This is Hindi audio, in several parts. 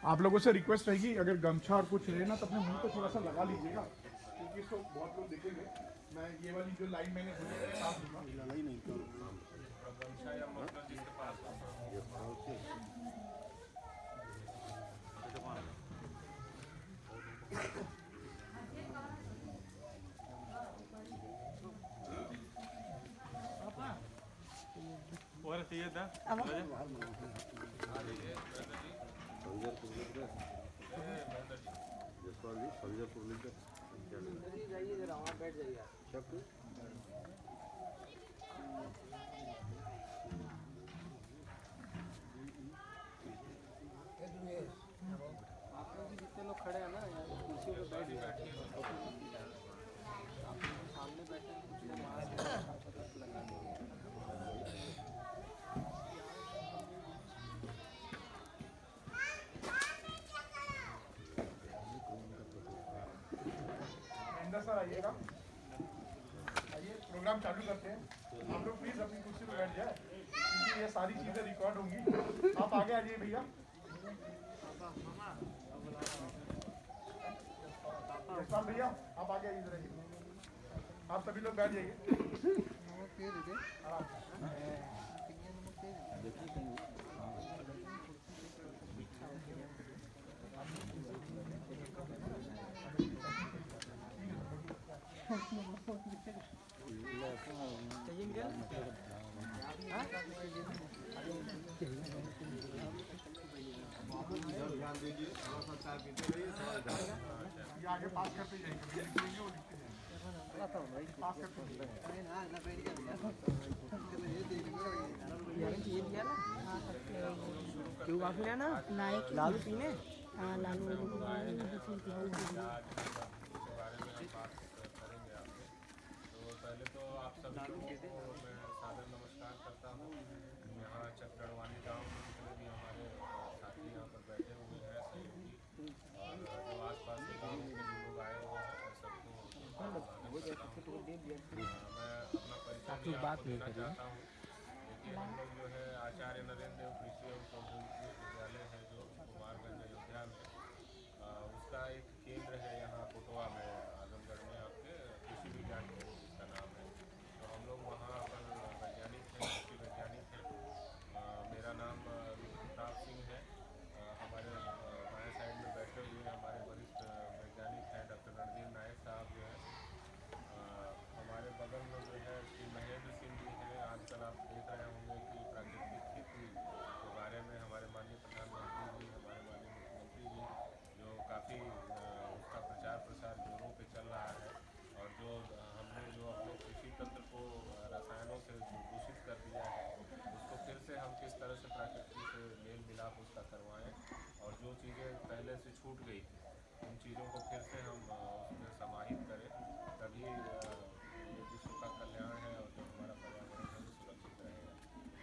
आप लोगों से रिक्वेस्ट रहेगी, अगर गमछा और कुछ रहे ना तो अपने मुंह पे थोड़ा सा लगा लीजिएगा, क्योंकि इसको बहुत लोग देखेंगे। मैं ये वाली जो लाइन मैंने साफ दूंगा। गमछा या मफलर जिसके पास और चाहिए था जाइए जरा वहाँ बैठ जाइए आप लोग भी जितने लोग खड़े हैं ना यहाँ कुर्सी पे बैठ जाइए। आप लोग सामने बैठे हैं, कुछ लोग मास्क लगा देंगे। महेंद्र सर आइएगा, आइए प्रोग्राम चालू करते हैं। आप लोग प्लीज अपनी कुर्सी पे बैठ जाए, क्योंकि ये सारी चीजें रिकॉर्ड होंगी। आप आगे आ जाइए भैया। यशपाल भैया आप आगे आइए, इधर आइए। आप सभी लोग बैठ जाइए आराम ध्यान दीजिए, थोड़ा सा चाय पीते रहिए, थोड़ा से। ये आगे पास करते जाएंगे, भैया लिखेंगे वो लिखते जाएंगे, पास करते क्यों काफी लेना लाइक लालू पीने हाँ लालू वालू को बोलेंगे ना फिर के बारे में हम बात करेंगे आपसे। तो पहले तो आप सभी लोगों को मैं सादर नमस्कार करता हूँ। यहाँ चकड़वानी गांव में जितने भी हमारे साथी यहाँ पर बैठे हुए हैं, सहयोगी और जो आसपास के गाँव के जो लोग आए हुए हैं, सबको मैं अपना परिचय देना चाहता हूँ। देखिए, हम लोग जो है आचार्य नरेंद्र देव कृषि एवं प्रौद्योगिकी विश्वविद्यालय है जो कुमारगंज अयोध्या में, उसका एक केंद्र है यहाँ कोटवा में, आजमगढ़ में आपके कृषि विज्ञान केंद्र जिसका नाम है। तो हम लोग वहाँ पर वैज्ञानिक हैं, कृषि वैज्ञानिक हैं। मेरा नाम प्रताप सिंह है। हमारे बाएं साइड में बैठे हुए हमारे वरिष्ठ वैज्ञानिक हैं डॉक्टर रणधीर नायक साहब जो है। हमारे बगल में जो है श्री महेंद्र सिंह जी हैं। आजकल आप देख रहे होंगे कि प्राकृतिक खेती के बारे में हमारे माननीय प्रधानमंत्री जी, हमारे माननीय मुख्यमंत्री जी जो काफ़ी उसका प्रचार प्रसार जोरों पे चल रहा है, और जो हमने जो अपने कृषि तंत्र को रसायनों से दूषित कर दिया है, उसको फिर से हम किस तरह से प्रकृति से मेल मिलाप उसका करवाएं, और जो चीज़ें पहले से छूट गई थी उन चीज़ों को फिर से हम उसमें समाहित करें, तभी ये विश्व का कल्याण है और जो हमारा पर्यावरण है वो सुरक्षित रहेगा।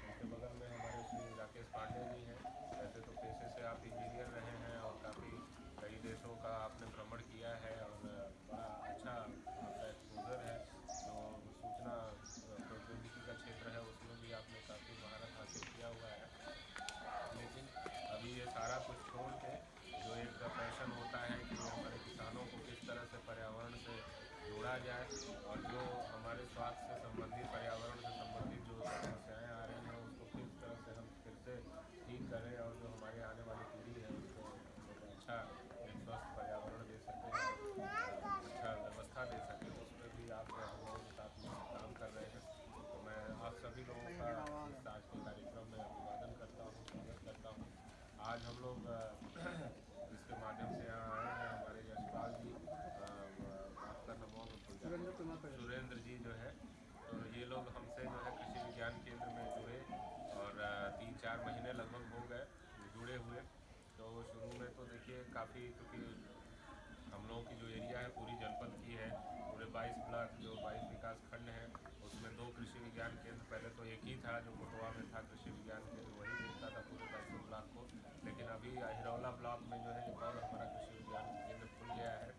उनके बगल में हमारे श्री राकेश पांडे जी हैं। वैसे तो पेशे से आप इंजीनियर रहे हैं और काफ़ी कई देशों का आपने भ्रमण किया है और बड़ा अच्छा आपका एक्सपोजर है। जो सूचना प्रौद्योगिकी का क्षेत्र है उसमें भी आपने काफ़ी महारत हासिल किया हुआ है। लेकिन अभी ये सारा कुछ छोड़ के जो एक पैशन होता है कि हमारे किसानों को किस तरह से पर्यावरण से जोड़ा जाए, और जो हमारे स्वास्थ्य से संबंधित, पर्यावरण से संबंधित जो समस्याएं आ रही हैं उसको किस तरह से हम फिर से ठीक करें, और जो हमारे आने वाली पीढ़ी है उसको हम लोग अच्छा एक स्वस्थ पर्यावरण दे सकें और अच्छा व्यवस्था दे सकें, उसमें भी आप हम लोगों के साथ में काम कर रहे हैं। तो मैं आप सभी लोगों का इस आज के कार्यक्रम में अभिवादन करता हूँ, स्वागत करता हूँ। आज हम लोग इसके माध्यम से यहाँ आए हैं, हमारे यशपाल जी, आपका नाम भूल जाते, सुरेंद्र जी जो है, तो ये लोग हमसे जो है कृषि विज्ञान केंद्र में जुड़े और 3-4 महीने लगभग हो गए जुड़े हुए। तो शुरू में तो देखिए काफ़ी, क्योंकि हम लोगों की जो एरिया है पूरी जनपद की है, पूरे 22 ब्लॉक जो 22 विकास खंड हैं उसमें 2 कृषि विज्ञान केंद्र, पहले तो एक ही था जो कोटवा में था कृषि विज्ञान केंद्र, वही देखता था पूरे 22 ब्लॉक को। लेकिन अभी हिरौला ब्लॉक में जो है एक और हमारा कृषि विज्ञान केंद्र खुल गया है।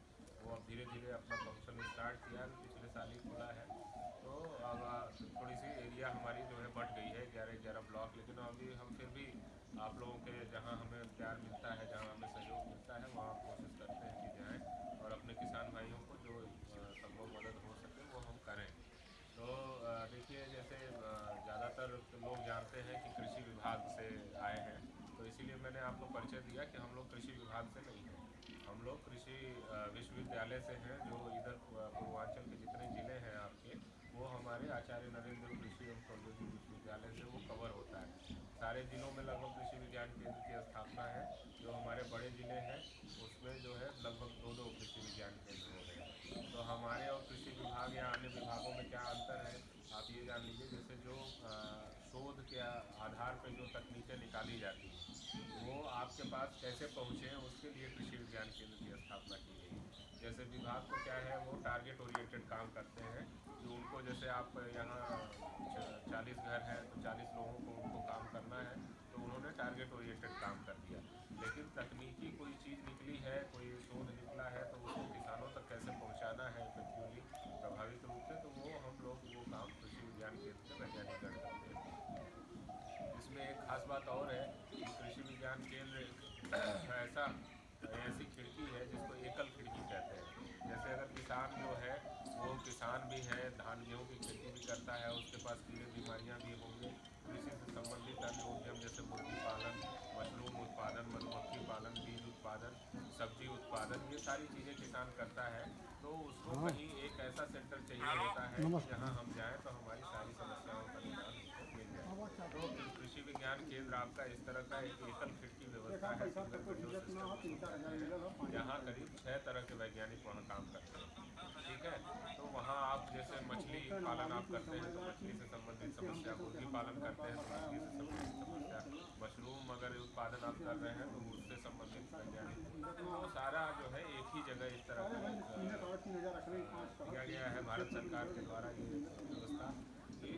वो अब धीरे धीरे अपना फंक्शन स्टार्ट किया, पिछले साल ही खुला है। तो अब थोड़ी सी एरिया हमारी जो है बढ़ गई है, 11-11 ब्लॉक, लेकिन अभी हम फिर भी आप लोगों के जहाँ हमें प्यार मिलता है, जहाँ हमें सहयोग मिलता है, वहाँ कोशिश करते हैं कि जाएँ और अपने किसान भाइयों को जो संभव मदद हो सके वो हम करें। तो देखिए जैसे ज़्यादातर लोग जानते हैं कि कृषि विभाग से आए हैं, तो इसीलिए मैंने आपको परिचय दिया कि हम लोग कृषि विभाग से नहीं हैं। हम लोग कृषि विश्वविद्यालय से हैं, जो इधर पूर्वांचल के जितने ज़िले हैं आपके, वो हमारे आचार्य नरेंद्र देव कृषि एवं प्रौद्योगिकी विश्वविद्यालय से वो कवर होता है। सारे ज़िलों में लगभग कृषि विज्ञान केंद्र की स्थापना है। जो हमारे बड़े ज़िले हैं उसमें जो है लगभग 2-2 कृषि विज्ञान केंद्र हो गए हैं। तो हमारे और कृषि विभाग या अन्य विभागों में क्या अंतर है, आप ये जान लीजिए। जैसे जो शोध के आधार पर जो तकनीकें निकाली जाती हैं वो आपके पास कैसे पहुँचे, उसके लिए कृषि विज्ञान केंद्र की स्थापना की गई है। जैसे विभाग को क्या है, वो टारगेट ओरिएंटेड काम करते हैं कि उनको, जैसे आप यहाँ 40 घर हैं तो 40 लोगों को उनको काम करना है, तो उन्होंने टारगेट ओरिएंटेड काम कर दिया। लेकिन तकनीकी कोई चीज़ निकली है, कोई शोध निकला है, तो उसको किसानों तक कैसे पहुँचाना है इफेक्टिवली, प्रभावित रूप से, तो वो हम लोग वो काम कृषि विज्ञान केंद्र के वैज्ञानिक गण करते हैं। इसमें एक खास बात और है कि कृषि विज्ञान केंद्र ऐसी खिड़की है जिसको एकल खिड़की कहते हैं। जैसे अगर किसान जो है वो किसान भी है, धान गेहूँ की खेती भी करता है, उसके पास कीड़े बीमारियाँ भी होंगे, कृषि से संबंधित अन्य उद्यम जैसे मुर्गी पालन, मशरूम उत्पादन, मधुमक्खी पालन, बीज उत्पादन, सब्जी उत्पादन, ये सारी चीज़ें किसान करता है। तो उसको कहीं एक ऐसा सेंटर चाहिए होता है कि जहाँ हम जाएँ तो हमारी सारी समस्याओं का निदान हमको मिल जाए। तो कृषि विज्ञान केंद्र आपका इस तरह का एक एकल खिड़की व्यवस्था है, सिंगल विंडो सिस्टम जिसको कहते हैं। यहाँ करीब 6 तरह के वैज्ञानिक वहाँ काम करते हैं। ठीक है, तो वहाँ आप जैसे मछली पालन आप करते हैं तो मछली से संबंधित समस्या, मुर्गी पालन करते हैं तो मुर्गी से संबंधित समस्या, मशरूम अगर उत्पादन आप कर रहे हैं तो उससे संबंधित वैज्ञानिक, तो सारा जो है एक ही जगह इस तरह का किया गया है भारत सरकार के द्वारा। ये व्यवस्था कि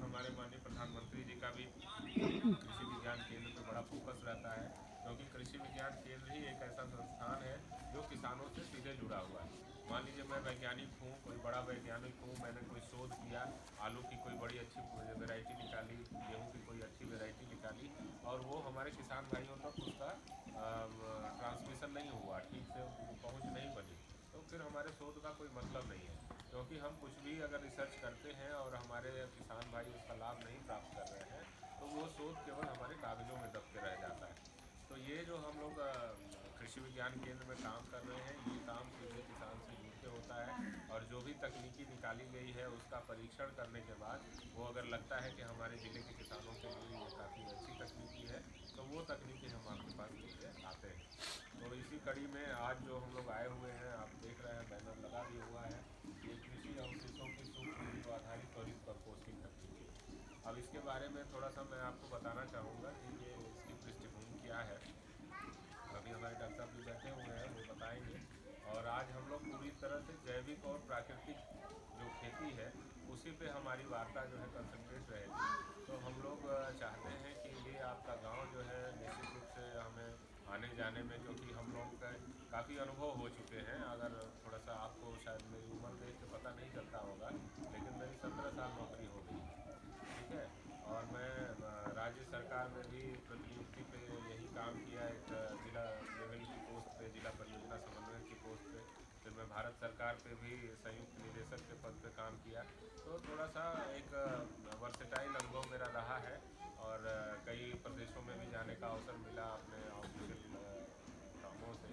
हमारे माननीय प्रधानमंत्री जी का भी कृषि विज्ञान केंद्र पे बड़ा फोकस रहता है, क्योंकि कृषि विज्ञान केंद्र ही एक ऐसा संस्थान है जो किसानों से सीधे जुड़ा हुआ है। मान लीजिए मैं वैज्ञानिक हूँ, कोई बड़ा वैज्ञानिक हूँ, मैंने कोई शोध किया, आलू की कोई बड़ी अच्छी वैरायटी निकाली, गेहूँ की कोई अच्छी वैरायटी निकाली, और वो हमारे किसान भाइयों तक उसका ट्रांसमिशन नहीं हुआ, ठीक से पहुँच नहीं बनी, तो फिर हमारे शोध का कोई मतलब नहीं है। क्योंकि हम कुछ भी अगर रिसर्च करते हैं और हमारे किसान भाई उसका लाभ नहीं प्राप्त कर रहे हैं, तो वो शोध केवल हमारे कागज़ों में दब के रह जाता है। तो ये जो हम लोग कृषि विज्ञान केंद्र में काम कर रहे हैं, ये काम सीधे किसान से जुड़ के होता है, और जो भी तकनीकी निकाली गई है उसका परीक्षण करने के बाद वो अगर लगता है कि हमारे ज़िले के किसानों के लिए ये काफ़ी अच्छी तकनीकी है, तो वो तकनीकी हम आपके पास लेके आते हैं। तो इसी कड़ी में आज जो हम लोग आए हुए हैं, आप देख रहे हैं बैनर लगा भी हुआ है, ये कृषि अवशेषों की सूक्ष्म जीव आधारित त्वरित कंपोस्टिंग तकनीक है। अब इसके बारे में थोड़ा सा मैं आपको बताना चाहूँगा कि ये इसकी पृष्ठभूमि क्या है। अभी हमारे डॉक्टर साहब भी बैठे हुए हैं, वो बताएंगे। और आज हम लोग पूरी तरह से जैविक और प्राकृतिक जो खेती है उसी पे हमारी वार्ता जो है कंसंट्रेट रहेगी। तो हम लोग चाहते हैं कि ये आपका गांव जो है निश्चित रूप से हमें आने जाने में, क्योंकि हम लोग का काफ़ी अनुभव हो चुके हैं। अगर थोड़ा सा आपको शायद मेरी उम्र देख के पता नहीं चलता होगा, लेकिन मेरी 17 साल नौकरी हो गई है। ठीक है, और मैं राज्य सरकार में भी प्रतिनियुक्ति पे यही काम किया, एक जिला लेवल की पोस्ट पे, जिला परियोजना समन्वयक की पोस्ट पे। फिर मैं भारत सरकार पे भी संयुक्त निदेशक के पद पे काम किया। तो थोड़ा सा एक वर्सेटाइल अनुभव मेरा रहा है, और कई प्रदेशों में भी जाने का अवसर मिला अपने ऑफिशियल कामों से।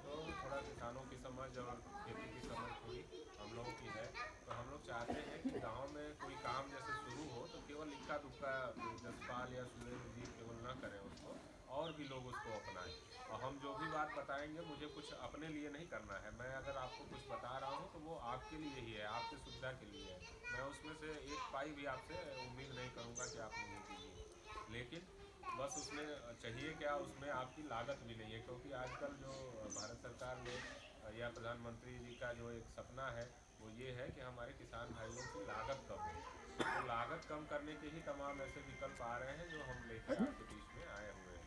तो थोड़ा किसानों की समझ और खेती की समझ थोड़ी हम लोगों की है। तो हम लोग चाहते हैं कि गांव में कोई काम जैसे शुरू हो तो केवल इक्का दुक्का जसपाल या सुरेंद्र जी केवल ना करें उसको, और भी लोग उसको अपनाएं। और हम जो भी बात बताएंगे, मुझे कुछ अपने लिए नहीं करना है। मैं अगर आपको कुछ बता रहा हूँ तो वो आपके लिए ही है, आपकी सुविधा के लिए है। मैं उसमें से एक पाई भी आपसे उम्मीद नहीं करूँगा कि आप मुझे दीजिए, लेकिन बस उसमें चाहिए क्या, उसमें आपकी लागत भी नहीं है। क्योंकि आजकल जो भारत सरकार ने या प्रधानमंत्री जी का जो एक सपना है वो ये है कि हमारे किसान भाइयों की लागत कम हो। तो लागत कम करने के ही तमाम ऐसे विकल्प आ रहे हैं जो हम लेकर आपके बीच में आए हुए हैं।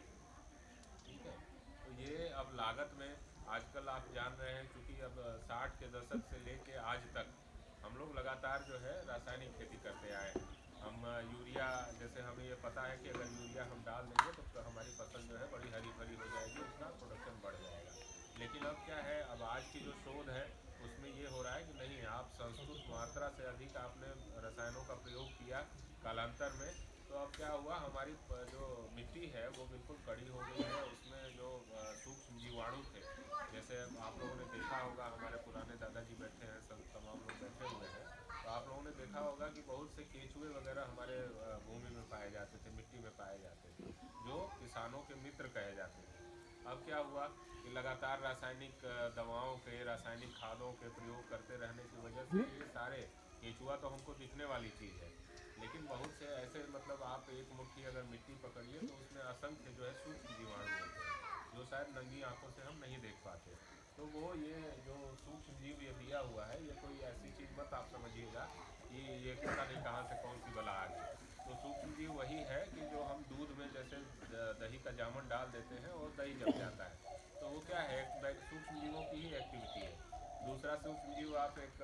ठीक है, तो ये अब लागत में आजकल आप जान रहे हैं, चूँकि अब 60 के दशक से लेके आज तक हम लोग लगातार जो है रासायनिक खेती करते आए हैं। हम यूरिया, जैसे हमें ये पता है कि अगर यूरिया हम डाल देंगे तो हमारी फसल जो है बड़ी हरी भरी हो जाएगी, उसका प्रोडक्शन बढ़ जाएगा। लेकिन अब क्या है, अब आज की जो शोध है उसमें ये हो रहा है कि नहीं, आप संस्तुत मात्रा से अधिक आपने रसायनों का प्रयोग किया कालांतर में, तो अब क्या हुआ, हमारी जो मिट्टी है वो बिल्कुल कड़ी हो गई है। उसमें जो सूक्ष्म जीवाणु थे, जैसे आप लोगों ने देखा होगा, हमारे पुराने दादाजी बैठे हैं, सब तमाम लोग बैठे हुए हैं, तो आप लोगों ने देखा होगा कि बहुत से केंचुए वगैरह हमारे भूमि में पाए जाते थे, मिट्टी में पाए जाते थे, जो किसानों के मित्र कहे जाते थे। अब क्या हुआ कि लगातार रासायनिक दवाओं के, रासायनिक खादों के प्रयोग करते रहने की वजह से ये सारे, केंचुआ तो हमको दिखने वाली चीज़ है, लेकिन बहुत से ऐसे, मतलब आप एक मुट्ठी अगर मिट्टी पकड़िए तो उसमें असंख्य जो है सूक्ष्म जीवाणु होते हैं, जो शायद नंगी आंखों से हम नहीं देख पाते। तो वो ये जो सूक्ष्म जीव ये दिया हुआ है, ये कोई ऐसी चीज़ मत आप समझिएगा कि ये पता नहीं कहाँ से कौन सी बला आ गई। तो सूक्ष्म जीव वही है कि जो हम दूध में जैसे दही का जामुन डाल देते हैं और दही जम जाता है, तो वो क्या है, सूक्ष्म जीवों की ही एक्टिविटी है। दूसरा सूक्ष्म जीव, आप एक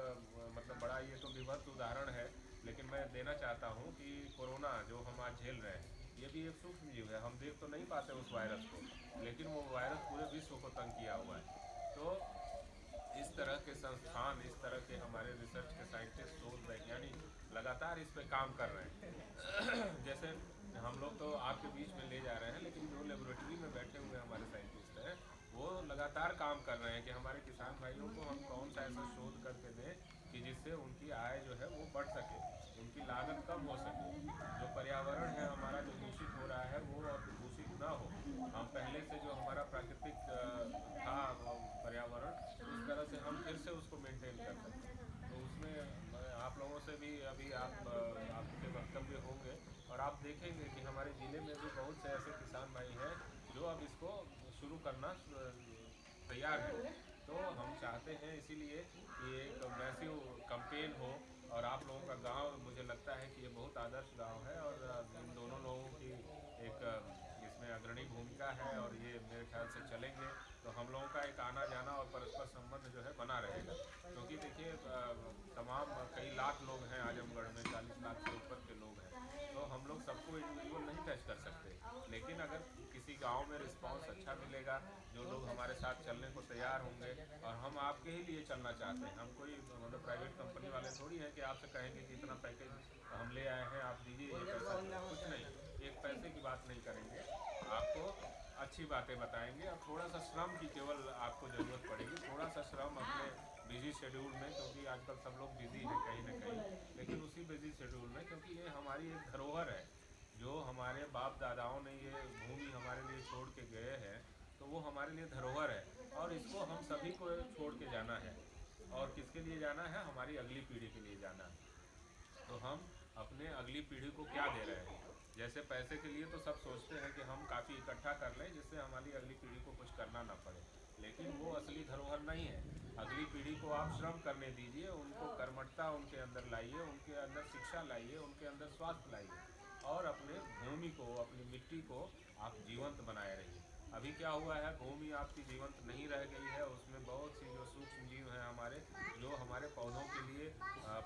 मतलब बड़ा, ये तो विभत्स उदाहरण है, लेकिन मैं देना चाहता हूँ कि कोरोना जो हम आज झेल रहे हैं, ये भी एक सूक्ष्म जीव है। हम देख तो नहीं पाते उस वायरस को, लेकिन वो वायरस पूरे विश्व को तंग किया हुआ है। तो इस तरह के संस्थान, इस तरह के हमारे रिसर्च के साइंटिस्ट, शोध वैज्ञानिक लगातार इस पे काम कर रहे हैं। जैसे हम लोग तो आपके बीच में ले जा रहे हैं, लेकिन जो लेबोरेटरी में बैठे हुए हमारे साइंटिस्ट हैं, वो लगातार काम कर रहे हैं कि हमारे किसान भाइयों को हम कौन सा ऐसा शोध करके दें कि जिससे उनकी आय जो है वो बढ़ सके, उनकी लागत कम हो सके, जो पर्यावरण है हमारा जो दूषित हो रहा है वो अब दूषित ना हो। हम पहले से जो हमारा प्राकृतिक था पर्यावरण, उस तरह से हम फिर से उसको मेंटेन कर सकें। तो उसमें आप लोगों से भी अभी आपके वक्तव्य होंगे, और आप देखेंगे कि हमारे ज़िले में भी बहुत से ऐसे किसान भाई हैं जो अब इसको शुरू करना तैयार हैं। तो हम चाहते हैं इसीलिए कि एक मैसिव कैंपेन हो, और आप लोगों का गांव, मुझे लगता है कि ये बहुत आदर्श गांव है, और इन दोनों लोगों की एक इसमें अग्रणी भूमिका है, और ये मेरे ख्याल से चलेंगे तो हम लोगों का एक आना जाना और परस्पर संबंध जो है बना रहेगा। क्योंकि देखिए, तमाम कई लाख लोग हैं आजमगढ़ में, 40 लाख से ऊपर के लोग हैं, तो हम लोग सबको इंडिविजुअल नहीं टच कर सकते, लेकिन अगर किसी गांव में रिस्पांस अच्छा मिलेगा, जो लोग हमारे साथ चलने को तैयार होंगे, और हम आपके ही लिए चलना चाहते हैं, हम कोई मतलब प्राइवेट कंपनी वाले थोड़ी हैं कि आपसे कहेंगे कि इतना पैकेज हम ले आए हैं, आप दीजिए ये पैसा, कुछ नहीं, एक पैसे की बात नहीं करेंगे, आपको अच्छी बातें बताएंगे, और थोड़ा सा श्रम की केवल आपको ज़रूरत पड़ेगी, थोड़ा सा श्रम अपने बिजी शेड्यूल में, क्योंकि आजकल सब लोग बिजी हैं कहीं ना कहीं, लेकिन उसी बिजी शेड्यूल में, क्योंकि ये हमारी एक धरोहर है, जो हमारे बाप दादाओं ने ये भूमि हमारे लिए छोड़ के गए हैं, तो वो हमारे लिए धरोहर है, और इसको हम सभी को छोड़ के जाना है। और किसके लिए जाना है? हमारी अगली पीढ़ी के लिए जाना है। तो हम अपने अगली पीढ़ी को क्या दे रहे हैं? जैसे पैसे के लिए तो सब सोचते हैं कि हम काफ़ी इकट्ठा कर लें जिससे हमारी अगली पीढ़ी को कुछ करना ना पड़े, लेकिन वो असली धरोहर नहीं है। अगली पीढ़ी को आप श्रम करने दीजिए, उनको कर्मठता उनके अंदर लाइए, उनके अंदर शिक्षा लाइए, उनके अंदर स्वास्थ्य लाइए, और अपने भूमि को, अपनी मिट्टी को आप जीवंत बनाए रहिए। अभी क्या हुआ है, भूमि आपकी जीवंत नहीं रह गई है, उसमें बहुत सी जो सूक्ष्म जीव हैं हमारे, जो हमारे पौधों के लिए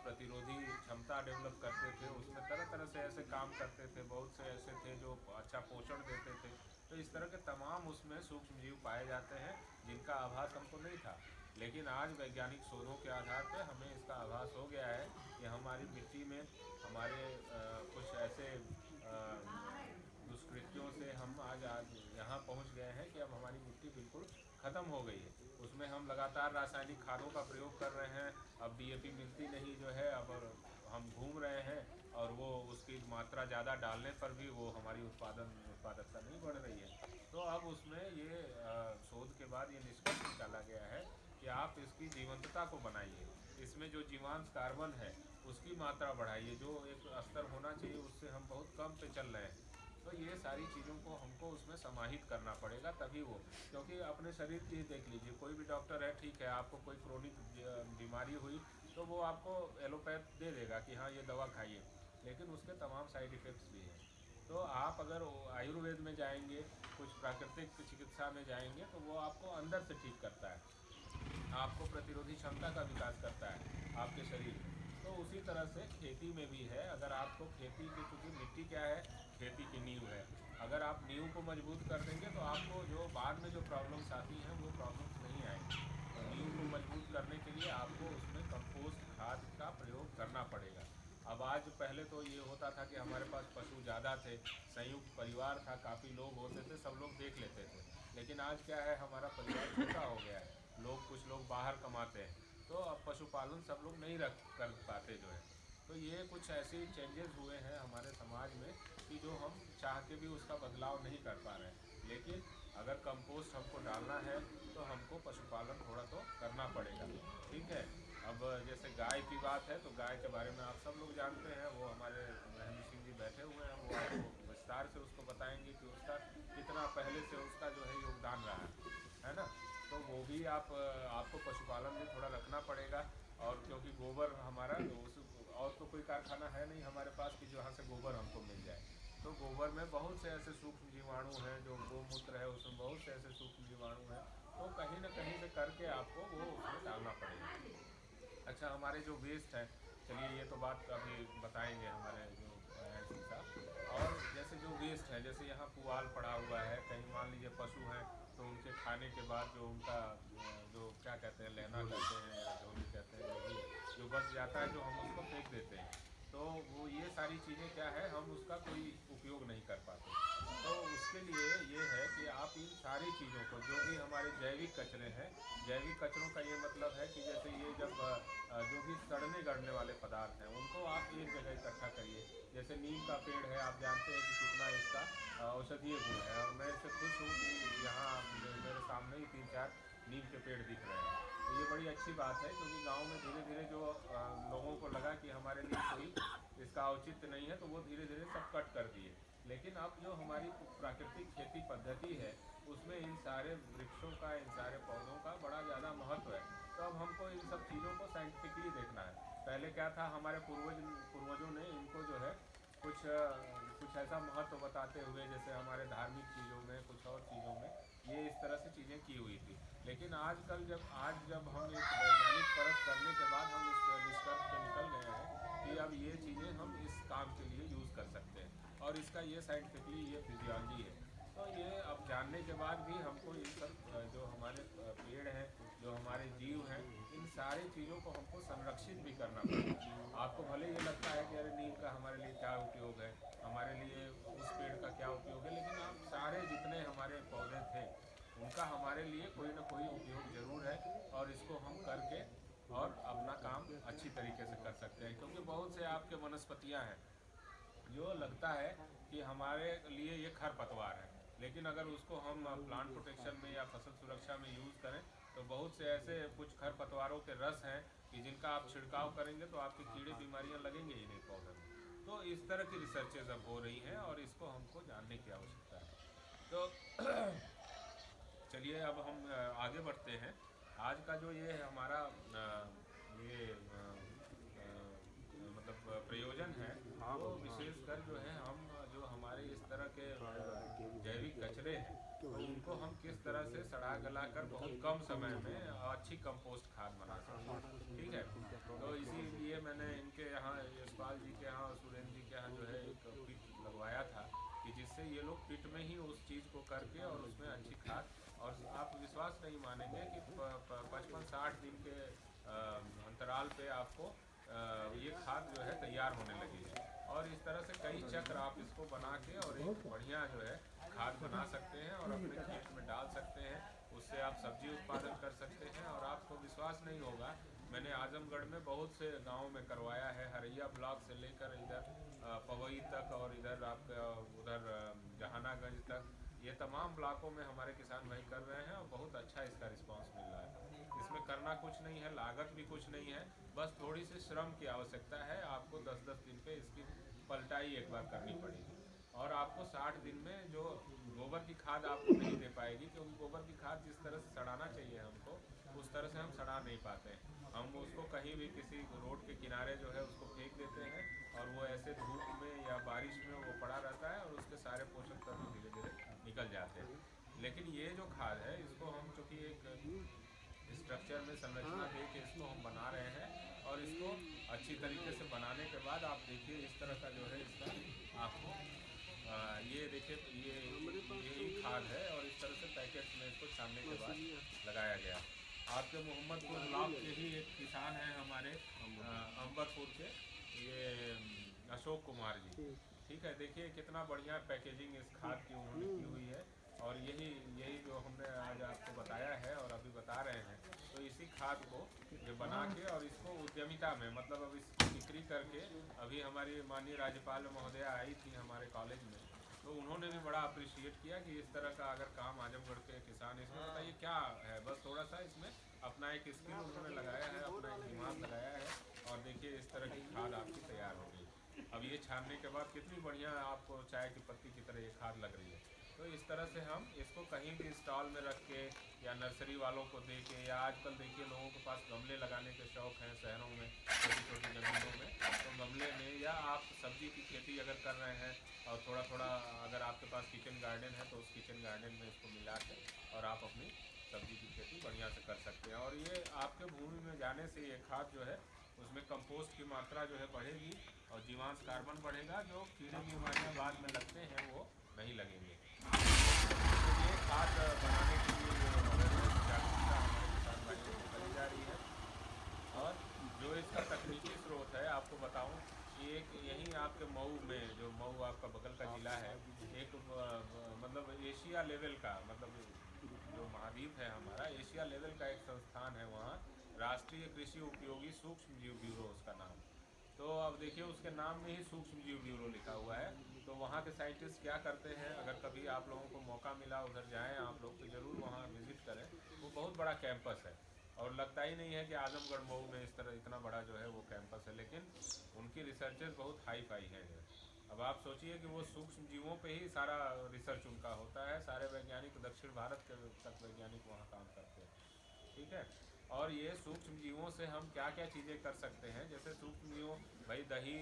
प्रतिरोधी क्षमता डेवलप करते थे, उसमें तरह तरह से ऐसे काम करते थे, बहुत से ऐसे थे जो अच्छा पोषण देते थे। तो इस तरह के तमाम उसमें सूक्ष्म जीव पाए जाते हैं जिनका आभास हमको नहीं था, लेकिन आज वैज्ञानिक शोधों के आधार पर हमें इसका आभास हो गया है कि हमारी मिट्टी में हमारे कुछ ऐसे दुष्कृत्यों से हम आज यहाँ पहुँच गए हैं कि अब हमारी मिट्टी बिल्कुल ख़त्म हो गई है। उसमें हम लगातार रासायनिक खादों का प्रयोग कर रहे हैं, अब डीएपी मिलती नहीं जो है, अब हम घूम रहे हैं, और वो उसकी मात्रा ज़्यादा डालने पर भी वो हमारी उत्पादकता नहीं बढ़ रही है। तो अब उसमें ये शोध के बाद ये निष्कर्ष निकाला गया है कि आप इसकी जीवंतता को बनाइए, इसमें जो जीवांश कार्बन है उसकी मात्रा बढ़ाइए, जो एक स्तर होना चाहिए उससे हम बहुत कम पे चल रहे हैं। तो ये सारी चीज़ों को हमको उसमें समाहित करना पड़ेगा, तभी वो, क्योंकि अपने शरीर की ही देख लीजिए, कोई भी डॉक्टर है, ठीक है, आपको कोई क्रोनिक बीमारी हुई तो वो आपको एलोपैथ दे देगा कि हाँ ये दवा खाइए, लेकिन उसके तमाम साइड इफ़ेक्ट्स भी हैं। तो आप अगर आयुर्वेद में जाएंगे, कुछ प्राकृतिक चिकित्सा में जाएंगे, तो वो आपको अंदर से ठीक करता है, आपको प्रतिरोधी क्षमता का विकास करता है आपके शरीर में। तो तो उसी तरह से खेती में भी है। अगर आपको खेती की, चूँकि मिट्टी क्या है, खेती की नींव है, अगर आप नींव को मजबूत कर देंगे तो आपको जो बाद में जो प्रॉब्लम्स आती हैं वो प्रॉब्लम्स नहीं आएंगी। तो नींव को मजबूत करने के लिए आपको उसमें कंपोस्ट खाद का प्रयोग करना पड़ेगा। अब आज पहले तो ये होता था कि हमारे पास पशु ज़्यादा थे, संयुक्त परिवार था, काफ़ी लोग होते थे, सब लोग देख लेते थे। लेकिन आज क्या है, हमारा परिवार छोटा हो गया है, कुछ लोग बाहर कमाते हैं, तो अब पशुपालन सब लोग नहीं रख कर पाते जो है। तो ये कुछ ऐसे चेंजेस हुए हैं हमारे समाज में कि जो हम चाह के भी उसका बदलाव नहीं कर पा रहे हैं। लेकिन अगर कंपोस्ट हमको डालना है तो हमको पशुपालन थोड़ा तो करना पड़ेगा, ठीक है। अब जैसे गाय की बात है तो गाय के बारे में आप सब लोग जानते हैं, वो हमारे महेंद्र सिंह जी बैठे हुए हैं, वो आपको विस्तार से उसको बताएंगे कि उसका कितना पहले से उसका जो है योगदान रहा है ना। तो वो भी आपको पशुपालन में थोड़ा रखना पड़ेगा। और क्योंकि गोबर हमारा और तो कोई कारखाना है नहीं हमारे पास कि जहाँ से गोबर हमको मिल जाए। तो गोबर में बहुत से ऐसे सूक्ष्म जीवाणु हैं, जो गोमूत्र है उसमें बहुत से ऐसे सूक्ष्म जीवाणु हैं, तो कहीं ना कहीं से करके आपको वो उसमें डालना पड़ेगा। अच्छा, हमारे जो वेस्ट है, चलिए ये तो बात अभी बताएंगे हमारे जो सिंह साहब। और जैसे जो वेस्ट है, जैसे यहाँ पुआल पड़ा हुआ है, कहीं मान लीजिए पशु हैं तो उनके खाने के बाद जो उनका जो क्या कहते हैं, लेना कहते हैं या झोली कहते हैं, जो बच जाता है, जो हम उसको फेंक देते हैं, तो वो ये सारी चीज़ें क्या है, हम उसका कोई उपयोग नहीं कर पाते। तो उसके लिए ये है कि आप इन सारी चीज़ों को, जो भी हमारे जैविक कचरे हैं, जैविक कचरों का ये मतलब है कि जैसे ये जब जो भी सड़ने गड़ने वाले पदार्थ हैं उनको आप एक जगह इकट्ठा करिए। जैसे नीम का पेड़ है, आप जानते हैं कि कितना इसका औषधीय गुण है, और मैं इससे खुश हूँ कि यहाँ मेरे सामने ही 3-4 नीम के पेड़ दिख रहे हैं। तो ये बड़ी अच्छी बात है, क्योंकि गांव में धीरे धीरे जो लोगों को लगा कि हमारे लिए कोई इसका औचित्य नहीं है, तो वो धीरे धीरे सब कट कर दिए। लेकिन अब जो हमारी प्राकृतिक खेती पद्धति है उसमें इन सारे वृक्षों का, इन सारे पौधों का बड़ा ज़्यादा महत्व है। तो अब हमको इन सब चीज़ों को साइंटिफिकली देखना है। पहले क्या था, हमारे पूर्वजों ने इनको जो है कुछ ऐसा महत्व बताते हुए, जैसे हमारे धार्मिक चीज़ों में, कुछ और चीज़ों में ये इस तरह से चीज़ें की हुई थी। लेकिन आजकल जब हम एक वैज्ञानिक परख करने के बाद हम इस निष्कर्ष पे निकल गए हैं कि अब ये चीज़ें हम इस काम के लिए यूज़ कर सकते हैं, और इसका ये साइंटिफिकली ये फिजियोलॉजी है। तो ये अब जानने के बाद भी हमको इन सब जो हमारे पेड़ हैं, जो हमारे जीव हैं, इन सारी चीज़ों को हमको संरक्षित भी करना पड़ेगा। आपको भले ये लगता है कि अरे नीम का हमारे लिए क्या उपयोग है, हमारे लिए उस पेड़ का क्या उपयोग है, लेकिन आप सारे जितने हमारे पौधे थे उनका हमारे लिए कोई ना कोई उपयोग ज़रूर है, और इसको हम करके और अपना काम अच्छी तरीके से कर सकते हैं। क्योंकि बहुत से आपके वनस्पतियाँ हैं जो लगता है कि हमारे लिए ये खरपतवार है, लेकिन अगर उसको हम प्लांट प्रोटेक्शन में या फसल सुरक्षा में यूज़ करें तो बहुत से ऐसे कुछ खरपतवारों के रस हैं कि जिनका आप छिड़काव करेंगे तो आपके कीड़े बीमारियां लगेंगे ही नहीं पौधे में। तो इस तरह की रिसर्चेज अब हो रही हैं और इसको हमको जानने की आवश्यकता है। तो चलिए अब हम आगे बढ़ते हैं। आज का जो ये हमारा ये मतलब प्रयोजन है, वो विशेषकर जो है हम जो हमारे इस तरह के जैविक कचरे हैं तो उनको हम किस तरह से सड़ा गला कर बहुत कम समय में अच्छी कंपोस्ट खाद बना सकते हैं, ठीक है। तो इसीलिए मैंने इनके यहाँ यशपाल जी के यहाँ और सुरेंद्र जी के यहाँ जो है एक पिट लगवाया था कि जिससे ये लोग पिट में ही उस चीज़ को करके और उसमें अच्छी खाद, और आप विश्वास नहीं मानेंगे कि 55-60 दिन के अंतराल पे आपको ये खाद जो है तैयार होने लगी है। और इस तरह से कई चक्र आप इसको बना के और एक बढ़िया जो है खाद बना सकते हैं और अपने खेत में डाल सकते हैं। उससे आप सब्जी उत्पादन कर सकते हैं। और आपको विश्वास नहीं होगा, मैंने आजमगढ़ में बहुत से गाँव में करवाया है, हरैया ब्लॉक से लेकर इधर पवई तक और इधर आपका उधर जहानागंज तक, ये तमाम ब्लॉकों में हमारे किसान भाई कर रहे हैं और बहुत अच्छा इसका रिस्पांस मिल रहा है। इसमें करना कुछ नहीं है, लागत भी कुछ नहीं है, बस थोड़ी सी श्रम की आवश्यकता है। आपको 10-10 दिन पे इसकी पलटाई एक बार करनी पड़ेगी, और आपको 60 दिन में जो गोबर की खाद आपको नहीं दे पाएगी, क्योंकि गोबर की खाद जिस तरह से सड़ाना चाहिए हमको, उस तरह से हम सड़ा नहीं पाते हैं। हम उसको कहीं भी किसी रोड के किनारे जो है उसको फेंक देते हैं, और वो ऐसे धूप में या बारिश में वो पड़ा रहता है और उसके सारे पोषक तत्व धीरे धीरे निकल जाते हैं। लेकिन ये जो खाद है, इसको हम चूँकि एक स्ट्रक्चर में संरचना दे के इसको हम बना रहे हैं, और इसको अच्छी तरीके से बनाने के बाद आप देखिए इस तरह का जो है इसका आपको ये देखिए यही खाद है और इस तरह से पैकेट में इसको छानने के बाद लगाया गया। आपके मोहम्मदपुर ब्लॉक के ही एक किसान हैं हमारे अंबरपुर के, ये अशोक कुमार जी, ठीक है। देखिए कितना बढ़िया पैकेजिंग इस खाद की उन्होंने की हुई है और यही जो हमने आज आपको बताया है और अभी बता रहे हैं, तो इसी खाद को ये बना के और इसको उद्यमिता में मतलब अब इसकी बिक्री करके, अभी हमारी माननीय राज्यपाल महोदय आई थी हमारे कॉलेज में, तो उन्होंने भी बड़ा अप्रिशिएट किया कि इस तरह का अगर काम आजमगढ़ के किसान, इसमें बताइए क्या है, बस थोड़ा सा इसमें अपना एक स्किल उन्होंने लगाया है, अपना एक दिमाग लगाया है और देखिए इस तरह की खाद आपकी तैयार हो गई। अब ये छानने के बाद कितनी बढ़िया आपको चाय की पत्ती की तरह ये खाद लग रही है। तो इस तरह से हम इसको कहीं भी स्टॉल में रख के या नर्सरी वालों को दे के, या आजकल देखिए लोगों के पास गमले लगाने के शौक़ हैं शहरों में, छोटी छोटी ज़मीनों में, तो गमले में या आप सब्ज़ी की खेती अगर कर रहे हैं और थोड़ा थोड़ा अगर आपके पास किचन गार्डन है तो उस किचन गार्डन में इसको मिला के और आप अपनी सब्ज़ी की खेती बढ़िया से कर सकते हैं। और ये आपके भूमि में जाने से ये खाद जो है उसमें कंपोस्ट की मात्रा जो है बढ़ेगी और जीवांश कार्बन बढ़ेगा, जो कीड़े बीमारियाँ बाद में लगते हैं वो नहीं लगेंगे। तो ये खाद बनाने के लिए जो अवेयरनेस जागरूकता हमारे किसान भाइयों को करी जा रही है। और जो इसका तकनीकी स्रोत है आपको बताऊं कि एक यहीं आपके मऊ में, जो मऊ आपका बगल का ज़िला है, एक मतलब एशिया लेवल का, मतलब जो महाद्वीप है हमारा, एशिया लेवल का एक संस्थान है वहाँ, राष्ट्रीय कृषि उपयोगी सूक्ष्म जीव ब्यूरो उसका नाम। तो अब देखिए उसके नाम में ही सूक्ष्म जीव ब्यूरो लिखा हुआ है। तो वहाँ के साइंटिस्ट क्या करते हैं, अगर कभी आप लोगों को मौका मिला उधर जाएं आप लोग, तो ज़रूर वहाँ विज़िट करें। वो बहुत बड़ा कैंपस है और लगता ही नहीं है कि आजमगढ़ मऊ में इस तरह इतना बड़ा जो है वो कैंपस है, लेकिन उनकी रिसर्चेस बहुत हाई फाई हैं। अब आप सोचिए कि वो सूक्ष्म जीवों पे ही सारा रिसर्च उनका होता है, सारे वैज्ञानिक दक्षिण भारत के तक वैज्ञानिक वहाँ काम करते हैं, ठीक है। और ये सूक्ष्म जीवों से हम क्या क्या चीज़ें कर सकते हैं, जैसे सूक्ष्म जीवों, भाई दही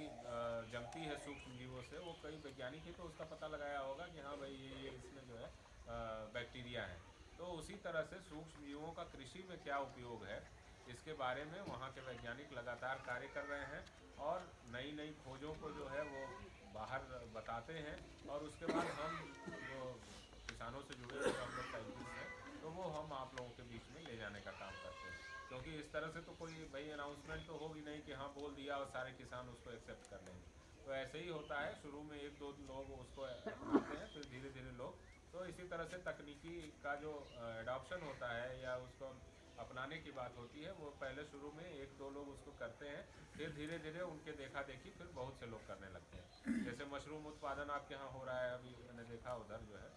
जमती है सूक्ष्म जीवों से, वो कई वैज्ञानिक ही तो उसका पता लगाया होगा कि हाँ भाई ये इसमें जो है बैक्टीरिया है। तो उसी तरह से सूक्ष्म जीवों का कृषि में क्या उपयोग है, इसके बारे में वहाँ के वैज्ञानिक लगातार कार्य कर रहे हैं और नई नई खोजों को जो है वो बाहर बताते हैं। और उसके बाद हम जो किसानों से जुड़े हुए हम लोग साइंटिस्ट हैं, तो वो हम आप लोगों के बीच में ले जाने का काम करते हैं। क्योंकि इस तरह से तो कोई भाई अनाउंसमेंट तो होगी नहीं कि हाँ बोल दिया और सारे किसान उसको एक्सेप्ट कर लेंगे। तो ऐसे ही होता है, शुरू में एक दो लोग उसको अपनाते हैं, फिर धीरे धीरे लोग, तो इसी तरह से तकनीकी का जो एडॉप्शन होता है या उसको अपनाने की बात होती है, वो पहले शुरू में एक दो लोग उसको करते हैं, फिर धीरे धीरे उनके देखा देखी फिर बहुत से लोग करने लगते हैं। जैसे मशरूम उत्पादन आपके यहाँ हो रहा है, अभी मैंने देखा उधर जो है,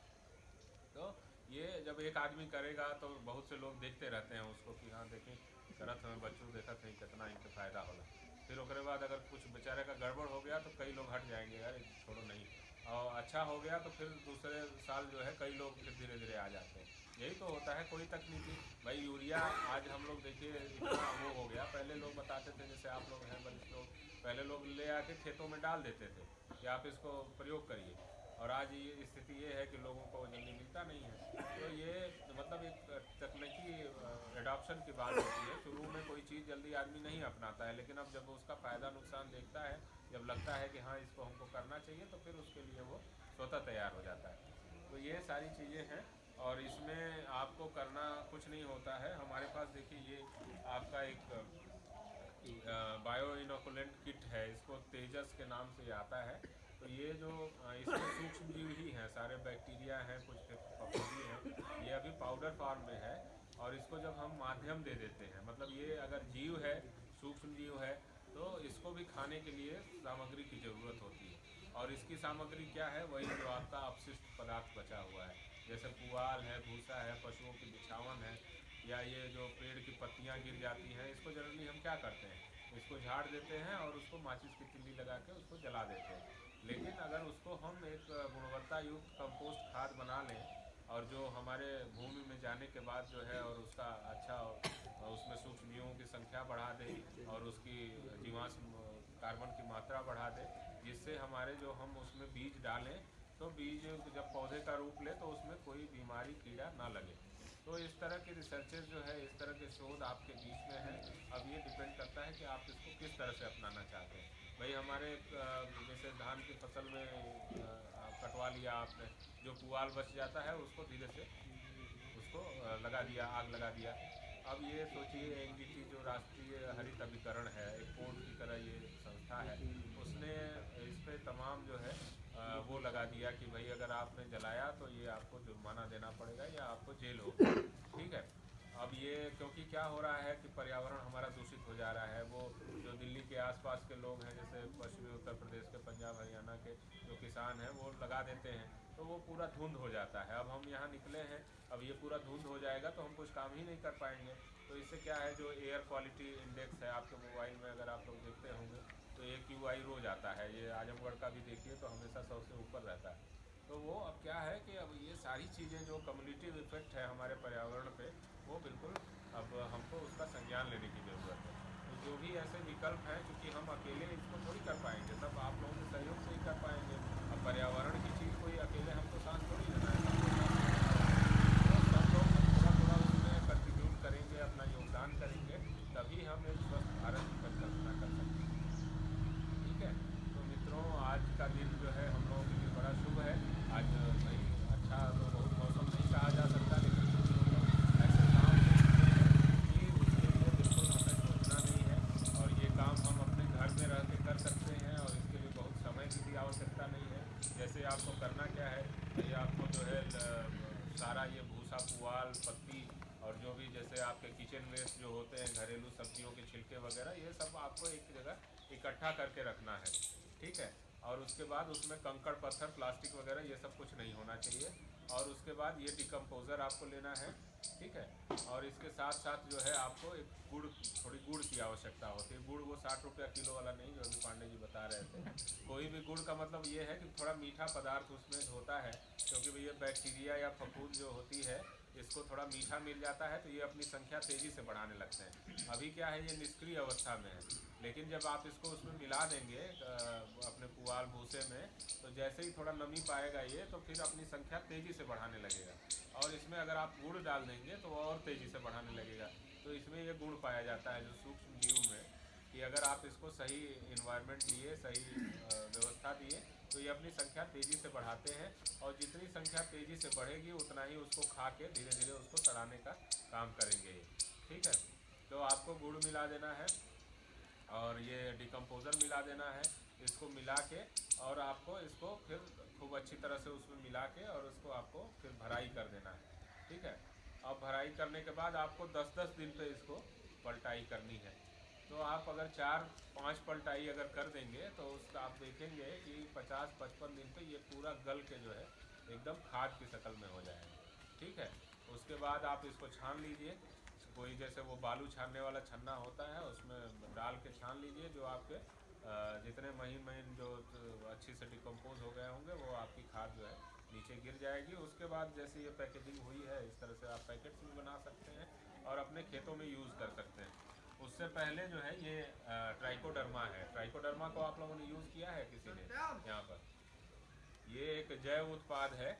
तो ये जब एक आदमी करेगा तो बहुत से लोग देखते रहते हैं उसको कि हाँ देखें करत हमें बच्चों देखा थे कितना इनके फ़ायदा होला। फिर उसके बाद अगर कुछ बेचारे का गड़बड़ हो गया तो कई लोग हट जाएंगे, यार छोड़ो नहीं, और अच्छा हो गया तो फिर दूसरे साल जो है कई लोग फिर धीरे धीरे आ जाते हैं। यही तो होता है कोई तकनीकी, भाई यूरिया आज हम लोग देखिए इतना वो हो गया, पहले लोग बताते थे, जैसे आप लोग हैं वरिष्ठ लोग, पहले लोग ले आके खेतों में डाल देते थे कि आप इसको प्रयोग करिए, और आज ये स्थिति ये है कि लोगों को जल्दी मिलता नहीं है। तो ये मतलब एक तकनीकी एडॉप्शन की बात होती है। शुरू में कोई चीज़ जल्दी आदमी नहीं अपनाता है, लेकिन अब जब उसका फ़ायदा नुकसान देखता है, जब लगता है कि हाँ इसको हमको करना चाहिए, तो फिर उसके लिए वो स्वतः तैयार हो जाता है। तो ये सारी चीज़ें हैं और इसमें आपको करना कुछ नहीं होता है। हमारे पास देखिए ये आपका एक बायो इनोकुलेंट किट है, इसको तेजस के नाम से आता है। तो ये जो इसमें सूक्ष्म जीव ही हैं, सारे बैक्टीरिया हैं, कुछ फफूंदी हैं, ये अभी पाउडर फॉर्म में है। और इसको जब हम माध्यम दे देते हैं, मतलब ये अगर जीव है, सूक्ष्म जीव है, तो इसको भी खाने के लिए सामग्री की ज़रूरत होती है। और इसकी सामग्री क्या है, वही जो आपका अपशिष्ट पदार्थ बचा हुआ है, जैसे पुआल है, भूसा है, पशुओं की बिछावन है, या ये जो पेड़ की पत्तियां गिर जाती हैं, इसको जनरली हम क्या करते हैं, इसको झाड़ देते हैं और उसको माचिस की तिल्ली लगा के उसको जला देते हैं। लेकिन अगर उसको हम एक गुणवत्ता युक्त कंपोस्ट खाद बना लें, और जो हमारे भूमि में जाने के बाद जो है और उसका अच्छा उसमें सूक्ष्म जीवों की संख्या बढ़ा दें और उसकी जीवांश कार्बन की मात्रा बढ़ा दें, जिससे हमारे जो हम उसमें बीज डालें, तो बीज जब पौधे का रूप ले तो उसमें कोई बीमारी कीड़ा ना लगे। तो इस तरह की रिसर्चेज जो है, इस तरह के शोध आपके बीच में है। अब ये डिपेंड करता है कि आप इसको किस तरह से अपनाना चाहते हैं। भाई हमारे जैसे धान की फसल में कटवा लिया आपने, जो पुआल बच जाता है उसको धीरे से उसको लगा दिया, आग लगा दिया। अब ये सोचिए एनजीटी जो राष्ट्रीय हरित अभिकरण है, एक बोर्ड की तरह ये संस्था है, उसने इस पे तमाम जो है वो लगा दिया कि भाई अगर आपने जलाया तो ये आपको जुर्माना देना पड़ेगा या आपको जेल होगी। ठीक है। अब ये क्योंकि क्या हो रहा है कि पर्यावरण हमारा दूषित हो जा रहा है। वो जो दिल्ली के आसपास के लोग हैं, जैसे पश्चिमी उत्तर प्रदेश के, पंजाब हरियाणा के जो किसान हैं, वो लगा देते हैं तो वो पूरा धुंध हो जाता है। अब हम यहाँ निकले हैं, अब ये पूरा धुंध हो जाएगा तो हम कुछ काम ही नहीं कर पाएंगे। तो इससे क्या है, जो एयर क्वालिटी इंडेक्स है आपके मोबाइल में, अगर आप लोग देखते होंगे तो AQI रोज आता है। ये आजमगढ़ का भी देखिए तो हमेशा 100 से ऊपर रहता है। तो वो अब क्या है कि अब ये सारी चीज़ें जो कम्युनिटिव इफेक्ट है हमारे पर्यावरण पे, वो बिल्कुल अब हमको उसका संज्ञान लेने की ज़रूरत है। तो जो भी ऐसे विकल्प हैं, क्योंकि हम अकेले इसको थोड़ी कर पाएंगे, सब आप लोगों के सहयोग से ही कर पाएंगे। अब पर्यावरण की चीज़ कोई अकेले हमको सांस थोड़ी लेना है, तो सब लोग थोड़ा थोड़ा उसमें कंट्रीब्यूट करेंगे, अपना योगदान करेंगे, तभी हम एक स्वस्थ भारत की परिकल्पना कर सकते हैं। ठीक है। तो मित्रों, आज का दिन जो है हम लोगों के लिए बड़ा शुभ है। आज भाई अच्छा तो बहुत मौसम नहीं कहा जा सकता, लेकिन कुछ लोग ऐसे काम कि उसके लिए बिल्कुल हमें सोचना नहीं है, और ये काम हम अपने घर में रह के कर सकते हैं, और इसके लिए बहुत समय की भी आवश्यकता नहीं है। जैसे आपको करना क्या है, ये आपको जो है सारा ये भूसा, पुआल, पत्ती और जो भी जैसे आपके किचन वेस्ट जो होते हैं, घरेलू सब्जियों के छिलके वगैरह, ये सब आपको एक जगह इकट्ठा करके रखना है। ठीक है। और उसके बाद उसमें कंकड़ पत्थर, प्लास्टिक वगैरह ये सब कुछ नहीं होना चाहिए। और उसके बाद ये डिकम्पोज़र आपको लेना है। ठीक है। और इसके साथ साथ जो है आपको एक गुड़, थोड़ी गुड़ की आवश्यकता होती है। गुड़ वो 60 रुपया किलो वाला नहीं, जो अभी पांडे जी बता रहे थे। कोई भी गुड़ का मतलब ये है कि थोड़ा मीठा पदार्थ उसमें होता है, क्योंकि भैया बैक्टीरिया या फफूंद जो होती है, इसको थोड़ा मीठा मिल जाता है तो ये अपनी संख्या तेज़ी से बढ़ाने लगते हैं। अभी क्या है, ये निष्क्रिय अवस्था में है, लेकिन जब आप इसको उसमें मिला देंगे अपने पुआल भूसे में, तो जैसे ही थोड़ा नमी पाएगा ये, तो फिर अपनी संख्या तेज़ी से बढ़ाने लगेगा। और इसमें अगर आप गुड़ डाल देंगे तो और तेज़ी से बढ़ाने लगेगा। तो इसमें ये गुण पाया जाता है जो सूक्ष्म जीव में, कि अगर आप इसको सही इन्वायरमेंट दिए, सही व्यवस्था दिए, तो ये अपनी संख्या तेज़ी से बढ़ाते हैं। और जितनी संख्या तेज़ी से बढ़ेगी उतना ही उसको खा के धीरे धीरे उसको सड़ाने का काम करेंगे ये। ठीक है। तो आपको गुड़ मिला देना है और ये डिकम्पोज़र मिला देना है। इसको मिला के और आपको इसको फिर खूब अच्छी तरह से उसमें मिला के और उसको आपको फिर भराई कर देना है। ठीक है। अब भराई करने के बाद आपको 10-10 दिन पे इसको पलटाई करनी है। तो आप अगर 4-5 पलटाई अगर कर देंगे तो उसका आप देखेंगे कि 50-55 दिन पे ये पूरा गल के जो है एकदम खाद की शक्ल में हो जाएगा। ठीक है। उसके बाद आप इसको छान लीजिए। कोई जैसे वो बालू छानने वाला छन्ना होता है, उसमें डाल के छान लीजिए। जो आपके जितने महीन महीन जो अच्छी से डिकम्पोज हो गए होंगे, वो आपकी खाद जो है नीचे गिर जाएगी। उसके बाद जैसे ये पैकेजिंग हुई है, इस तरह से आप पैकेट्स भी बना सकते हैं और अपने खेतों में यूज़ कर सकते हैं। उससे पहले जो है ये ट्राइकोडर्मा है। ट्राइकोडर्मा को आप लोगों ने यूज़ किया है किसी ने यहाँ पर? ये एक जैव उत्पाद है,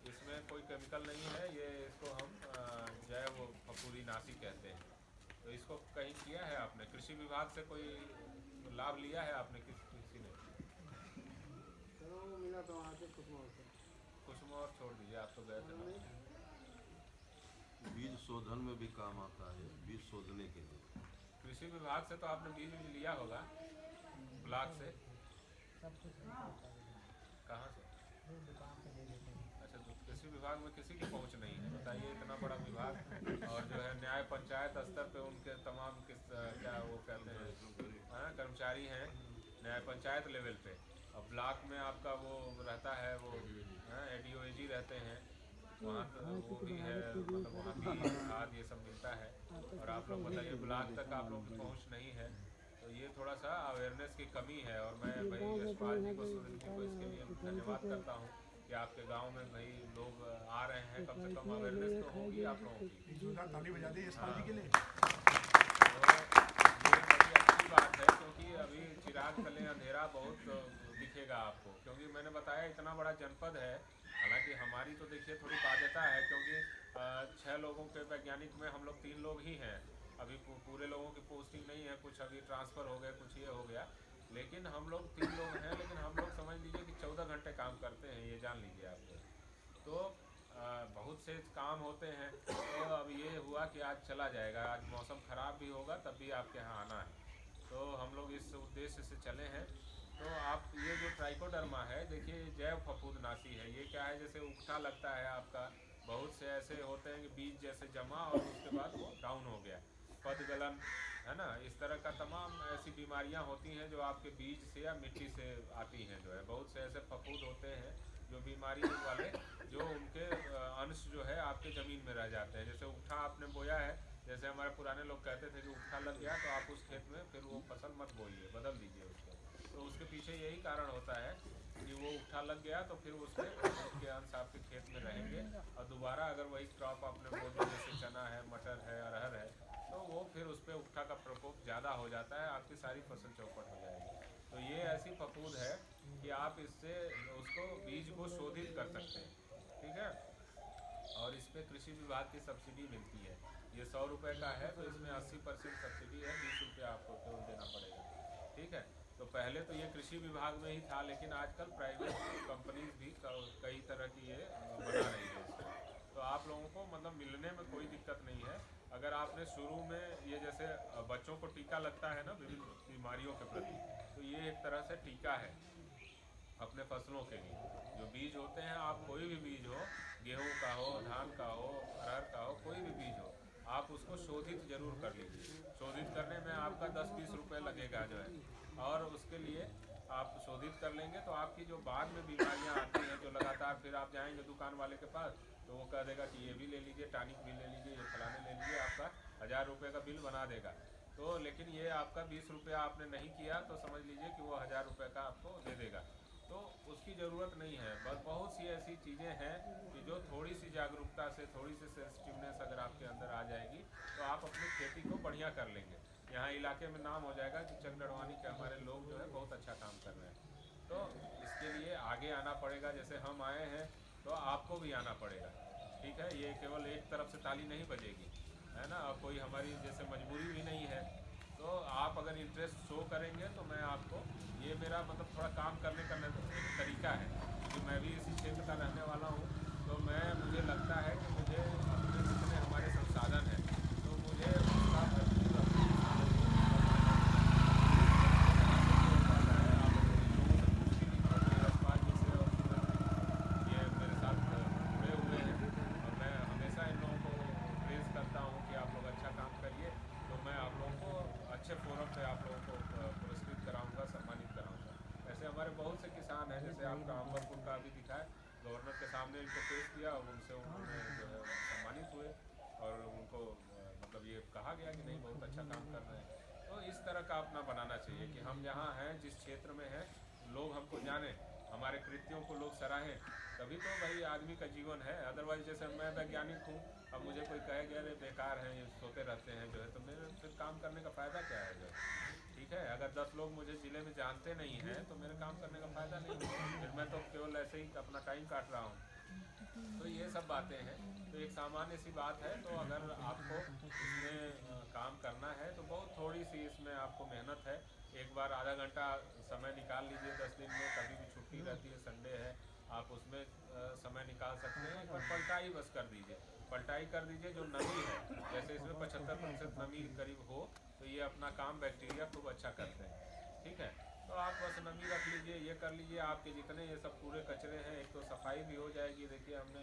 इसमें कोई केमिकल नहीं है। ये इसको हम जैव फफूंदीनाशी कहते हैं। तो इसको कहीं किया है आपने? कृषि विभाग से कोई लाभ लिया है आपने? किसी ने? चलो मिला तो वहाँ से कुछ और छोड़ दीजिए, आप तो गए थे ना। बीज शोधन में भी काम आता है, बीज शोधने के लिए। कृषि विभाग से तो आपने बीज लिया होगा, ब्लॉक से। कहाँ से? अच्छा, तो कृषि विभाग में किसी की पहुंच नहीं है, बताइए। इतना बड़ा विभाग, और जो है न्याय पंचायत स्तर पे उनके तमाम क्या वो कहते हैं कर्मचारी हैं न्याय पंचायत लेवल पे। और ब्लॉक में आपका वो रहता है, वो ADO AG रहते हैं वहाँ, वो भी है, मतलब वहाँ भी खाद ये सब मिलता है। और आप लोग बताइए, ब्लॉक तक आप लोग की पहुँच नहीं है। तो ये थोड़ा सा अवेयरनेस की कमी है। और मैं भाई यशपाल जी को, सूरज जी को इसके लिए धन्यवाद करता हूँ कि आपके गांव में भाई लोग आ रहे हैं। कम से कम अवेयरनेस तो होगी आप लोगों की। जोरदार ताली बजा दी यशपाल जी के लिए। तो ये बड़ी अच्छी बात है, क्योंकि अभी चिराग तले अंधेरा बहुत दिखेगा आपको, क्योंकि मैंने बताया इतना बड़ा जनपद है। हालांकि हमारी तो देखिए थोड़ी बाध्यता है, क्योंकि 6 लोगों के वैज्ञानिक में हम लोग 3 लोग ही हैं। अभी पूरे लोगों की पोस्टिंग नहीं है, कुछ अभी ट्रांसफ़र हो गए, कुछ ये हो गया, लेकिन हम लोग 3 लोग हैं। लेकिन हम लोग समझ लीजिए कि 14 घंटे काम करते हैं, ये जान लीजिए आप लोग। तो बहुत से काम होते हैं। तो अब ये हुआ कि आज चला जाएगा, आज मौसम ख़राब भी होगा तब भी आपके यहाँ आना है, तो हम लोग इस उद्देश्य से चले हैं। तो आप ये जो ट्राइकोडर्मा है, देखिए जैव फफूंदनाशी है। ये क्या है, जैसे उकठा लगता है आपका, बहुत से ऐसे होते हैं कि बीज जैसे जमा और उसके बाद वो डाउन हो गया, पदगलन, है ना, इस तरह का तमाम ऐसी बीमारियां होती हैं जो आपके बीज से या मिट्टी से आती हैं। जो है बहुत से ऐसे फफूंद होते हैं जो बीमारी वाले, जो उनके अंश जो है आपके ज़मीन में रह जाते हैं। जैसे उकठा आपने बोया है, जैसे हमारे पुराने लोग कहते थे कि उकठा लग गया तो आप उस खेत में फिर वो फसल मत बोइए, बदल दीजिए उसको। तो उसके पीछे यही कारण होता है कि वो उकठा लग गया तो फिर उसके अंश आपके खेत में रहेंगे, और दोबारा अगर वही क्रॉप आपने बो दी, जैसे चना है, मटर है, अरहर है, तो वो फिर उस पर उकठा का प्रकोप ज़्यादा हो जाता है, आपकी सारी फसल चौपट हो जाएगी। तो ये ऐसी फफूंद है कि आप इससे उसको बीज को शोधित कर सकते हैं, ठीक है। और इस पर कृषि विभाग की सब्सिडी मिलती है। ये 100 रुपये का है, तो इसमें 80% सब्सिडी है, 20 रुपये आपको केवल देना पड़ेगा, ठीक है। तो पहले तो ये कृषि विभाग में ही था, लेकिन आजकल प्राइवेट कंपनीज भी कई तरह की ये बना रही है इसको। तो आप लोगों को मतलब मिलने में कोई दिक्कत नहीं है। अगर आपने शुरू में ये जैसे बच्चों को टीका लगता है ना विभिन्न बीमारियों के प्रति, तो ये एक तरह से टीका है अपने फसलों के लिए। जो बीज होते हैं, आप कोई भी बीज हो, गेहूं का हो, धान का हो, अरहर का हो, कोई भी बीज हो, आप उसको शोधित जरूर कर लीजिए। शोधित करने में आपका 10-20 रुपये लगेगा जो है, और उसके लिए आप शोधित कर लेंगे तो आपकी जो बाद में बीमारियां आती हैं, जो लगातार फिर आप जाएंगे दुकान वाले के पास तो वो कह देगा कि ये भी ले लीजिए, टॉनिक भी ले लीजिए, ये फलाने ले लीजिए, आपका 1000 रुपये का बिल बना देगा। तो लेकिन ये आपका 20 रुपया आपने नहीं किया तो समझ लीजिए कि वो 1000 रुपये का आपको दे देगा। तो उसकी ज़रूरत नहीं है। बस बहुत सी ऐसी चीज़ें हैं कि जो थोड़ी सी जागरूकता से, थोड़ी सी सेंसिटिवनेस अगर आपके अंदर आ जाएगी तो आप अपनी खेती को बढ़िया कर लेंगे। यहाँ इलाके में नाम हो जाएगा कि चक डड़वानी के हमारे लोग जो है बहुत अच्छा काम कर रहे हैं। तो इसके लिए आगे आना पड़ेगा। जैसे हम आए हैं तो आपको भी आना पड़ेगा, ठीक है। ये केवल एक तरफ से ताली नहीं बजेगी, है ना। और कोई हमारी जैसे मजबूरी भी नहीं है। तो आप अगर इंटरेस्ट शो करेंगे तो मैं आपको, ये मेरा मतलब थोड़ा काम करने का एक तरीका है, क्योंकि मैं भी इसी क्षेत्र का रहने वाला हूँ। तो मुझे लगता है कि मुझे अपने जितने हमारे संसाधन हैं, तो मुझे उसका अच्छे फोरम पे आप लोगों को पुरस्कृत कराऊंगा, सम्मानित कराऊंगा। ऐसे हमारे बहुत से किसान हैं, जैसे आपका अम्बरपुर का अभी दिखा है, गवर्नर के सामने इनको पेश किया और उनसे उन्होंने जो है सम्मानित हुए, और उनको मतलब ये कहा गया कि नहीं बहुत अच्छा काम कर रहे हैं। तो इस तरह का अपना बनाना चाहिए कि हम जहाँ हैं, जिस क्षेत्र में हैं, लोग हमको जाने, हमारे कृत्यों को लोग सराहें, तभी तो भाई आदमी का जीवन है। अदरवाइज जैसे मैं वैज्ञानिक हूँ, अब मुझे कोई कहे कि अरे बेकार हैं, ये सोते रहते हैं जो है, तो मेरे फिर काम करने का फ़ायदा क्या है जो, ठीक है। अगर 10 लोग मुझे ज़िले में जानते नहीं हैं तो मेरे काम करने का फ़ायदा नहीं है, फिर मैं तो केवल ऐसे ही अपना टाइम काट रहा हूँ। तो ये सब बातें हैं। तो एक सामान्य सी बात है। तो अगर आपको इसमें काम करना है तो बहुत थोड़ी सी इसमें आपको मेहनत है। एक बार आधा घंटा समय निकाल लीजिए 10 दिन में, कभी भी छुट्टी रहती है, संडे है, आप उसमें समय निकाल सकते हैं। एक बार पलटाई बस कर दीजिए, पलटाई कर दीजिए। जो नमी है, जैसे इसमें 75% नमी करीब हो, तो ये अपना काम बैक्टीरिया खूब अच्छा करते हैं, ठीक है। तो आप बस नमी रख लीजिए, ये कर लीजिए। आपके जितने ये सब पूरे कचरे हैं, एक तो सफाई भी हो जाएगी। देखिए हमने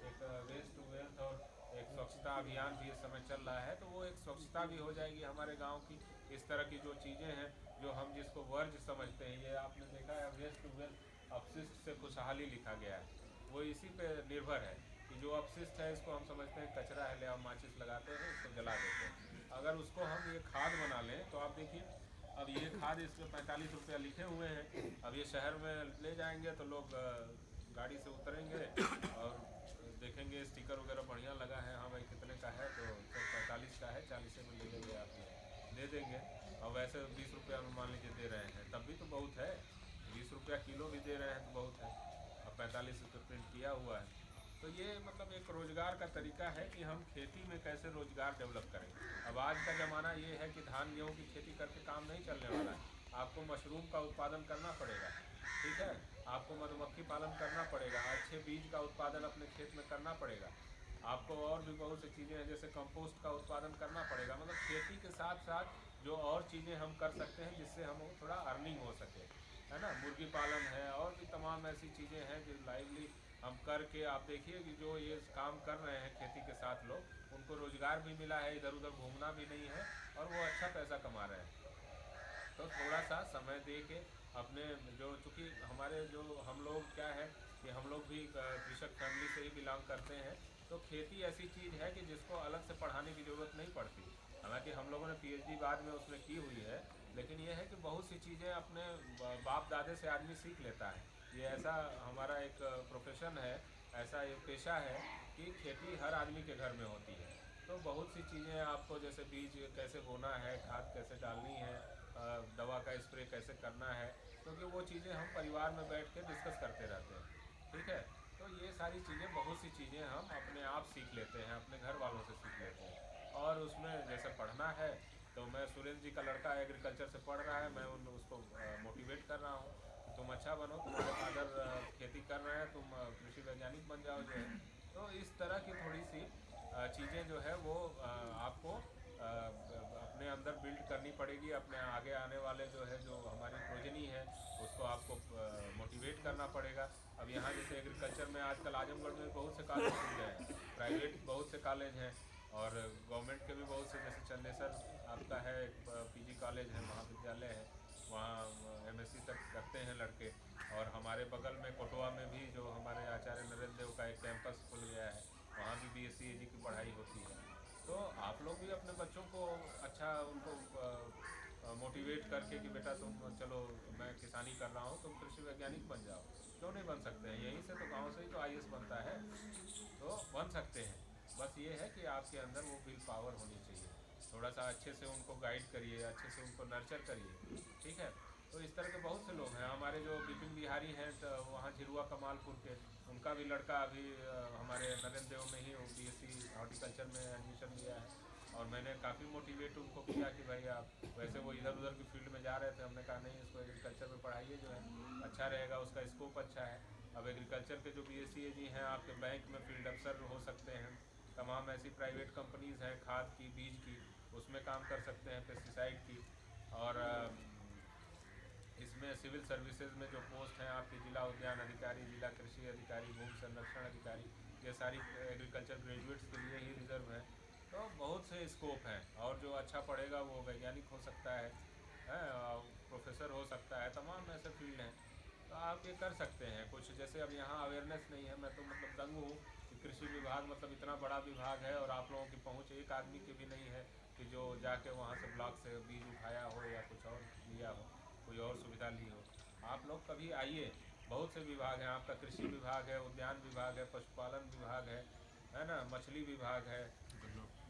एक वेस्ट टू वेल्थ और एक स्वच्छता अभियान भी इस समय चल रहा है, तो वो एक स्वच्छता भी हो जाएगी हमारे गांव की। इस तरह की जो चीज़ें हैं, जो हम जिसको वर्ज्य समझते हैं, ये आपने देखा है वेस्ट टू वेल्थ, अपशिष्ट से खुशहाली लिखा गया है, वो इसी पे निर्भर है कि जो अपशिष्ट है इसको हम समझते हैं कचरा है, ले हम माचिस लगाते हैं, इसको जला देते हैं। अगर उसको हम ये खाद बना लें तो आप देखिए, अब ये खाद इसमें 45 रुपया लिखे हुए हैं। अब ये शहर में ले जाएंगे तो लोग गाड़ी से उतरेंगे और देखेंगे स्टिकर वगैरह बढ़िया लगा है, हाँ भाई कितने का है, तो 45 का है, 40 में ले लेंगे, आप दे देंगे। और वैसे 20 रुपया मान लीजिए दे रहे हैं, तब भी तो बहुत है। ₹20 किलो भी दे रहे हैं तो बहुत है, अब 45 रुपये प्रिंट किया हुआ है। तो ये मतलब एक रोज़गार का तरीका है कि हम खेती में कैसे रोज़गार डेवलप करें। अब आज का ज़माना ये है कि धान गेहूँ की खेती करके काम नहीं चलने वाला है, आपको मशरूम का उत्पादन करना पड़ेगा, ठीक है, आपको मधुमक्खी पालन करना पड़ेगा, अच्छे बीज का उत्पादन अपने खेत में करना पड़ेगा, आपको और भी बहुत सी चीज़ें हैं जैसे कंपोस्ट का उत्पादन करना पड़ेगा। मतलब खेती के साथ साथ जो और चीज़ें हम कर सकते हैं जिससे हम थोड़ा अर्निंग हो सके, है ना, मुर्गी पालन है और भी तमाम ऐसी चीज़ें हैं जो लाइवली हम करके, आप देखिए कि जो ये काम कर रहे हैं खेती के साथ लोग, उनको रोज़गार भी मिला है, इधर उधर घूमना भी नहीं है और वो अच्छा पैसा कमा रहे हैं। तो थोड़ा सा समय दे के अपने जो, चूँकि हमारे जो हम लोग क्या है कि हम लोग भी कृषक फैमिली से ही बिलोंग करते हैं, तो खेती ऐसी चीज़ है कि जिसको अलग से पढ़ाने की ज़रूरत नहीं पड़ती। हालांकि हम लोगों ने PhD बाद में उसमें की हुई है, लेकिन ये है कि बहुत सी चीज़ें अपने बाप दादे से आदमी सीख लेता है। ये ऐसा हमारा एक प्रोफेशन है, ऐसा एक पेशा है कि खेती हर आदमी के घर में होती है। तो बहुत सी चीज़ें आपको, जैसे बीज कैसे बोना है, खाद कैसे डालनी है, दवा का स्प्रे कैसे करना है, क्योंकि वो चीज़ें हम परिवार में बैठ के डिस्कस करते रहते हैं, ठीक है। तो ये सारी चीज़ें, बहुत सी चीज़ें हम अपने आप सीख लेते हैं, अपने घर वालों से सीख लेते हैं। और उसमें जैसे पढ़ना है तो मैं, सुरेंद्र जी का लड़का एग्रीकल्चर से पढ़ रहा है, मैं उसको मोटिवेट कर रहा हूँ कि तुम अच्छा बनो, तुम्हारे फादर खेती कर रहे हैं, तुम कृषि वैज्ञानिक बन जाओ जो है। तो इस तरह की थोड़ी सी चीज़ें जो है वो आपको अपने अंदर बिल्ड करनी पड़ेगी। अपने आगे आने वाले जो है, जो हमारी प्रोजनी है, उसको आपको मोटिवेट करना पड़ेगा। अब यहाँ जैसे एग्रीकल्चर में आजकल आजमगढ़ में बहुत से कॉलेज खुल गए हैं, प्राइवेट बहुत से कॉलेज हैं और गवर्नमेंट के भी बहुत से, जैसे चंदेसर आपका है एक PG कॉलेज है, महाविद्यालय है, वहाँ MSc तक करते हैं लड़के। और हमारे बगल में कोटवा में भी जो हमारे आचार्य नरेंद्र देव का एक कैंपस खुल गया है, वहाँ भी BSc AG की पढ़ाई होती है। तो आप लोग भी अपने बच्चों को अच्छा, उनको मोटिवेट करके कि बेटा तुम चलो, मैं किसानी कर रहा हूँ, तुम कृषि वैज्ञानिक बन जाओ, क्यों नहीं बन सकते हैं? यहीं से तो, गांव से ही तो IAS बनता है, तो बन सकते हैं। बस ये है कि आपके अंदर वो विल पावर होनी चाहिए। थोड़ा सा अच्छे से उनको गाइड करिए, अच्छे से उनको नर्चर करिए, ठीक है। तो इस तरह के बहुत से लोग हैं हमारे, जो विपिन बिहारी हैं, तो वहाँ झिरुआ कमालपुर के, उनका भी लड़का अभी हमारे नरेंद्र देव में ही BSc हॉर्टिकल्चर में एडमिशन लिया है। और मैंने काफ़ी मोटिवेट उनको किया कि भाई आप, वैसे वो इधर उधर की फील्ड में जा रहे थे, हमने कहा नहीं, इसको एग्रीकल्चर में पढ़ाइए, जो है अच्छा रहेगा, उसका स्कोप अच्छा है। अब एग्रीकल्चर के जो BSc AG हैं, आपके बैंक में फील्ड अफसर हो सकते हैं, तमाम ऐसी प्राइवेट कंपनीज़ हैं खाद की, बीज की, उसमें काम कर सकते हैं, पेस्टिसाइड की। और इसमें सिविल सर्विसेज में जो पोस्ट हैं आपकी, जिला उद्यान अधिकारी, जिला कृषि अधिकारी, भूमि संरक्षण अधिकारी, ये सारी एग्रीकल्चर ग्रेजुएट्स के लिए ही रिजर्व है। तो बहुत से स्कोप हैं, और जो अच्छा पढ़ेगा वो वैज्ञानिक हो सकता है, प्रोफेसर हो सकता है, तमाम ऐसे फील्ड हैं। तो आप ये कर सकते हैं कुछ। जैसे अब यहाँ अवेयरनेस नहीं है, मैं तो मतलब दंग हूँ कि कृषि विभाग मतलब इतना बड़ा विभाग है और आप लोगों की पहुँच एक आदमी की भी नहीं है कि जो जाके वहाँ से ब्लॉक से बीज उठाया हो या कुछ और लिया हो, कोई और सुविधा ली हो। आप लोग कभी आइए, बहुत से विभाग हैं, आपका कृषि विभाग है, उद्यान विभाग है, पशुपालन विभाग है ना, मछली विभाग है,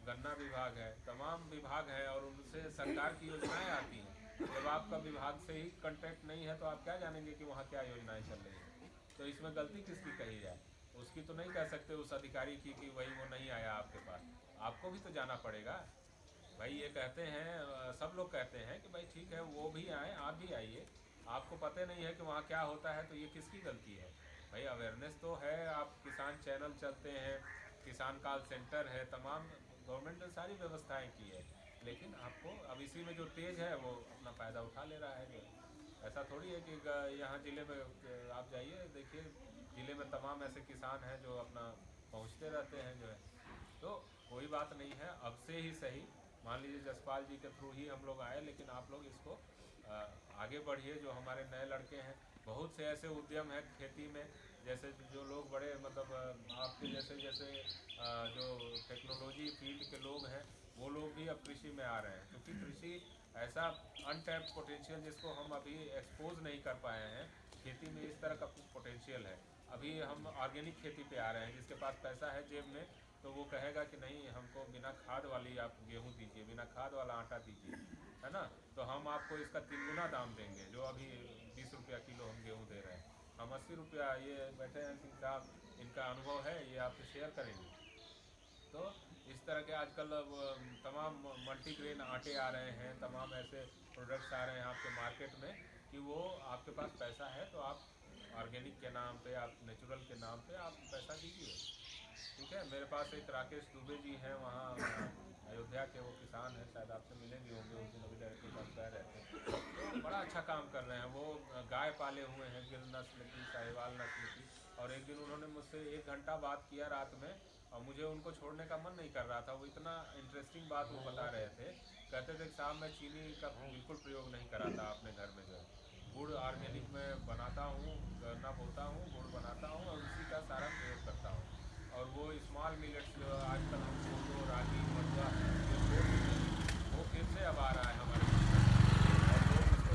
गन्ना विभाग है, तमाम विभाग है और उनसे सरकार की योजनाएं आती हैं। जब आपका विभाग से ही कांटेक्ट नहीं है तो आप क्या जानेंगे कि वहाँ क्या योजनाएं चल रही हैं? तो इसमें गलती किसकी कही जाए? उसकी तो नहीं कह सकते उस अधिकारी की कि वही वो नहीं आया आपके पास, आपको भी तो जाना पड़ेगा। भाई ये कहते हैं सब लोग कहते हैं कि भाई ठीक है वो भी आए, आप भी आइए, आपको पता नहीं है कि वहाँ क्या होता है, तो ये किसकी गलती है? भाई अवेयरनेस तो है, आप किसान चैनल चलते हैं, किसान कॉल सेंटर है, तमाम गवर्नमेंट ने सारी व्यवस्थाएं की है, लेकिन आपको अब इसी में जो तेज़ है वो अपना फ़ायदा उठा ले रहा है। जो है ऐसा थोड़ी है कि यहाँ ज़िले में आप जाइए, देखिए ज़िले में तमाम ऐसे किसान हैं जो अपना पहुँचते रहते हैं जो है। तो कोई बात नहीं है, अब से ही सही, मान लीजिए जसपाल जी के थ्रू ही हम लोग आए, लेकिन आप लोग इसको आगे बढ़िए। जो हमारे नए लड़के हैं, बहुत से ऐसे उद्यम हैं खेती में, जैसे जो लोग बड़े मतलब आपके जैसे जैसे जो टेक्नोलॉजी फील्ड के लोग हैं, वो लोग भी अब कृषि में आ रहे हैं, क्योंकि कृषि ऐसा अनटैप्ड पोटेंशियल जिसको हम अभी एक्सपोज नहीं कर पाए हैं, खेती में इस तरह का पोटेंशियल है। अभी हम ऑर्गेनिक खेती पे आ रहे हैं, जिसके पास पैसा है जेब में तो वो कहेगा कि नहीं, हमको बिना खाद वाली आप गेहूँ दीजिए, बिना खाद वाला आटा दीजिए, है ना, तो हम आपको इसका 3 गुना दाम देंगे। जो अभी 20 रुपया किलो हम गेहूँ दे रहे हैं, हम 80 रुपया, ये बैठे हैं सिंह साहब, इनका अनुभव है, ये आपसे शेयर करेंगे। तो इस तरह के आजकल तमाम मल्टीग्रेन आटे आ रहे हैं, तमाम ऐसे प्रोडक्ट्स आ रहे हैं आपके मार्केट में कि वो आपके पास पैसा है तो आप ऑर्गेनिक के नाम पे, आप नेचुरल के नाम पे आप पैसा दीजिए। ठीक है, मेरे पास एक राकेश दुबे जी हैं, वहाँ अयोध्या के, वो किसान हैं, शायद आपसे मिले भी होंगे, उस दिन अभी डायरेक्टर साहब कह रहे थे, तो बड़ा अच्छा काम कर रहे हैं वो। गाय पाले हुए हैं गिर नस्ल की, साहिवाल नस्ल की, और एक दिन उन्होंने मुझसे 1 घंटा बात किया रात में, और मुझे उनको छोड़ने का मन नहीं कर रहा था, वो इतना इंटरेस्टिंग बात वो बता रहे थे। कहते थे कि साहब मैं चीनी का बिल्कुल प्रयोग नहीं कराता अपने घर में, जो है गुड़ ऑर्गेनिक में बनाता हूँ, गन्ना बोता हूँ, गुड़ बनाता हूँ और उसी का सारा प्रयोग करता हूँ। और वो स्मॉल मिलेट्स जो आजकल हम कोदो, रागी, मडुआ ये छोड़ चुके हैं, वो फिर से अब आ रहा है हमारे और लोग उसको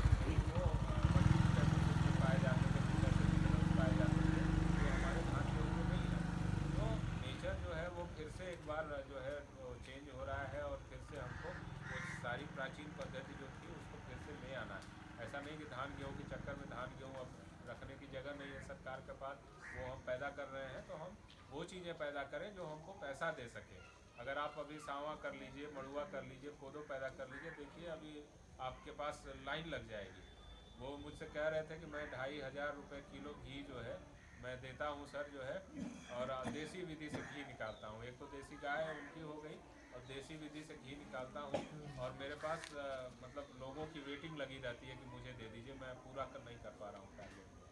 वो मल्टी पाए जाते थे, कुछ ऐसे मिनरल्स पाए जाते थे जो हमारे धान के ऊपर नहीं है। तो नेचर जो है वो फिर से एक बार जो है चेंज हो रहा है, और फिर से हमको वो सारी प्राचीन पद्धति जो थी उसको फिर से ले आना है। ऐसा नहीं कि धान गेहूँ के चक्कर में, धान गेहूँ अब रखने की जगह नहीं है सरकार के पास, वो हम पैदा कर रहे हैं, तो हम वो चीज़ें पैदा करें जो हमको पैसा दे सके। अगर आप अभी सांवा कर लीजिए, मड़ुआ कर लीजिए, कोदो पैदा कर लीजिए, देखिए अभी आपके पास लाइन लग जाएगी। वो मुझसे कह रहे थे कि मैं 2,500 रुपये किलो घी जो है मैं देता हूँ सर, जो है, और देसी विधि से घी निकालता हूँ। एक तो देसी गाय उनकी हो गई, और देसी विधि से घी निकालता हूँ, और मेरे पास मतलब लोगों की वेटिंग लगी रहती है कि मुझे दे दीजिए, मैं पूरा कर नहीं कर पा रहा हूँ टारगेट को।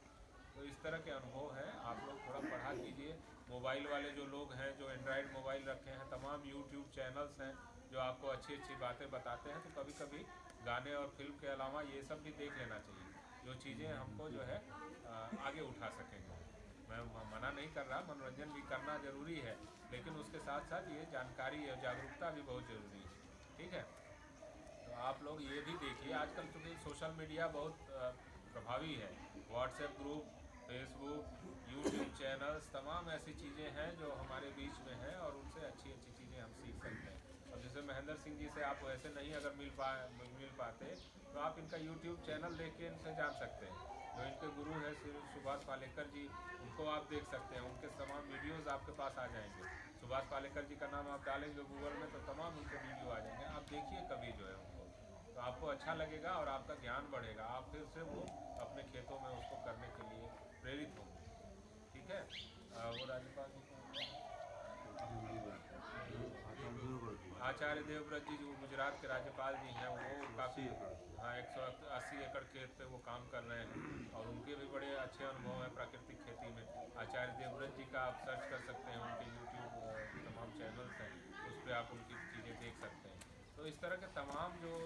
तो इस तरह के अनुभव हैं, आप लोग थोड़ा पढ़ा कीजिए। मोबाइल वाले जो लोग हैं, जो एंड्रॉयड मोबाइल रखे हैं, तमाम यूट्यूब चैनल्स हैं जो आपको अच्छी अच्छी बातें बताते हैं, तो कभी कभी गाने और फिल्म के अलावा ये सब भी देख लेना चाहिए, जो चीज़ें हमको जो है आगे उठा सकेंगे। मैं मना नहीं कर रहा, मनोरंजन भी करना ज़रूरी है, लेकिन उसके साथ साथ ये जानकारी और जागरूकता भी बहुत ज़रूरी है। ठीक है, तो आप लोग ये भी देखिए, आजकल चूँकि सोशल मीडिया बहुत प्रभावी है, WhatsApp group, Facebook, YouTube channels, तमाम ऐसी चीज़ें हैं जो हमारे बीच में हैं, और उनसे अच्छी अच्छी चीज़ें हम सीख सकते हैं। अब जैसे महेंद्र सिंह जी से आप वैसे नहीं अगर मिल पाते, तो आप इनका यूट्यूब चैनल देख के इनसे जान सकते हैं। जो इनके गुरु हैं श्री सुभाष पालेकर जी, उनको आप देख सकते हैं, उनके तमाम वीडियोज़ आपके पास आ जाएंगे। सुभाष पालेकर जी का नाम आप डालेंगे गूगल में तो तमाम उनके वीडियो आ जाएंगे, आप देखिए कभी जो है उनको, तो आपको अच्छा लगेगा और आपका ज्ञान बढ़ेगा, आप फिर से वो अपने खेतों में उसको करने के लिए प्रेरित होंगे। ठीक है, वो राज्यपाल जी आचार्य देवव्रत जी जो गुजरात के राज्यपाल जी हैं, वो काफ़ी, हाँ, 180 एकड़ खेत पे वो काम कर रहे हैं, और उनके भी बड़े अच्छे अनुभव हैं प्राकृतिक खेती में। आचार्य देवव्रत जी का आप सर्च कर सकते हैं, उनके यूट्यूब तमाम चैनल्स हैं, उस पर आप उनकी चीज़ें देख सकते हैं। तो इस तरह के तमाम जो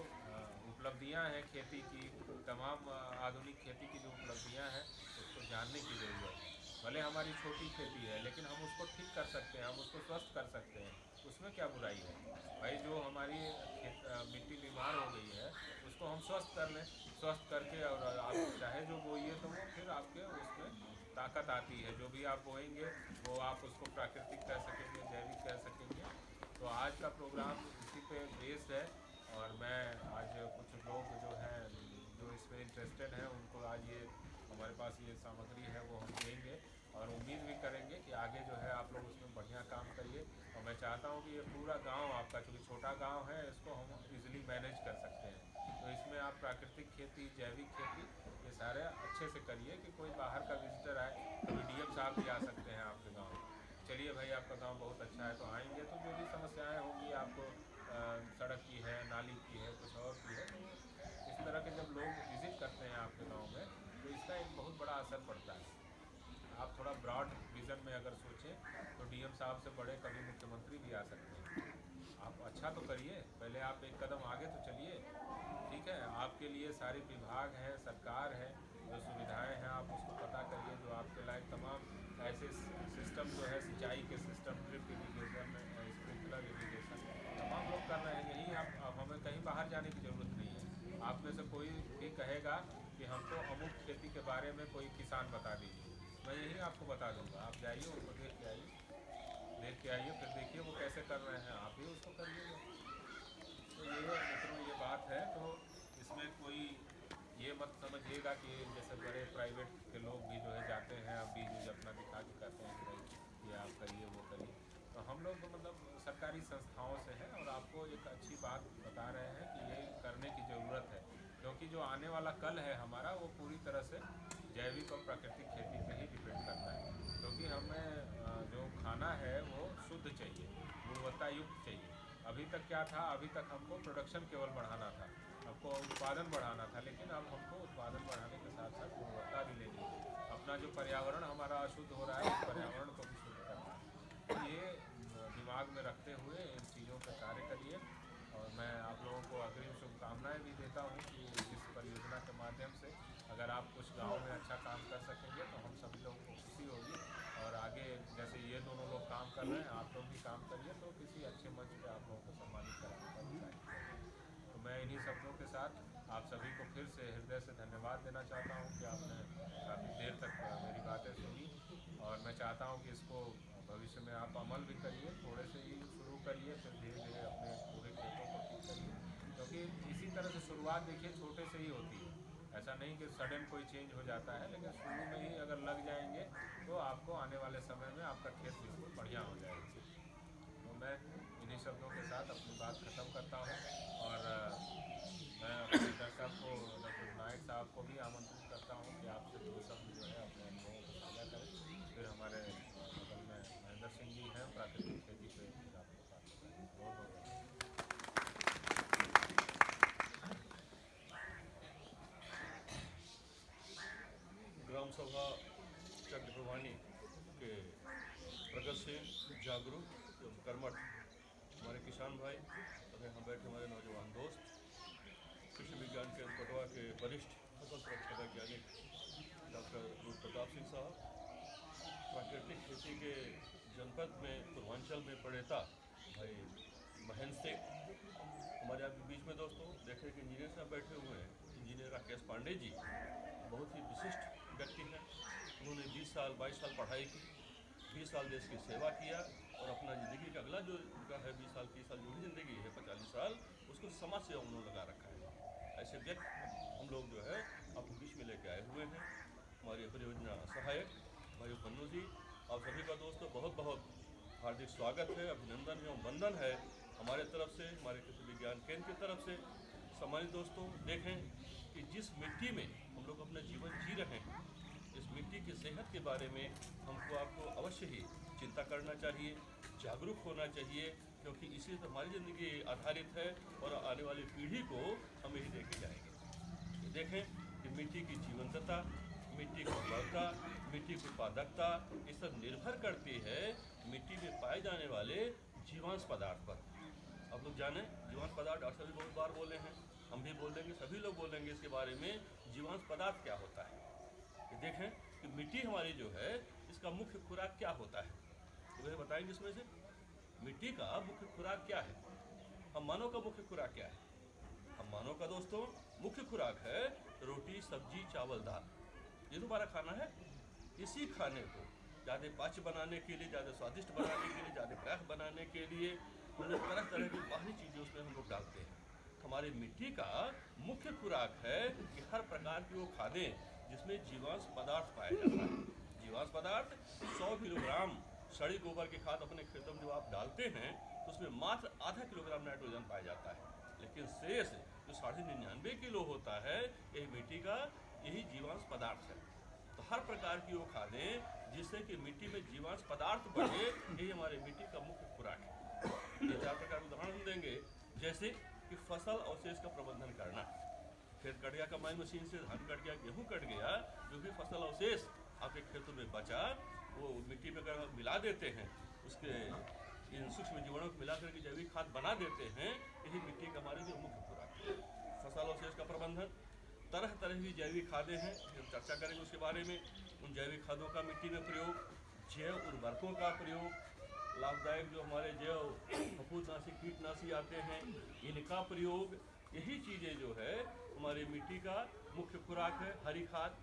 उपलब्धियां हैं खेती की, तमाम आधुनिक खेती की जो उपलब्धियां हैं, उसको जानने की ज़रूरत है। भले हमारी छोटी खेती है, लेकिन हम उसको ठीक कर सकते हैं, हम उसको स्वस्थ कर सकते हैं, उसमें क्या बुराई है भाई। जो हमारी मिट्टी बीमार हो गई है, उसको हम स्वस्थ कर लें, स्वस्थ करके, और आप चाहे जो बोइए तो वो फिर आपके उसमें ताकत आती है, जो भी आप बोएंगे वो आप उसको प्राकृतिक कह सकेंगे, जैविक कह सकेंगे। तो आज का प्रोग्राम इसी पे बेस्ड है, और मैं आज कुछ लोग जो हैं जो इसमें इंटरेस्टेड हैं, उनको आज ये हमारे पास ये सामग्री है वो हम देंगे, और उम्मीद भी करेंगे कि आगे जो है आप लोग उसमें बढ़िया काम करिए। और मैं चाहता हूँ कि ये पूरा गांव आपका, चूँकि छोटा गांव है, इसको हम इजीली मैनेज कर सकते हैं, तो इसमें आप प्राकृतिक खेती, जैविक खेती, ये सारे अच्छे से करिए कि कोई बाहर का विजिटर आए, कभी डीएम साहब भी आ सकते हैं आपके गाँव में। चलिए भाई, आपका गांव बहुत अच्छा है, तो आएंगे तो जो भी समस्याएं होंगी आपको, सड़क की है, नाली की है, कुछ और की है, तो इस तरह के जब लोग विज़िट करते हैं आपके गांव में, तो इसका एक बहुत बड़ा असर पड़ता है। आप थोड़ा ब्रॉड विज़न में अगर सोचें, तो डीएम साहब से बड़े कभी मुख्यमंत्री भी आ सकते हैं। आप अच्छा तो करिए, पहले आप एक कदम आगे तो चलिए। ठीक है, आपके लिए सारे विभाग हैं, सरकार है, जो सुविधाएं हैं आप उसको पता करिए, जो आपके लायक तमाम ऐसे सिस्टम जो है, सिंचाई के system, drip irrigation, sprinkler irrigation, तमाम लोग कर रहे हैं। यही आप हमें कहीं बाहर जाने की ज़रूरत नहीं है। आप में से कोई भी कहेगा कि हमको अमुक खेती के बारे में कोई किसान बता दीजिए, मैं यही आपको बता दूंगा, आप जाइए उनको देख के आइए, फिर देखिए वो कैसे कर रहे हैं, आप भी उसको करिएगा। तो ये मित्रों ये बात है, तो इसमें कोई ये मत समझिएगा कि जैसे बड़े प्राइवेट के लोग भी जो है जाते हैं अब बीज बीज अपना दिखा के कहते हैं कि भाई ये आप करिए वो करिए। तो हम लोग मतलब सरकारी संस्थाओं से हैं और आपको एक अच्छी बात बता रहे हैं कि ये करने की ज़रूरत है, क्योंकि जो आने वाला कल है हमारा वो पूरी तरह से जैविक और प्राकृतिक खेती पे ही डिपेंड करता है, क्योंकि हमें जो खाना है वो शुद्ध चाहिए, गुणवत्ता युक्त चाहिए। अभी तक क्या था, अभी तक हमको प्रोडक्शन केवल बढ़ाना था, हमको उत्पादन बढ़ाना था, लेकिन अब हमको उत्पादन बढ़ाने के साथ साथ गुणवत्ता भी लेनी है। अपना जो पर्यावरण हमारा अशुद्ध हो रहा है उस पर्यावरण को भी शुद्ध करना है। तो ये दिमाग में रखते हुए इन चीज़ों पर कार्य करिए और मैं आप लोगों को अग्रिम शुभकामनाएं भी देता हूँ कि इस परियोजना के माध्यम से अगर आप कुछ गाँव में अच्छा काम कर सकेंगे तो हम सभी लोगों को खुशी होगी। और आगे जैसे ये दोनों लोग काम कर रहे हैं, आप लोग भी काम करिए तो किसी अच्छे मंच पे आप लोगों को सम्मानित कराने का भी चाहिए। तो मैं इन्हीं शब्दों के साथ आप सभी को फिर से हृदय से धन्यवाद देना चाहता हूँ कि आपने काफ़ी देर तक मेरी बातें सुनी और मैं चाहता हूँ कि इसको भविष्य में आप अमल भी करिए, थोड़े से ही शुरू करिए, फिर धीरे धीरे अपने पूरे खेतों को ठीक करिए, क्योंकि इसी तरह से शुरुआत देखिए छोटे से ही होती है। ऐसा नहीं कि सडन कोई चेंज हो जाता है, लेकिन शुरू में ही अगर लग जाएंगे तो आपको आने वाले समय में आपका खेत बिल्कुल बढ़िया हो जाएगा। तो मैं इन्हीं शब्दों के साथ अपनी बात ख़त्म करता हूँ और मैं अपने दर्शक को डॉक्टर नायक साहब को भी आमंत्रित करता हूँ कि आपसे दो शब्द जो है अपने अनुभवों को साझा करें। फिर हमारे बगल में महेंद्र सिंह जी हैं प्राकृतिक खेती पे आपको बात बताएंगे। बहुत बहुत धन्यवाद। ग्राम सभा चक्रभवानी के प्रगतिशील, जागरूक एवं कर्मठ हमारे किसान भाई तथा यहाँ बैठे हमारे नौजवान दोस्त, कृषि विज्ञान केंद्र कटवा के वरिष्ठ फसल सुरक्षा वैज्ञानिक डॉक्टर रूप प्रताप सिंह साहब, प्राकृतिक खेती के जनपद में पूर्वांचल में प्रणेता भाई महेंद्र सिंह, हमारे आपके बीच में दोस्तों देखें कि इंजीनियर साहब बैठे हुए हैं, इंजीनियर राकेश पांडे जी बहुत ही विशिष्ट व्यक्ति हैं। उन्होंने 20 साल 22 साल पढ़ाई की, 20 साल देश की सेवा किया और अपना ज़िंदगी का अगला जो उनका है 20 साल 30 साल जो भी ज़िंदगी है 45 साल उसको समाज सेवा उन्होंने लगा रखा है। ऐसे व्यक्ति हम लोग जो है आपके बीच में लेके आए हुए हैं। हमारे परियोजना सहायक भाई पन्नू जी, आप सभी का दोस्तों बहुत बहुत हार्दिक स्वागत है, अभिनंदन एवं वंदन है हमारे तरफ से, हमारे कृषि विज्ञान केंद्र की तरफ से। सम्मानित दोस्तों, देखें कि जिस मिट्टी में हम लोग अपना जीवन जी रहे हैं, इस मिट्टी की सेहत के बारे में हमको आपको अवश्य ही चिंता करना चाहिए, जागरूक होना चाहिए, क्योंकि इसी पर हमारी ज़िंदगी आधारित है और आने वाली पीढ़ी को हम यही देके जाएंगे। देखें कि मिट्टी की जीवंतता, मिट्टी की उर्वरता, मिट्टी की उत्पादकता, ये सब निर्भर करती है मिट्टी में पाए जाने वाले जीवांश पदार्थ पर। आप लोग जाने जीवांश पदार्थ डॉक्टर भी बहुत बार बोले हैं, हम भी बोलेंगे, सभी लोग बोलेंगे इसके बारे में जीवांश पदार्थ क्या होता है। देखें कि मिट्टी हमारी जो है इसका मुख्य खुराक क्या होता है, तो वह बताएंगे। इसमें से मिट्टी का मुख्य खुराक क्या है, हम मानव का मुख्य खुराक क्या है। हम मानव का दोस्तों मुख्य खुराक है रोटी सब्जी चावल दाल, ये तो हमारा खाना है। इसी खाने को ज़्यादा पाच्य बनाने के लिए, ज़्यादा स्वादिष्ट बनाने के लिए, ज़्यादा प्रयास बनाने के लिए हम लोग तरह तरह की बाहरी चीज़ें उसमें हम लोग डालते हैं। हमारी मिट्टी का मुख्य खुराक है कि हर प्रकार की वो खादें जिसमें जीवांश पदार्थ पाया जाता है। जीवांश पदार्थ 100 किलोग्राम सड़ी गोबर की खाद अपने खेतों में जो आप डालते हैं तो उसमें मात्र आधा किलोग्राम नाइट्रोजन पाया जाता है, लेकिन शेष जो 99.5 किलो होता है यही मिट्टी का यही जीवांश पदार्थ है। तो हर प्रकार की वो खादें जिससे कि मिट्टी में जीवांश पदार्थ बढ़े, यही हमारे मिट्टी का मुख्य खुराक है। ये 4 प्रकार के उदाहरण हम देंगे, जैसे कि फसल अवशेष का प्रबंधन करना। खेत कट गया कंबाइन मशीन से, धान कट गया, गेहूँ कट गया, जो भी फसल अवशेष आपके खेतों में बचा वो मिट्टी में अगर हम मिला देते हैं, उसके इन सूक्ष्म जीवाणुओं को मिला करके जैविक खाद बना देते हैं, यही मिट्टी का हमारे लिए मुख्य खुराक है। फसल अवशेष का प्रबंधन, तरह तरह की जैविक खादें हैं, हम चर्चा करेंगे उसके बारे में। उन जैविक खादों का मिट्टी में प्रयोग, जैव उर्वरकों का प्रयोग, लाभदायक जो हमारे जैव फफूंदनाशी कीटनाशी आते हैं इनका प्रयोग, यही चीज़ें जो है हमारी मिट्टी का मुख्य खुराक है। हरी खाद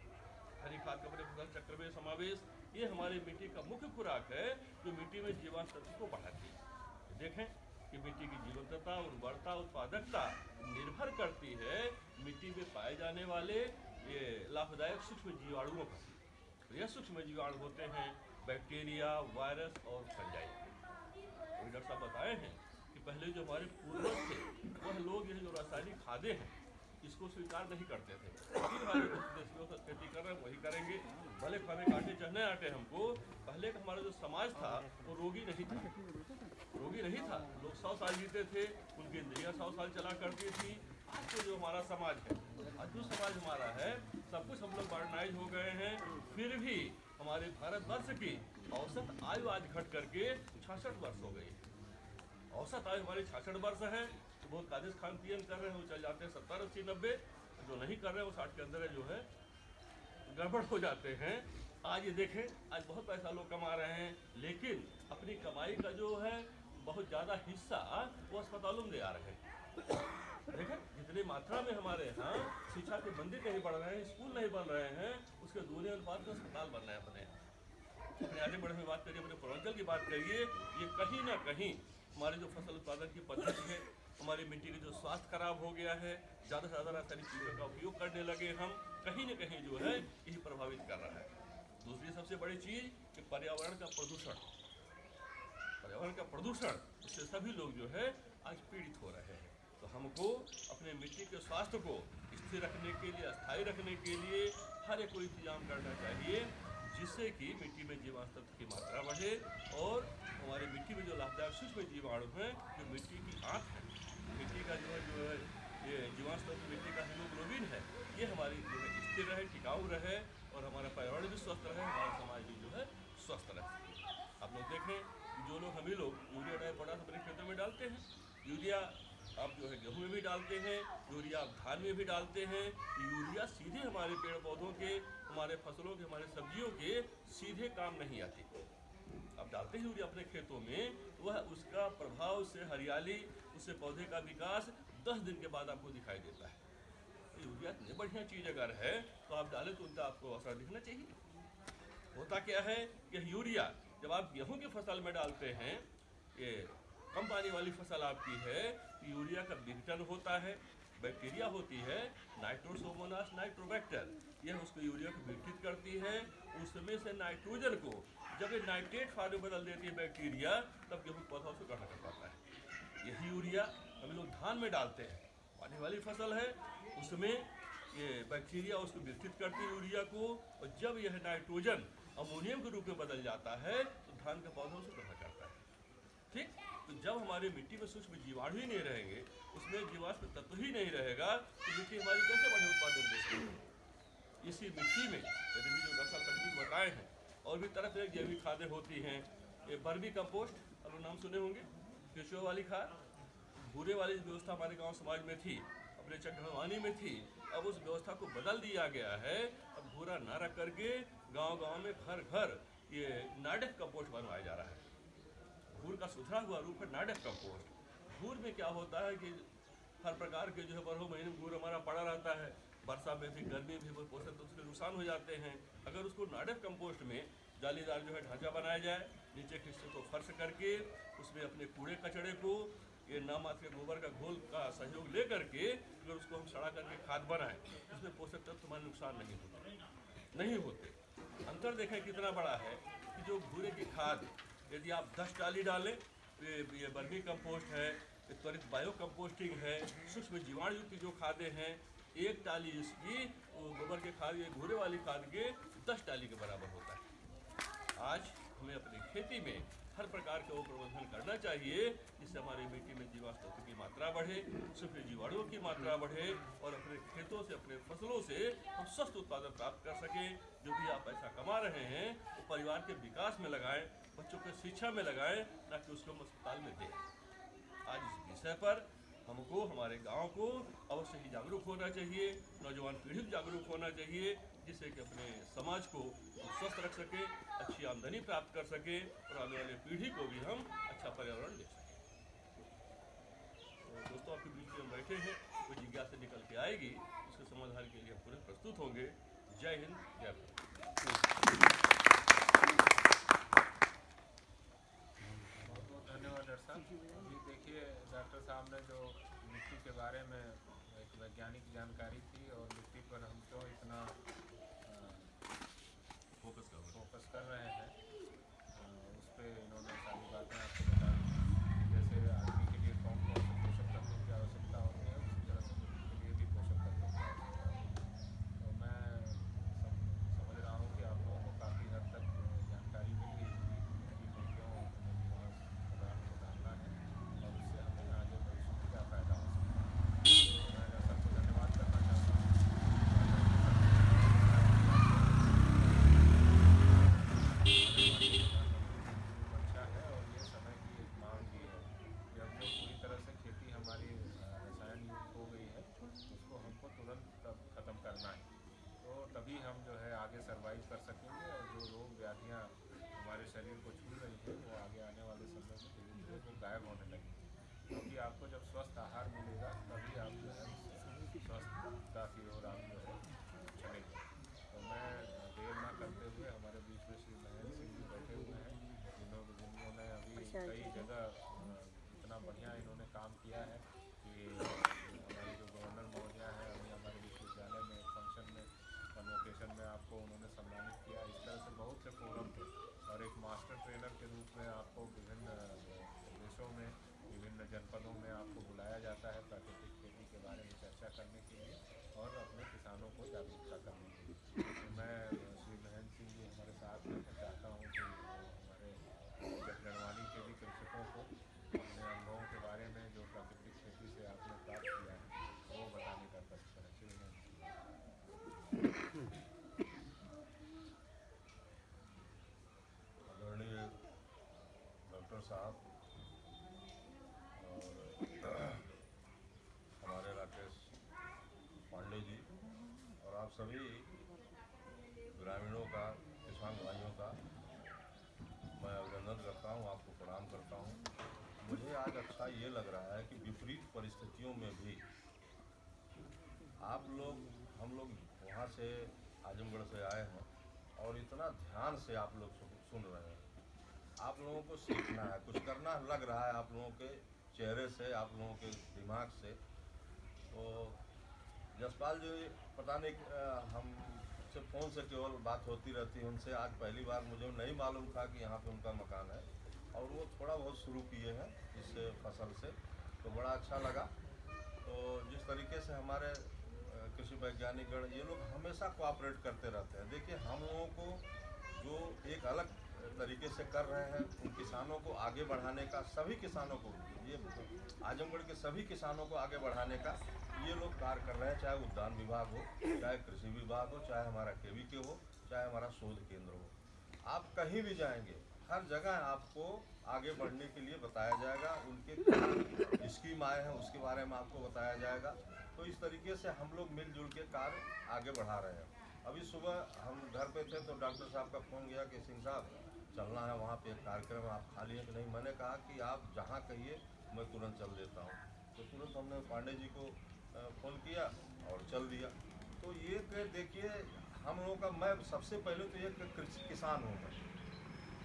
का अपने फसल चक्र में समावेश, ये हमारी मिट्टी का मुख्य खुराक है जो मिट्टी में जीवांश तत्व को बढ़ाती है। देखें कि मिट्टी की जीवंतता, उर्वरता, उत्पादकता निर्भर करती है मिट्टी में पाए जाने वाले ये लाभदायक सूक्ष्म जीवाणुओं पर। यह सूक्ष्म जीवाणु होते हैं बैक्टीरिया, वायरस और फंजाई। डॉक्टर साहब बताए हैं कि पहले जो हमारे पूर्वज थे वह लोग ये जो रासायनिक खादें हैं इसको स्वीकार नहीं करते थे। देशियों से खेती कर रहे हैं वही करेंगे, भले हमें काटे चढ़ने आटे हमको। पहले का हमारा जो समाज था वो रोगी नहीं था, रोगी नहीं था। लोग 100 साल जीते थे, उनकी इंद्रियां 100 साल चला करती थी। आज के जो हमारा समाज है, आज जो समाज हमारा है, सब कुछ हम लोग मॉडर्नाइज हो गए हैं। फिर भी हमारे भारतवर्ष की औसत आयु आज घट करके 66 वर्ष हो गई। औसत आयु हमारी 66 वर्ष है। तो बहुत कादिश खान पियन कर रहे हैं वो चल जाते हैं 70, 80, 90। जो नहीं कर रहे हैं वो 60 के अंदर जो है गड़बड़ हो जाते हैं। आज ये देखें, आज बहुत पैसा लोग कमा रहे हैं, लेकिन अपनी कमाई का जो है बहुत ज़्यादा हिस्सा वो अस्पतालों में दे आ रहे हैं। देखें जितनी मात्रा में हमारे यहाँ शिक्षा के मंदिर नहीं बढ़ रहे हैं, स्कूल नहीं बन रहे हैं, उसके दूनी अनुपात में अस्पताल बन रहे हैं। अपने आगे बढ़े में बात करिए, अपने पूर्वांचल की बात करिए, ये कहीं ना कहीं हमारे जो फसल उत्पादन की पद्धति है, हमारी मिट्टी का जो स्वास्थ्य खराब हो गया है, ज़्यादा से ज़्यादा रासायनिक चीज़ों का उपयोग करने लगे हम, कहीं ना कहीं जो है यही प्रभावित कर रहा है। दूसरी सबसे बड़ी चीज़ कि पर्यावरण का प्रदूषण, पर्यावरण का प्रदूषण, उससे सभी लोग जो है आज पीड़ित हो रहे हैं। तो हमको अपने मिट्टी के स्वास्थ्य को स्थिर रखने के लिए, अस्थायी रखने के लिए हर एक को इंतजाम करना चाहिए, जिससे कि मिट्टी में जीवांश तत्व की मात्रा बढ़े और हमारे मिट्टी में जो लाभदायक सूक्ष्म जीवाणु हैं, जो मिट्टी की आँख है, मिट्टी का जो है ये जीवांश तत्व, मिट्टी का हीमोग्लोबिन है, ये हमारी जो है स्थिर रहे, टिकाऊ रहे और हमारा पर्यावरण भी स्वस्थ रहे, हमारा समाज भी जो है स्वस्थ रहे। आप लोग देखें जो लोग हम ही लोग यूरिया डाई पोटाश अपने खेतों में डालते हैं, यूरिया आप जो है गेहूं में भी डालते हैं, यूरिया आप धान में भी डालते हैं। यूरिया सीधे हमारे पेड़ पौधों के, हमारे फसलों के, हमारे सब्जियों के सीधे काम नहीं आती। आप डालते हैं यूरिया अपने खेतों में, वह उसका प्रभाव, उससे हरियाली, उससे पौधे का विकास 10 दिन के बाद आपको दिखाई देता है। यूरिया इतनी बढ़िया चीज़ अगर है तो आप डालें तो उनका आपको असर दिखना चाहिए। होता क्या है कि यूरिया जब आप गेहूं की फसल में डालते हैं, ये कम पानी वाली फसल आपकी है, यूरिया का विघटन होता है, बैक्टीरिया होती है नाइट्रोसोमोनास नाइट्रोबैक्टर, यह उसको यूरिया को विघटित करती है। उसमें से नाइट्रोजन को जब ये नाइट्रेट फॉर्म में बदल देती है बैक्टीरिया, तब गेहूं पौधा से ग्रहण कर पाता है। यही यूरिया हम लोग धान में डालते हैं, पानी वाली फसल है, उसमें ये बैक्टीरिया उसको विघटित करती है यूरिया को, और जब यह नाइट्रोजन अमोनियम के रूप में बदल जाता है तो धान का पौधा उसे ग्रहण करता है। ठीक, तो जब हमारे मिट्टी में सूक्ष्म जीवाणु ही नहीं रहेंगे, उसमें जीवाश्म तत्व ही नहीं रहेगा, तो मिट्टी हमारी कैसे बढ़े उत्पादन देगी। इसी मिट्टी में यदि भी जो डॉक्टर तकनीक बताए हैं, और भी तरह तरह की जैविक खादें होती हैं। ये बर्मी कंपोस्ट, आप लोग नाम सुने होंगे, केचुआ वाली खाद, भूरे वाली व्यवस्था हमारे गाँव समाज में थी, अपने चक्रवानी में थी, अब उस व्यवस्था को बदल दिया गया है। अब भूरा ना रख करके गांव-गांव में घर घर ये नाडेफ कंपोस्ट बनवाया जा रहा है। भूर का सुधरा हुआ रूप है नाडेफ कंपोस्ट। भूर में क्या होता है कि हर प्रकार के जो है 12 महीने भूर हमारा पड़ा रहता है, वर्षा में भी, गर्मी में भी पोषक तत्व उसके नुकसान हो जाते हैं। अगर उसको नाडेफ कंपोस्ट में जालीदार जो है ढांचा बनाया जाए, नीचे के हिस्से को फर्श करके उसमें अपने कूड़े कचड़े को, ये नामात्र के गोबर का घोल का सहयोग ले करके अगर उसको हम सड़ा करके खाद बनाएं, उसमें पोषक तत्व हमारे नुकसान नहीं होते। अंतर देखें कितना बड़ा है कि जो भूरे की खाद यदि आप 10 टाली डालें, ये बर्मी कंपोस्ट है, त्वरित बायो कंपोस्टिंग है, सूक्ष्म जीवाणु युक्त जो खादें हैं, 1 टाली इसकी गोबर के खाद, ये भूरे वाली खाद के 10 टाली के बराबर होता है। आज हमें अपनी खेती में हर प्रकार का वो प्रबंधन करना चाहिए जिससे हमारी मिट्टी में जीवाश्म तत्व की मात्रा बढ़े, सूक्ष्म जीवाणुओं की मात्रा बढ़े और अपने खेतों से, अपने फसलों से हम स्वस्थ उत्पादन प्राप्त कर सकें। जो भी आप पैसा कमा रहे हैं वो परिवार के विकास में लगाएं, बच्चों के शिक्षा में लगाएं, ना कि उसको हम अस्पताल में दें। आज इस विषय पर हमको, हमारे गांव को अवश्य ही जागरूक होना चाहिए, नौजवान पीढ़ी को जागरूक होना चाहिए, जिससे कि अपने समाज को स्वस्थ रख सके, अच्छी आमदनी प्राप्त कर सके और आने वाली पीढ़ी को भी हम अच्छा पर्यावरण दे सकें। तो दोस्तों, आपके बीच में हम बैठे हैं, कोई जिज्ञासा निकल के आएगी, उसके समाधान के लिए हम पूरे प्रस्तुत होंगे। जय हिंद, जय भारत। बहुत बहुत धन्यवाद डॉक्टर साहब। अभी देखिए शरीर को छू रही है वो आगे आने वाले समय में धीरे धीरे वो गायब होने लगेगी, क्योंकि आपको जब स्वस्थ आहार मिलेगा तभी आप जो है स्वस्थता की ओर आप जो है चलेंगे। तो मैं देर ना करते हुए हमारे बीच में श्री महेंद्र सिंह जी बैठे हुए हैं, जिन्होंने अभी कई जगह इतना बढ़िया इन्होंने काम किया है कि हमारे जो गवर्नर महोदया है अभी हमारे विश्वविद्यालय में एक फंक्शन में कन्वोकेशन में आपको उन्होंने सम्मानित किया। इस तरह से बहुत से फोरम थे और एक मास्टर ट्रेनर के रूप में आपको विभिन्न देशों में विभिन्न जनपदों में आपको बुलाया जाता है प्राकृतिक खेती के बारे में चर्चा करने के लिए और अपने किसानों को जागरूकता करने के लिए। तो मैं श्री महेंद्र सिंह जी हमारे साथ हैं, मैं चाहता हूँ कि हमारे गढ़वाली के भी कृषकों को अपने अनुभवों के बारे में जो प्राकृतिक खेती से आपने प्राप्त किया है वो बताने का कष्ट करें। श्री महेंद्र सिंह। आदरणीय डॉक्टर साहब और हमारे राकेश पांडे जी और आप सभी ग्रामीणों का, किसान भाइयों का मैं अभिनंदन करता हूं, आपको प्रणाम करता हूं। मुझे आज अच्छा ये लग रहा है कि विपरीत परिस्थितियों में भी आप लोग, हम लोग वहाँ से आजमगढ़ से आए हैं और इतना ध्यान से आप लोग सुन रहे हैं। आप लोगों को सीखना है, कुछ करना लग रहा है आप लोगों के चेहरे से, आप लोगों के दिमाग से। तो जसपाल जी पता नहीं हमसे फ़ोन से केवल बात होती रहती है उनसे, आज पहली बार मुझे नहीं मालूम था कि यहाँ पे उनका मकान है और वो थोड़ा बहुत शुरू किए हैं इस फसल से, तो बड़ा अच्छा लगा। तो जिस तरीके से हमारे कृषि वैज्ञानिकगण ये लोग हमेशा कोऑपरेट करते रहते हैं। देखिए हम लोगों को जो एक अलग तरीके से कर रहे हैं उन किसानों को आगे बढ़ाने का, सभी किसानों को, ये आजमगढ़ के सभी किसानों को आगे बढ़ाने का ये लोग कार्य कर रहे हैं, चाहे उद्यान विभाग हो, चाहे कृषि विभाग हो, चाहे हमारा केवीके हो, चाहे हमारा शोध केंद्र हो। आप कहीं भी जाएंगे हर जगह आपको आगे बढ़ने के लिए बताया जाएगा, उनके क्या स्कीम आए हैं उसके बारे में आपको बताया जाएगा। तो इस तरीके से हम लोग मिलजुल के कार्य आगे बढ़ा रहे हैं। अभी सुबह हम घर पे थे तो डॉक्टर साहब का फ़ोन गया कि सिंह साहब चलना है वहाँ पे एक कार्यक्रम, आप खाली हैं कि नहीं। मैंने कहा कि आप जहाँ कहिए मैं तुरंत चल देता हूँ। तो तुरंत हमने पांडे जी को फ़ोन किया और चल दिया। तो ये देखिए हम लोगों का, मैं सबसे पहले तो एक किसान हूँ,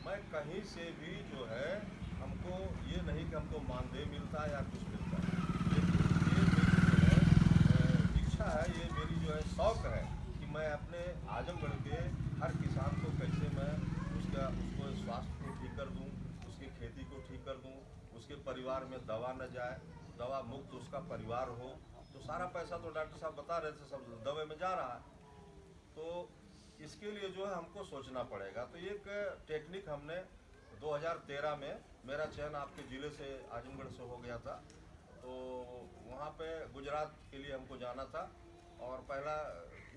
मैं कहीं से भी जो है हमको ये नहीं कि हमको मानदेय मिलता है या कुछ मिलता है, लेकिन ये मेरी जो है इच्छा है, ये मेरी जो है शौक़ है कि मैं अपने आजमगढ़ के हर किसान को कैसे मैं उसको स्वास्थ्य को ठीक कर दूं, उसकी खेती को ठीक कर दूं, उसके परिवार में दवा न जाए, दवा मुक्त उसका परिवार हो। तो सारा पैसा तो डॉक्टर साहब बता रहे थे सब दवा में जा रहा है, तो इसके लिए जो है हमको सोचना पड़ेगा। तो एक टेक्निक हमने 2013 में, मेरा चयन आपके ज़िले से आजमगढ़ से हो गया था, तो वहाँ पे गुजरात के लिए हमको जाना था और पहला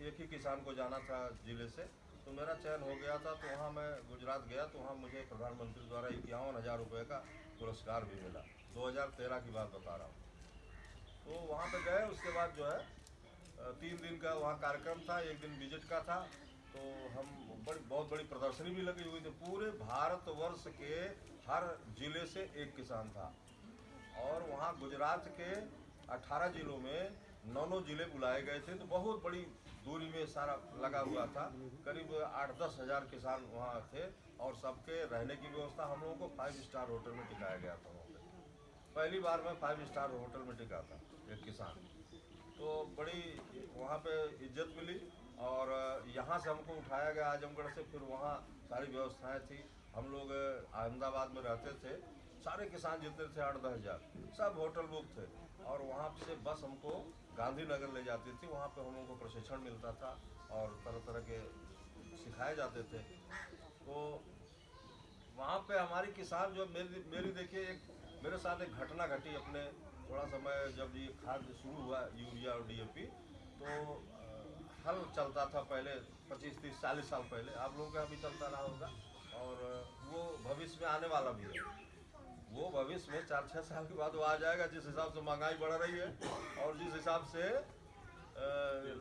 एक ही किसान को जाना था ज़िले से, तो मेरा चयन हो गया था। तो वहाँ मैं गुजरात गया तो वहाँ मुझे प्रधानमंत्री द्वारा 51,000 रुपये का पुरस्कार भी मिला। 2013 की बात बता रहा हूँ। तो वहाँ पे गए, उसके बाद जो है 3 दिन का वहाँ कार्यक्रम था, एक दिन विजिट का था। तो हम बहुत बड़ी प्रदर्शनी भी लगी हुई थी, पूरे भारतवर्ष के हर जिले से एक किसान था और वहाँ गुजरात के 18 जिलों में 9 जिले बुलाए गए थे। तो बहुत बड़ी दूरी में सारा लगा हुआ था, करीब 8-10 हज़ार किसान वहाँ थे और सबके रहने की व्यवस्था हम लोगों को 5 स्टार होटल में टिकाया गया था। पहली बार मैं 5 स्टार होटल में टिका था एक किसान, तो बड़ी वहाँ पे इज्जत मिली। और यहाँ से हमको उठाया गया आजमगढ़ से, फिर वहाँ सारी व्यवस्थाएं थी। हम लोग अहमदाबाद में रहते थे, सारे किसान जितने थे 8-10 हज़ार सब होटल बुक थे और वहाँ से बस हमको गांधीनगर ले जाती थी। वहाँ पे हम लोगों को प्रशिक्षण मिलता था और तरह तरह के सिखाए जाते थे। तो वहाँ पे हमारी किसान जो मेरी देखिए, एक मेरे साथ एक घटना घटी अपने थोड़ा समय जब ये खाद शुरू हुआ यूरिया और डीएपी, तो हल चलता था पहले 25-30-40 साल पहले, आप लोगों का भी चलता रहा होगा और वो भविष्य में आने वाला भी है। वो भविष्य में 4-6 साल के बाद वो आ जाएगा, जिस हिसाब से महंगाई बढ़ रही है और जिस हिसाब से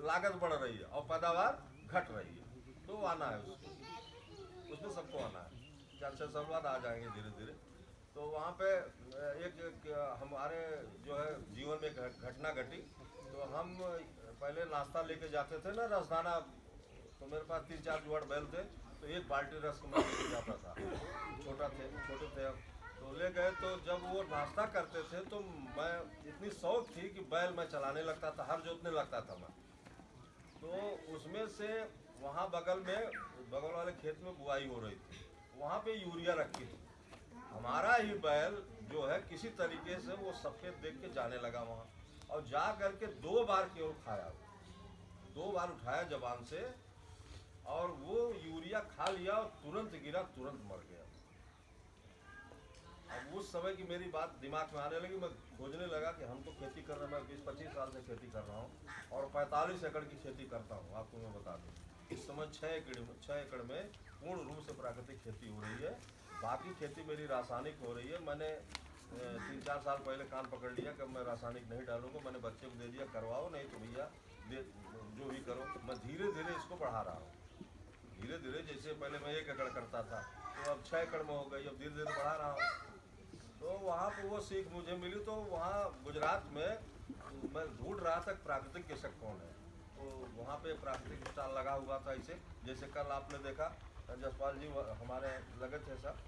लागत बढ़ रही है और पैदावार घट रही है, तो आना है उसमें सबको आना है। 4-6 साल बाद आ जाएंगे धीरे धीरे। तो वहाँ पे एक हमारे जो है जीवन में घटना घटी। तो हम पहले नाश्ता लेके जाते थे ना रसदाना, तो मेरे पास 3-4 जुआड़ बैल थे, तो एक बाल्टी रस मैं लेके जाता था। छोटे थे हम, तो ले गए। तो जब वो नाश्ता करते थे तो मैं इतनी शौक थी कि बैल मैं चलाने लगता था, हर जोतने लगता था मैं। तो उसमें से वहाँ बगल वाले खेत में बुआई हो रही थी, वहाँ पे यूरिया रखी थी। हमारा ही बैल जो है किसी तरीके से वो सफ़ेद देख के जाने लगा वहाँ, और जा करके 2 बार केवल खाया, 2 बार उठाया जबान से, और वो यूरिया खा लिया और तुरंत गिरा, तुरंत मर गया। अब उस समय की मेरी बात दिमाग में आने लगी, मैं खोजने लगा कि हम तो खेती कर रहे हैं, मैं 20-25 साल से खेती कर रहा हूँ और 45 एकड़ की खेती करता हूँ। आपको मैं बता दूँ, इस समय 6 एकड़ में पूर्ण रूप से प्राकृतिक खेती हो रही है, बाकी खेती मेरी रासायनिक हो रही है। मैंने 3-4 साल पहले कान पकड़ लिया कि मैं रासायनिक नहीं डालूंगा, मैंने बच्चे को दे दिया, करवाओ, नहीं तो भैया जो भी करो। मैं धीरे धीरे इसको बढ़ा रहा हूँ, धीरे धीरे। जैसे पहले मैं 1 एकड़ करता था, तो अब 6 एकड़ में हो गई, अब धीरे धीरे बढ़ा रहा हूँ। तो वहाँ पर वो सीख मुझे मिली। तो वहाँ गुजरात में मैं ढूंढ रहा था प्राकृतिक कृषक कौन है, तो वहाँ पे प्राकृतिक स्टॉल लगा हुआ था। ऐसे जैसे कल आपने देखा जसपाल जी हमारे लगे थे सब,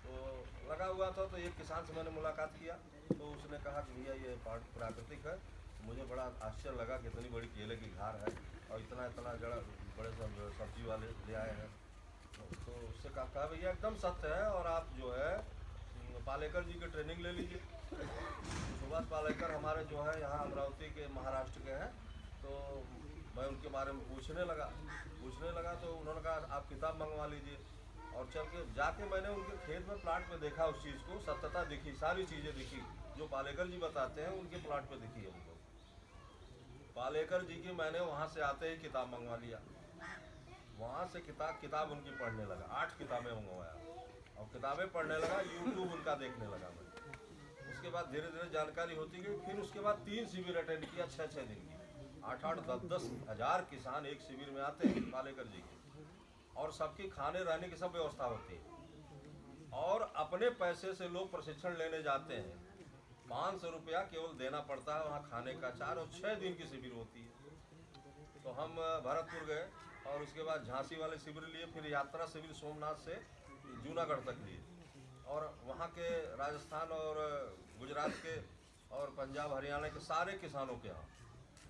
तो लगा हुआ था। तो एक किसान से मैंने मुलाकात किया, तो उसने कहा कि भैया ये प्राकृतिक है। मुझे बड़ा आश्चर्य लगा कि इतनी बड़ी केले की घार है और इतना बड़े सब्जी वाले ले आए हैं। तो उससे कहा भैया एकदम सत्य है, और आप जो है पालेकर जी की ट्रेनिंग ले लीजिए। सुभाष पालेकर हमारे जो है यहाँ अमरावती के, महाराष्ट्र के हैं। तो मैं उनके बारे में पूछने लगा, तो उन्होंने कहा आप किताब मंगवा लीजिए। और चल के जाके मैंने उनके खेत में प्लाट पे देखा, उस चीज़ को सत्यता दिखी, सारी चीज़ें दिखी जो पालेकर जी बताते हैं, उनके प्लाट पे दिखी है उनको। पालेकर जी की मैंने वहाँ से आते ही किताब मंगवा लिया, वहाँ से किताब उनकी पढ़ने लगा, 8 किताबें मंगवाया और किताबें पढ़ने लगा, यूट्यूब उनका देखने लगा मैं। उसके बाद धीरे धीरे जानकारी होती गई। फिर उसके बाद 3 शिविर अटेंड किया 6-6 दिन की। 8-8, 10-10 हज़ार किसान एक शिविर में आते हैं पालेकर जी के, और सबकी खाने रहने की सब व्यवस्था होती है। और अपने पैसे से लोग प्रशिक्षण लेने जाते हैं, 500 रुपया केवल देना पड़ता है वहाँ खाने का, 4 और 6 दिन की शिविर होती है। तो हम भरतपुर गए और उसके बाद झांसी वाले शिविर लिए, फिर यात्रा शिविर सोमनाथ से जूनागढ़ तक लिए, और वहाँ के राजस्थान और गुजरात के और पंजाब हरियाणा के सारे किसानों के यहाँ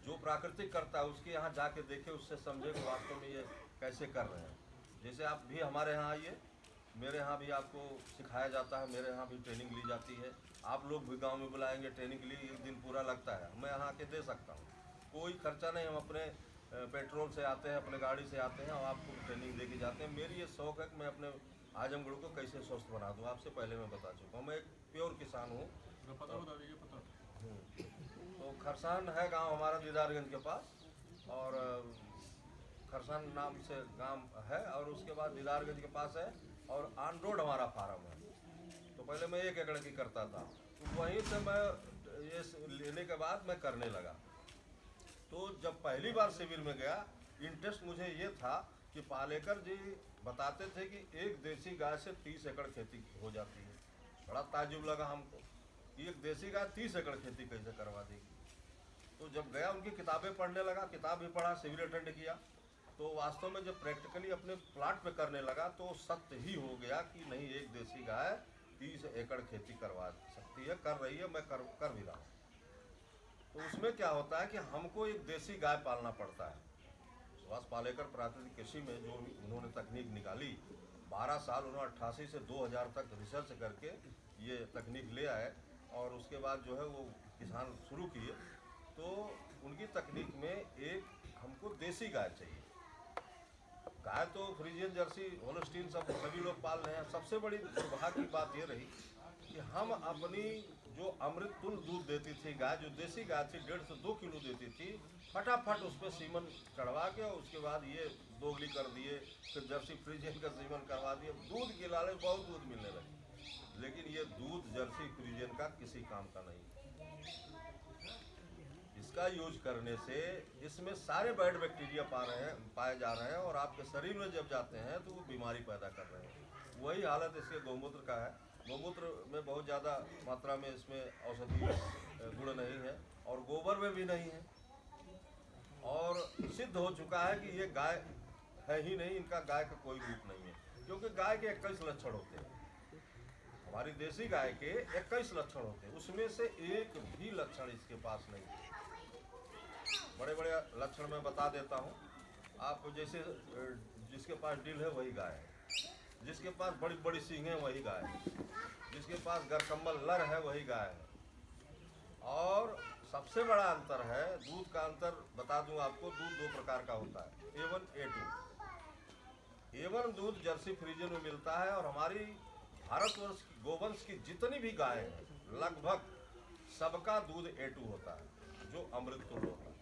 जो प्राकृतिक करता है उसके यहाँ जाके देखे, उससे समझे कि वास्तव में ये कैसे कर रहे हैं। जैसे आप भी हमारे यहाँ आइए, मेरे यहाँ भी आपको सिखाया जाता है, मेरे यहाँ भी ट्रेनिंग ली जाती है। आप लोग भी गांव में बुलाएंगे ट्रेनिंग के लिए, 1 दिन पूरा लगता है, मैं यहाँ आके दे सकता हूँ, कोई खर्चा नहीं। हम अपने पेट्रोल से आते हैं, अपने गाड़ी से आते हैं और आपको ट्रेनिंग दे के जाते हैं। मेरी ये शौक़ है कि मैं अपने आजमगढ़ को कैसे स्वस्थ बना दूँ। आपसे पहले मैं बता चुका हूँ, मैं एक प्योर किसान हूँ। पता बता दीजिए। पता तो खरसान है गांव हमारा दीदारगंज के पास, और खरसान नाम से गांव है, और उसके बाद दीदारगंज के पास है, और ऑन रोड हमारा फार्म है। तो पहले मैं 1 एकड़ की करता था, तो वहीं से मैं ये लेने के बाद मैं करने लगा। तो जब पहली बार शिविर में गया, इंटरेस्ट मुझे ये था कि पालेकर जी बताते थे कि एक देसी गाय से 30 एकड़ खेती हो जाती है। बड़ा ताज्जुब लगा हमको कि एक देसी गाय 30 एकड़ खेती कैसे करवा देगी। तो जब गया उनकी किताबें पढ़ने लगा, किताब भी पढ़ा, शिविर अटेंड किया, तो वास्तव में जब प्रैक्टिकली अपने प्लाट पे करने लगा तो सत्य ही हो गया कि नहीं, एक देसी गाय 30 एकड़ खेती करवा सकती है, कर रही है, मैं कर भी रहा हूँ। तो उसमें क्या होता है कि हमको एक देसी गाय पालना पड़ता है। सुभाष पालेकर प्राकृतिक कृषि में जो उन्होंने तकनीक निकाली, 12 साल उन्होंने 88 से 2000 तक रिसर्च करके ये तकनीक ले आए, और उसके बाद जो है वो किसान शुरू किए। तो उनकी तकनीक में एक हमको देसी गाय चाहिए। गाय तो फ्रीजियन, जर्सी, होल्स्टीन सब सभी लोग पाल रहे हैं। सबसे बड़ी दुर्भाग्य की बात ये रही कि हम अपनी जो अमृत तुल्य दूध देती थी गाय, जो देसी गाय थी 1.5 से 2 किलो देती थी, फटाफट उस पर सीमन चढ़वा के और उसके बाद ये दोगली कर दिए, फिर जर्सी फ्रीजियन का सीमन करवा दिए। दूध के लाले बहुत दूध मिलने लगे, लेकिन ये दूध जर्सी फ्रीजियन का किसी काम का नहीं। इसका यूज करने से इसमें सारे बैड बैक्टीरिया पाए जा रहे हैं, और आपके शरीर में जब जाते हैं तो वो बीमारी पैदा कर रहे हैं। वही वही हालत इसके गौमूत्र का है। गौमूत्र में बहुत ज़्यादा मात्रा में इसमें औषधीय गुण नहीं है और गोबर में भी नहीं है, और सिद्ध हो चुका है कि ये गाय है ही नहीं, इनका गाय का कोई रूप नहीं है, क्योंकि गाय के 21 लक्षण होते हैं। हमारी देसी गाय के 21 लक्षण होते हैं, उसमें से एक भी लक्षण इसके पास नहीं है। बड़े बड़े लक्षण मैं बता देता हूँ आप, जैसे जिसके पास डील है वही गाय है, जिसके पास बड़ी बड़ी सींग है वही गाय है, जिसके पास गरकम्बल लर है वही गाय है। और सबसे बड़ा अंतर है दूध का अंतर बता दूं आपको, दूध 2 प्रकार का होता है, A1 A2। A1 दूध जर्सी फ्रीजियन में मिलता है, और हमारी भारतवर्ष की गोवंश की जितनी भी गाय हैं लगभग सबका दूध A2 होता है, जो अमृत तुल्य होता है।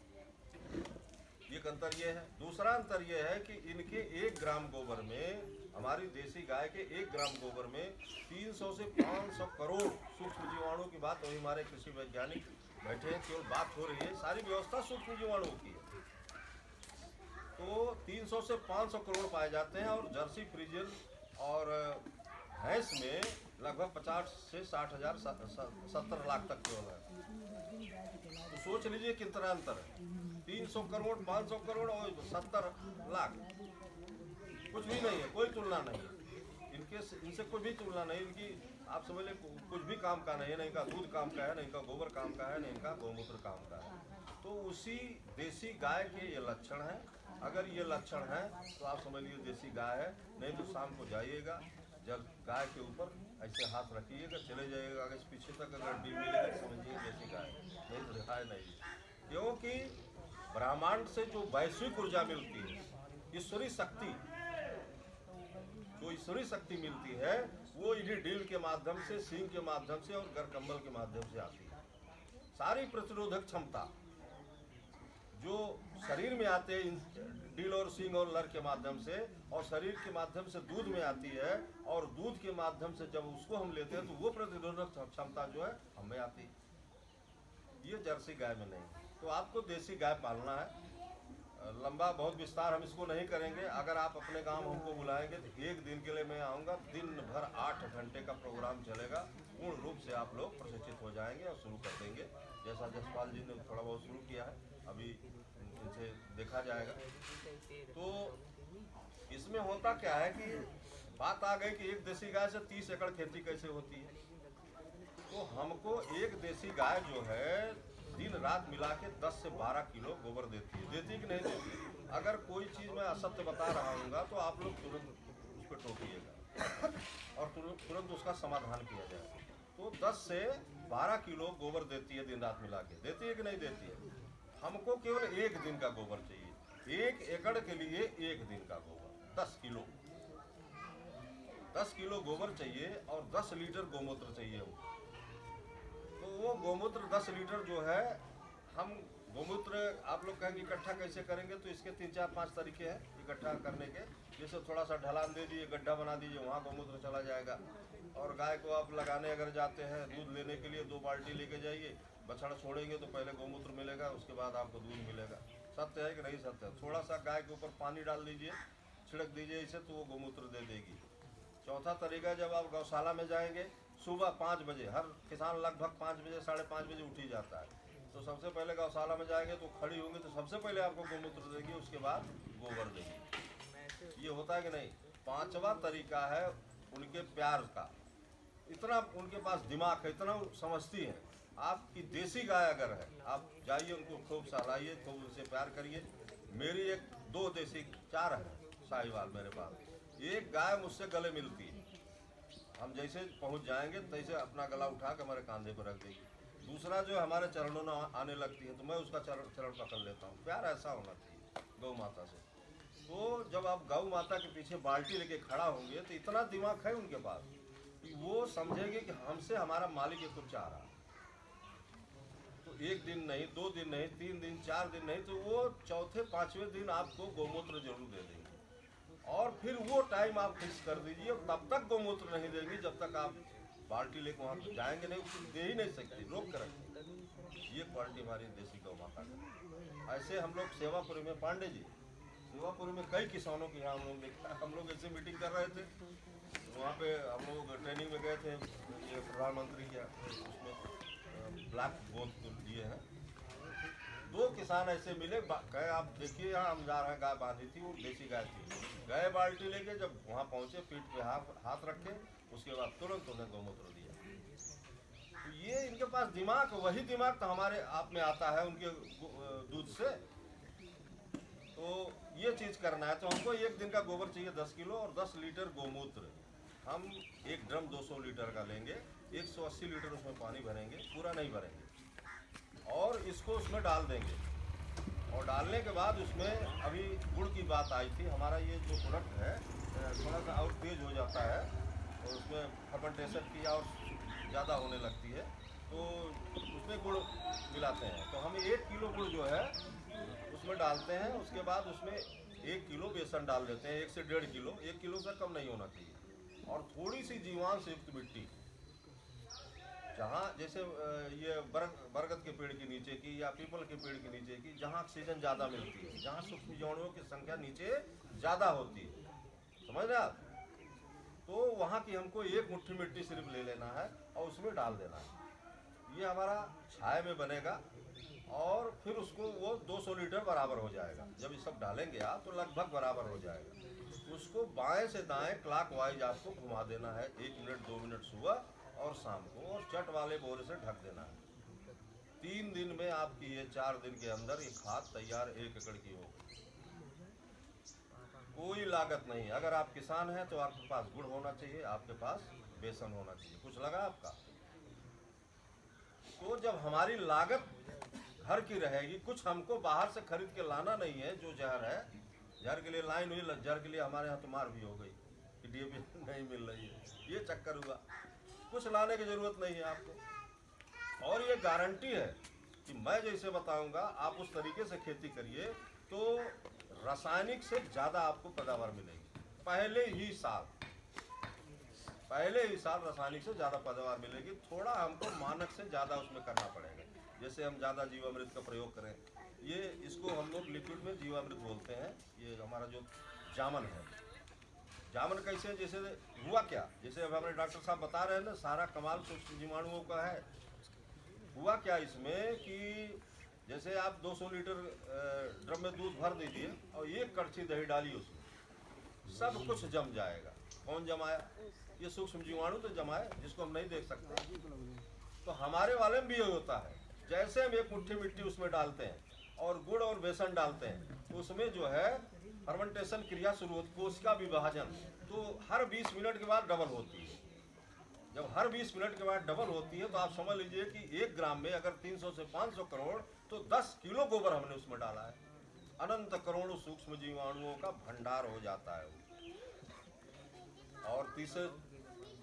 एक अंतर ये है। दूसरा अंतर ये है कि इनके 1 ग्राम गोबर में, हमारी देसी गाय के 1 ग्राम गोबर में 300 से 500 करोड़ सूक्ष्म जीवाणु की बात, वही हमारे कृषि वैज्ञानिक बैठे हैं, केवल बात हो रही है, सारी व्यवस्था सूक्ष्म जीवाणु की है। तो 300 से 500 करोड़ पाए जाते हैं, और जर्सी फ्रीजियन और भैंस में लगभग 50 से 60 हजार 70 लाख तक केवल है। तो सोच लीजिए कितना अंतर है, 300 करोड़ 500 करोड़ और 70 लाख, कुछ भी नहीं है, कोई तुलना नहीं है इनसे कोई भी तुलना नहीं। इनकी आप समझ लें कुछ भी काम का नहीं है, नहीं इनका दूध काम का है, नहीं इनका गोबर काम का है, नहीं इनका गौमूत्र काम का है। तो उसी देसी गाय के ये लक्षण हैं। अगर ये लक्षण हैं तो आप समझ लीजिए देसी गाय है, नहीं तो शाम को जाइएगा, जब गाय के ऊपर ऐसे हाथ रखिएगा, चले जाइएगा आगे पीछे तक, अगर डील मिलेगा समझिए देसी गाय, नहीं तो गाय नहीं। क्योंकि ब्रह्मांड से जो वैश्विक ऊर्जा मिलती है, ईश्वरी शक्ति, जो ईश्वरी शक्ति मिलती है, वो इन्हीं डील के माध्यम से, सींग के माध्यम से और गरकम्बल के माध्यम से आती है। सारी प्रतिरोधक क्षमता जो शरीर में आते हैं डील और सींग और लर के माध्यम से, और शरीर के माध्यम से दूध में आती है, और दूध के माध्यम से जब उसको हम लेते हैं तो वो प्रतिरोधक क्षमता जो है हमें आती है। ये जर्सी गाय में नहीं। तो आपको देसी गाय पालना है। लंबा बहुत विस्तार हम इसको नहीं करेंगे। अगर आप अपने गांव हमको बुलाएंगे तो 1 दिन के लिए मैं आऊँगा, दिन भर 8 घंटे का प्रोग्राम चलेगा। पूर्ण रूप से आप लोग प्रशिक्षित हो जाएंगे और शुरू कर देंगे, जैसा जसपाल जी ने थोड़ा बहुत शुरू किया है, अभी इनसे देखा जाएगा। तो इसमें होता क्या है कि बात आ गई कि एक देसी गाय से 30 एकड़ खेती कैसे होती है। तो हमको एक देसी गाय जो है दिन रात मिला के 10 से 12 किलो गोबर देती है कि नहीं देती। अगर कोई चीज़ मैं असत्य बता रहा हूँ तो आप लोग तुरंत उस पर टोकिएगा और तुरंत उसका समाधान किया जाए। तो 10 से 12 किलो गोबर देती है दिन रात मिला के, देती है कि नहीं देती है। हमको केवल 1 दिन का गोबर चाहिए, 1 एकड़ के लिए 1 दिन का गोबर 10 किलो, 10 किलो गोबर चाहिए और 10 लीटर गोमूत्र चाहिए हमको। तो वो गोमूत्र 10 लीटर जो है, हम गोमूत्र आप लोग कहेंगे इकट्ठा कैसे करेंगे, तो इसके 3 4 5 तरीके हैं इकट्ठा करने के। जैसे थोड़ा सा ढलान दे दीजिए, गड्ढा बना दीजिए, वहाँ गोमूत्र चला जाएगा। और गाय को आप लगाने अगर जाते हैं दूध लेने के लिए, 2 बाल्टी लेके जाइए, बछड़ा छोड़ेंगे तो पहले गोमूत्र मिलेगा, उसके बाद आपको दूध मिलेगा। सत्य है कि नहीं सत्य है। थोड़ा सा गाय के ऊपर पानी डाल दीजिए, छिड़क दीजिए इसे, तो वो गोमूत्र दे देगी। चौथा तरीका, जब आप गौशाला में जाएंगे सुबह 5 बजे, हर किसान लगभग 5 बजे 5:30 बजे उठ ही जाता है, तो सबसे पहले गौशाला में जाएंगे तो खड़ी होंगी तो सबसे पहले आपको गोमूत्र देगी, उसके बाद गोबर देगी। ये होता है कि नहीं। 5वां तरीका है उनके प्यार का। इतना उनके पास दिमाग है, इतना समझती हैं। आपकी देसी गाय अगर है, आप जाइए उनको खूब सहलाइए, खूब उनसे प्यार करिए। मेरी 2 देसी 4 है साहिवाल मेरे पास। एक गाय मुझसे गले मिलती है, हम जैसे पहुंच जाएंगे तैसे अपना गला उठा के हमारे कांधे पर रख देगी। दूसरा जो हमारे चरणों में आने लगती है तो मैं उसका चरण पकड़ लेता हूँ। प्यार ऐसा होना चाहिए गौ माता से। तो जब आप गौ माता के पीछे बाल्टी लेके खड़ा होंगे तो इतना दिमाग है उनके पास कि वो समझेंगे कि हमसे हमारा मालिक ये कुछ चाह रहा। तो 1 दिन नहीं, 2 दिन नहीं, 3 दिन 4 दिन नहीं, तो वो चौथे 5वें दिन आपको गोमूत्र जरूर दे देंगे। और फिर वो टाइम आप फिक्स कर दीजिए, तब तक गोमूत्र नहीं देंगी जब तक आप बाल्टी लेकर वहाँ जाएंगे नहीं, उसको दे ही नहीं सकती, रोक कर रखेंगे। ये क्वालिटी हमारी देसी गौ माता का। ऐसे हम लोग सेवापुरी में, पांडे जी सेवापुरी में कई किसानों के यहाँ हम लोग ऐसे मीटिंग कर रहे थे, वहाँ पे हम लोग ट्रेनिंग में गए थे, ये प्रधानमंत्री के उसमें ब्लैक गोद लिए हैं। 2 किसान ऐसे मिले, कहे आप देखिए यहाँ हम जा रहे हैं, गाय बांधी थी, वो देसी गाय थी। गए बाल्टी लेके, जब वहाँ पहुँचे पीठ पे हाथ रखे, उसके बाद तुरंत उन्हें गौमूत्र दिया। तो ये इनके पास दिमाग, वही दिमाग तो हमारे आप में आता है उनके दूध से। तो ये चीज़ करना है तो हमको एक दिन का गोबर चाहिए 10 किलो और 10 लीटर गोमूत्र। हम एक ड्रम 200 लीटर का लेंगे, 180 लीटर उसमें पानी भरेंगे, पूरा नहीं भरेंगे, और इसको उसमें डाल देंगे। और डालने के बाद उसमें अभी गुड़ की बात आई थी, हमारा ये जो प्रोडक्ट है थोड़ा सा और तेज हो जाता है और उसमें फर्मेंटेशन की और ज़्यादा होने लगती है, तो उसमें गुड़ मिलाते हैं। तो हम 1 किलो गुड़ जो है उसमें डालते हैं, उसके बाद उसमें 1 किलो बेसन डाल देते हैं, 1 से 1.5 किलो, 1 किलो से कम नहीं होना चाहिए। और थोड़ी सी जीवांश युक्त मिट्टी, जहाँ जैसे ये बरगद के पेड़ के नीचे की या पीपल के पेड़ के नीचे की, जहाँ ऑक्सीजन ज़्यादा मिलती है, जहाँ सूक्ष्म जीवाणुओं की संख्या नीचे ज़्यादा होती है, समझ रहे आप? तो वहाँ की हमको 1 मुट्ठी मिट्टी सिर्फ ले लेना है और उसमें डाल देना है। ये हमारा छाए में बनेगा और फिर उसको वो 200 लीटर बराबर हो जाएगा। जब ये सब डालेंगे आप तो लगभग बराबर हो जाएगा। उसको बाएं से दाएं क्लॉकवाइज आपको घुमा देना है 1 मिनट 2 मिनट सुबह और शाम को, और चट वाले बोरे से ढक देना है। 3 दिन में आपकी ये 4 दिन के अंदर ये खाद तैयार 1 एकड़ की होगी। कोई लागत नहीं। अगर आप किसान हैं तो आपके पास गुड़ होना चाहिए, आपके पास बेसन होना चाहिए। कुछ लगा आपका? तो जब हमारी लागत घर की रहेगी, कुछ हमको बाहर से खरीद के लाना नहीं है। जो जहर है, जहर के लिए लाइन हुई, जहर के लिए हमारे यहाँ तो मार भी हो गई कि डीएपी नहीं मिल रही है, ये चक्कर हुआ। कुछ लाने की जरूरत नहीं है आपको। और ये गारंटी है कि मैं जैसे बताऊंगा आप उस तरीके से खेती करिए तो रासायनिक से ज़्यादा आपको पैदावार मिलेगी। पहले ही साल रासायनिक से ज़्यादा पैदावार मिलेगी। थोड़ा हमको मानक से ज़्यादा उसमें करना पड़ेगा। जैसे हम ज़्यादा जीवामृत का प्रयोग करें, ये इसको हम लोग लिक्विड में जीवामृत बोलते हैं। ये हमारा जो जामन है, जामन कैसे, जैसे हुआ क्या, जैसे अब हमारे डॉक्टर साहब बता रहे हैं ना, सारा कमाल सूक्ष्म जीवाणुओं का है। हुआ क्या इसमें कि जैसे आप 200 लीटर ड्रम में दूध भर दीजिए और 1 कड़छी दही डालिए, उसमें सब कुछ जम जाएगा। कौन जमाया? ये सूक्ष्म जीवाणु तो जमाए, जिसको हम नहीं देख सकते। तो हमारे वाले में भी यही होता है। जैसे हम 1 मुट्ठी मिट्टी उसमें डालते हैं और गुड़ और बेसन डालते हैं, तो उसमें जो है फर्मेंटेशन क्रिया शुरू होती है, कोशिका विभाजन। तो हर 20 मिनट के बाद डबल होती है। जब हर 20 मिनट के बाद डबल होती है तो आप समझ लीजिए कि 1 ग्राम में अगर 300 से 500 करोड़ तो 10 किलो गोबर हमने उसमें डाला है। अनंत करोड़ों सूक्ष्म जीवाणुओं का भंडार हो जाता है। और तीसरे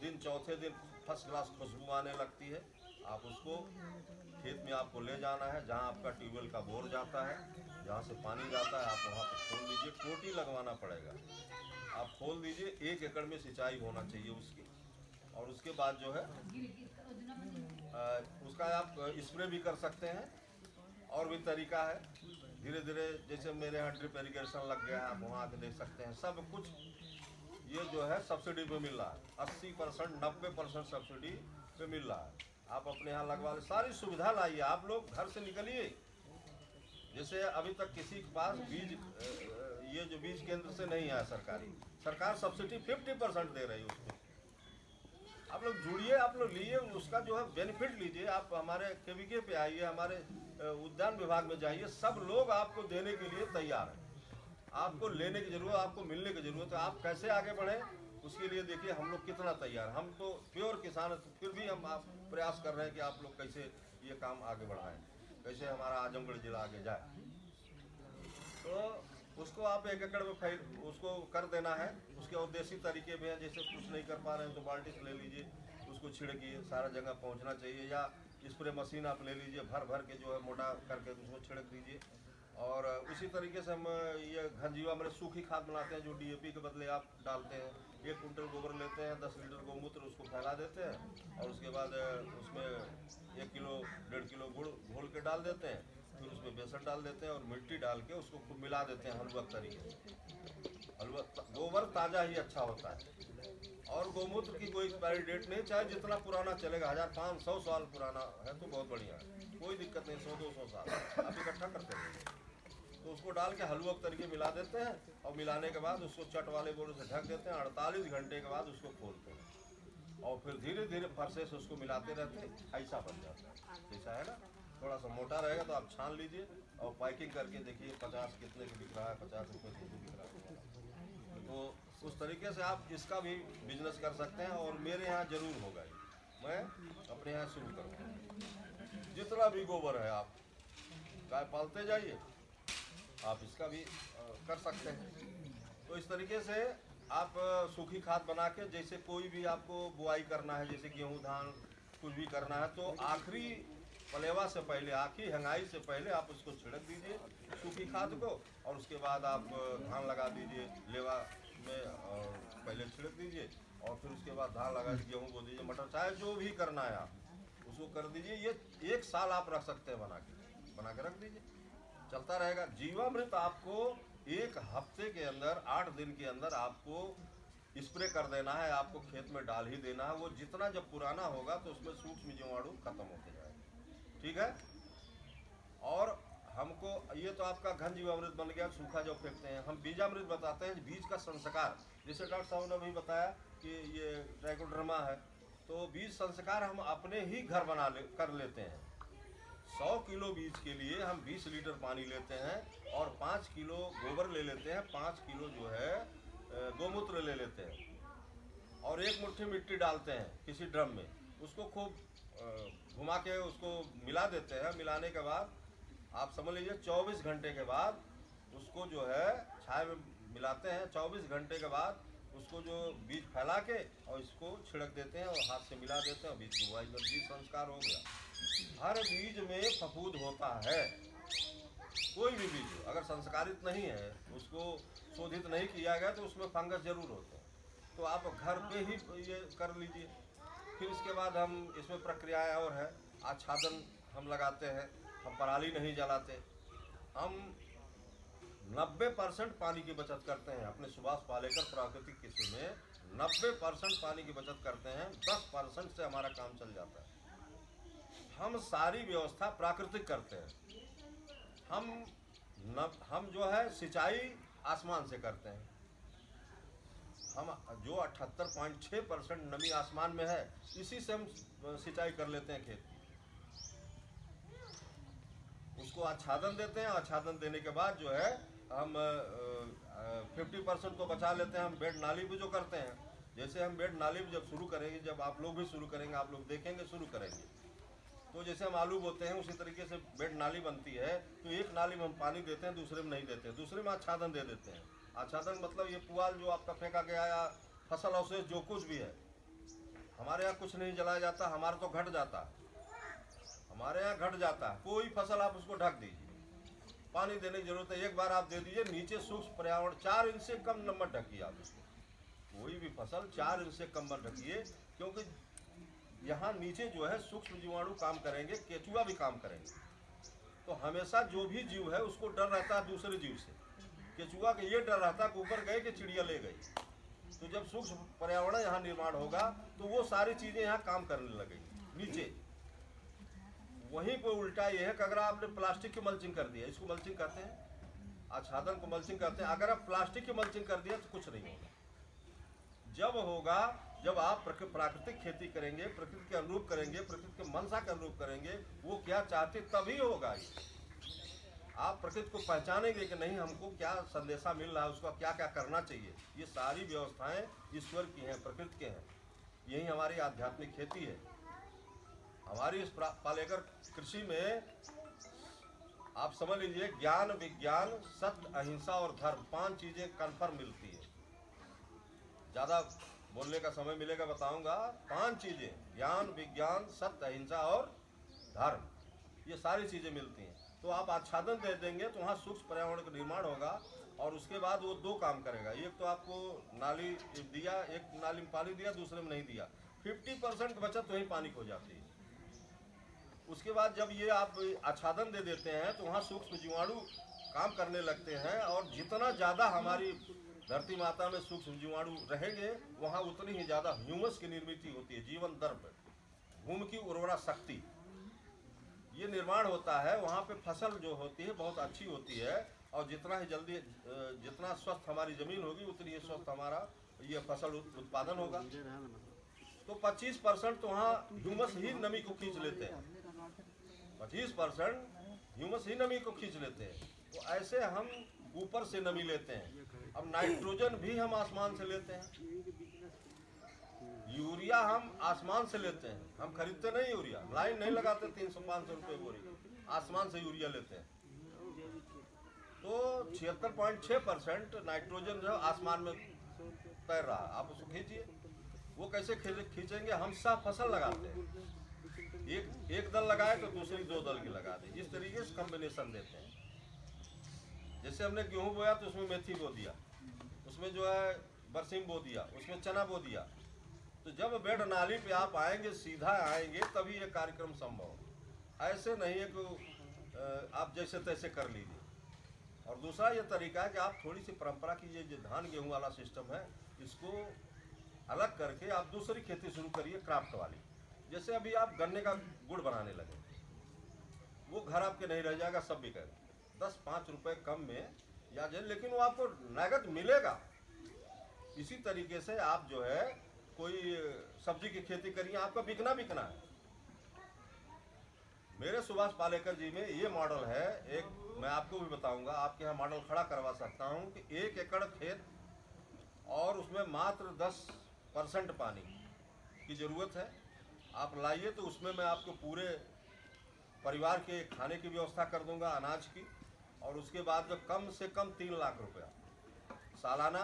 दिन चौथे दिन फर्स्ट क्लास खुशबू आने लगती है। आप उसको खेत में आपको ले जाना है, जहाँ आपका ट्यूबवेल का बोर जाता है, जहाँ से पानी जाता है, आप वहाँ पर खोल दीजिए। टोटी लगवाना पड़ेगा, आप खोल दीजिए। 1 एकड़ में सिंचाई होना चाहिए उसकी। और उसके बाद जो है उसका आप स्प्रे भी कर सकते हैं। और भी तरीका है, धीरे धीरे। जैसे मेरे यहाँ ड्रिप इरिगेशन लग गया है, आप वहाँ आके देख सकते हैं। सब कुछ ये जो है सब्सिडी पे मिल रहा है। 80% 90% सब्सिडी पे मिल रहा है। आप अपने यहाँ लगवा ले, सारी सुविधा लाइए। आप लोग घर से निकलिए। जैसे अभी तक किसी के पास बीज, ये जो बीज केंद्र से नहीं आया सरकारी, सरकार सब्सिडी 50% दे रही है उसको। आप लोग जुड़िए, आप लोग लिए, उसका जो है बेनिफिट लीजिए। आप हमारे केवीके पे आइए, हमारे उद्यान विभाग में जाइए। सब लोग आपको देने के लिए तैयार हैं। आपको लेने की जरूरत, आपको मिलने की जरूरत है। आप कैसे आगे बढ़ें उसके लिए देखिए हम लोग कितना तैयार। हम तो प्योर किसान, फिर भी हम आप प्रयास कर रहे हैं कि आप लोग कैसे ये काम आगे बढ़ाएं, कैसे हमारा आजमगढ़ जिला आगे जाए। तो उसको आप 1 एकड़ में उसको कर देना है। उसके और देसी तरीके भी हैं। जैसे कुछ नहीं कर पा रहे हैं तो बाल्टी से ले लीजिए, उसको छिड़किए। सारा जगह पहुंचना चाहिए। या स्प्रे मशीन आप ले लीजिए, भर भर के जो है मोटा करके उसको छिड़क दीजिए। और उसी तरीके से हम ये घन जीवामृत सूखी खाद बनाते हैं, जो डीएपी के बदले आप डालते हैं। 1 कुंटल गोबर लेते हैं, 10 लीटर गोमूत्र उसको फैला देते हैं और उसके बाद उसमें 1 किलो 1.5 किलो गुड़ घोल के डाल देते हैं। फिर उसमें बेसन डाल देते हैं और मिट्टी डाल के उसको खूब मिला देते हैं हलवा तरीके से। हलवा गोबर ताज़ा ही अच्छा होता है। और गौमूत्र की कोई एक्सपायरी डेट नहीं, चाहे जितना पुराना चलेगा, 1500 साल पुराना है तो बहुत बढ़िया है, कोई दिक्कत नहीं। 100-200 साल आप इकट्ठा करते हैं तो उसको डाल के हलवा के तरीके मिला देते हैं, और मिलाने के बाद उसको चट वाले बोरे से ढक देते हैं। 48 घंटे के बाद उसको खोलते हैं और फिर धीरे धीरे फरसे से उसको मिलाते रहते हैं, ऐसा बन जाता है। जैसा है ना, थोड़ा सा मोटा रहेगा तो आप छान लीजिए और पैकिंग करके देखिए 50 कितने की बिक रहा है, 50 रुपये की बिक रहा है। तो उस तरीके से आप इसका भी बिजनेस कर सकते हैं, और मेरे यहाँ जरूर होगा ये, मैं अपने यहाँ शुरू करूँगा। जितना भी गोबर है आप गाय पालते जाइए, आप इसका भी कर सकते हैं। तो इस तरीके से आप सूखी खाद बना के, जैसे कोई भी आपको बुआई करना है, जैसे गेहूँ धान कुछ भी करना है, तो आखिरी पलेवा से पहले, आखिरी हंगाई से पहले आप उसको छिड़क दीजिए सूखी खाद को, और उसके बाद आप धान लगा दीजिए लेवा में, और पहले छिड़क दीजिए और फिर उसके बाद धान लगा दीजिए, गेहूँ बो दीजिए, मटर, चाहे जो भी करना है आप उसको कर दीजिए। ये 1 साल आप रख सकते हैं बना के रख दीजिए, चलता रहेगा। जीवामृत आपको 1 हफ्ते के अंदर, 8 दिन के अंदर आपको स्प्रे कर देना है, आपको खेत में डाल ही देना है। वो जितना जब पुराना होगा तो उसमें सूक्ष्म जीवाणु खत्म होते जाएगा, ठीक है। और हमको ये तो आपका घन जीवामृत बन गया, सूखा जो फेंकते हैं। हम बीजामृत बताते हैं, बीज का संस्कार, जैसे डॉक्टर साहब ने अभी बताया कि ये ट्राइकोडर्मा है, तो बीज संस्कार हम अपने ही घर कर लेते हैं। 100 किलो बीज के लिए हम 20 लीटर पानी लेते हैं और 5 किलो गोबर ले लेते हैं, 5 किलो जो है गौमूत्र ले लेते हैं, और 1 मुट्ठी मिट्टी डालते हैं किसी ड्रम में, उसको खूब घुमा के उसको मिला देते हैं। मिलाने के बाद आप समझ लीजिए 24 घंटे के बाद उसको जो है छाया में मिलाते हैं। 24 घंटे के बाद उसको जो बीज फैला के और इसको छिड़क देते हैं और हाथ से मिला देते हैं, बीज की बुआई कर, बीज संस्कार हो गया। हर बीज में फफूंद होता है, कोई भी बीज हो, अगर संस्कारित नहीं है, उसको शोधित नहीं किया गया तो उसमें फंगस जरूर होते हैं। तो आप घर पे ही ये कर लीजिए। फिर इसके बाद हम इसमें प्रक्रियाएं और है, आच्छादन हम लगाते हैं, हम पराली नहीं जलाते, हम 90% पानी की बचत करते हैं। अपने सुभाष पालेकर प्राकृतिक कृषि में 90% पानी की बचत करते हैं, 10% से हमारा काम चल जाता है। हम सारी व्यवस्था प्राकृतिक करते हैं। हम जो है सिंचाई आसमान से करते हैं। हम जो 78.6% नमी आसमान में है, इसी से हम सिंचाई कर लेते हैं खेत की। उसको आच्छादन देते हैं, आच्छादन देने के बाद जो है हम 50% को बचा लेते हैं। हम बेड नाली भी जो करते हैं, जैसे हम बेड नाली भी जब शुरू करेंगे, जब आप लोग भी शुरू करेंगे, आप लोग देखेंगे शुरू करेंगे, तो जैसे हम आलू बोते हैं उसी तरीके से बेड नाली बनती है। तो एक नाली में हम पानी देते हैं, दूसरे में नहीं देते हैं, दूसरे में आच्छादन दे देते हैं। आच्छादन मतलब ये पुआल जो आपका फेंका गया या फसल अवशेष जो कुछ भी है, हमारे यहाँ कुछ नहीं जलाया जाता, हमारा तो घट जाता है, हमारे यहाँ घट जाता है। कोई फसल आप उसको ढक दीजिए, पानी देने की जरूरत है, एक बार आप दे दीजिए। नीचे सूक्ष्म पर्यावरण 4 इंच से कम नंबर ढकिए आप उसको, कोई भी फसल 4 इंच से कम मत ढकिए, क्योंकि यहाँ नीचे जो है सूक्ष्म जीवाणु काम करेंगे, केचुआ भी काम करेंगे। तो हमेशा जो भी जीव है उसको डर रहता है दूसरे जीव से। केचुआ का ये डर रहता है कि ऊपर गए कि चिड़िया ले गई। तो जब सूक्ष्म पर्यावरण यहाँ निर्माण होगा तो वो सारी चीजें यहाँ काम करने लगेंगी नीचे। वहीं पर उल्टा ये है कि अगर आपने प्लास्टिक की मल्चिंग कर दिया, इसको मल्चिंग कहते हैं, आच्छादन को मल्चिंग कहते हैं, अगर आप प्लास्टिक की मल्चिंग कर दिया तो कुछ नहीं होगा। जब होगा जब आप प्राकृतिक खेती करेंगे, प्रकृति के अनुरूप करेंगे, प्रकृति के मनसा के अनुरूप करेंगे, वो क्या चाहते तभी होगा। आप प्रकृति को पहचानेंगे कि नहीं, हमको क्या संदेशा मिल रहा है, उसका क्या क्या करना चाहिए। ये सारी व्यवस्थाएं ईश्वर की हैं, प्रकृति के हैं। यही हमारी आध्यात्मिक खेती है। हमारी इस पालेकर कृषि में आप समझ लीजिए ज्ञान, विज्ञान, सत्य, अहिंसा और धर्म 5 चीजें कन्फर्म मिलती है। ज़्यादा बोलने का समय मिलेगा बताऊंगा। 5 चीजें, ज्ञान, विज्ञान, सत्य, अहिंसा और धर्म, ये सारी चीजें मिलती हैं। तो आप आच्छादन दे देंगे तो वहाँ सूक्ष्म पर्यावरण का निर्माण होगा, और उसके बाद वो 2 काम करेगा। एक तो आपको नाली दिया, एक नाली में पानी दिया, दूसरे में नहीं दिया, 50% बचत वहीं पानी हो जाती है। उसके बाद जब ये आप आच्छादन दे देते हैं तो वहाँ सूक्ष्म जीवाणु काम करने लगते हैं, और जितना ज़्यादा हमारी धरती माता में सूक्ष्म जीवाणु रहेंगे, वहाँ उतनी ही ज़्यादा ह्यूमस की निर्मित होती है, जीवन दर्प, भूमि की उर्वरा शक्ति ये निर्माण होता है। वहाँ पे फसल जो होती है बहुत अच्छी होती है, और जितना ही जल्दी जितना स्वस्थ हमारी ज़मीन होगी उतनी ही स्वस्थ हमारा ये फसल उत्पादन होगा। तो 25% तो वहाँ ह्यूमस ही नमी को खींच लेते हैं, 25% ह्यूमस ही नमी को खींच लेते हैं। तो ऐसे हम ऊपर से नमी लेते हैं। अब नाइट्रोजन भी हम आसमान से लेते हैं, यूरिया हम आसमान से लेते हैं, हम खरीदते नहीं यूरिया, लाइन नहीं लगाते 300-500 रुपये बोरी, आसमान से यूरिया लेते हैं। तो 76.6% नाइट्रोजन जो आसमान में तैर रहा है, आप उसको खींचिए। वो कैसे खींचेंगे? हम सब फसल लगाते हैं, एक दल लगाए तो दूसरी 2 दल की लगा दे, इस तरीके से कॉम्बिनेशन देते हैं। जैसे हमने गेहूं बोया तो उसमें मेथी बो दिया, उसमें जो है बरसीम बो दिया, उसमें चना बो दिया। तो जब बेड नाली पे आप आएंगे, सीधा आएंगे, तभी ये कार्यक्रम संभव। ऐसे नहीं है कि आप जैसे तैसे कर लीजिए। और दूसरा ये तरीका है कि आप थोड़ी सी परंपरा की ये जो धान गेहूं वाला सिस्टम है, इसको अलग करके आप दूसरी खेती शुरू करिए, क्राफ्ट वाली। जैसे अभी आप गन्ने का गुड़ बनाने लगे, वो घर आपके नहीं रह जाएगा, सब बिकेगा 10-5 रुपए कम में या लेकिन वो आपको नगद मिलेगा। इसी तरीके से आप जो है कोई सब्जी की खेती करिए, आपका बिकना है। मेरे सुभाष पालेकर जी में ये मॉडल है, एक मैं आपको भी बताऊंगा, आपके यहाँ मॉडल खड़ा करवा सकता हूँ कि 1 एकड़ खेत और उसमें मात्र 10% पानी की ज़रूरत है। आप लाइए तो उसमें मैं आपको पूरे परिवार के खाने की व्यवस्था कर दूंगा, अनाज की। और उसके बाद जो कम से कम 3 लाख रुपया सालाना,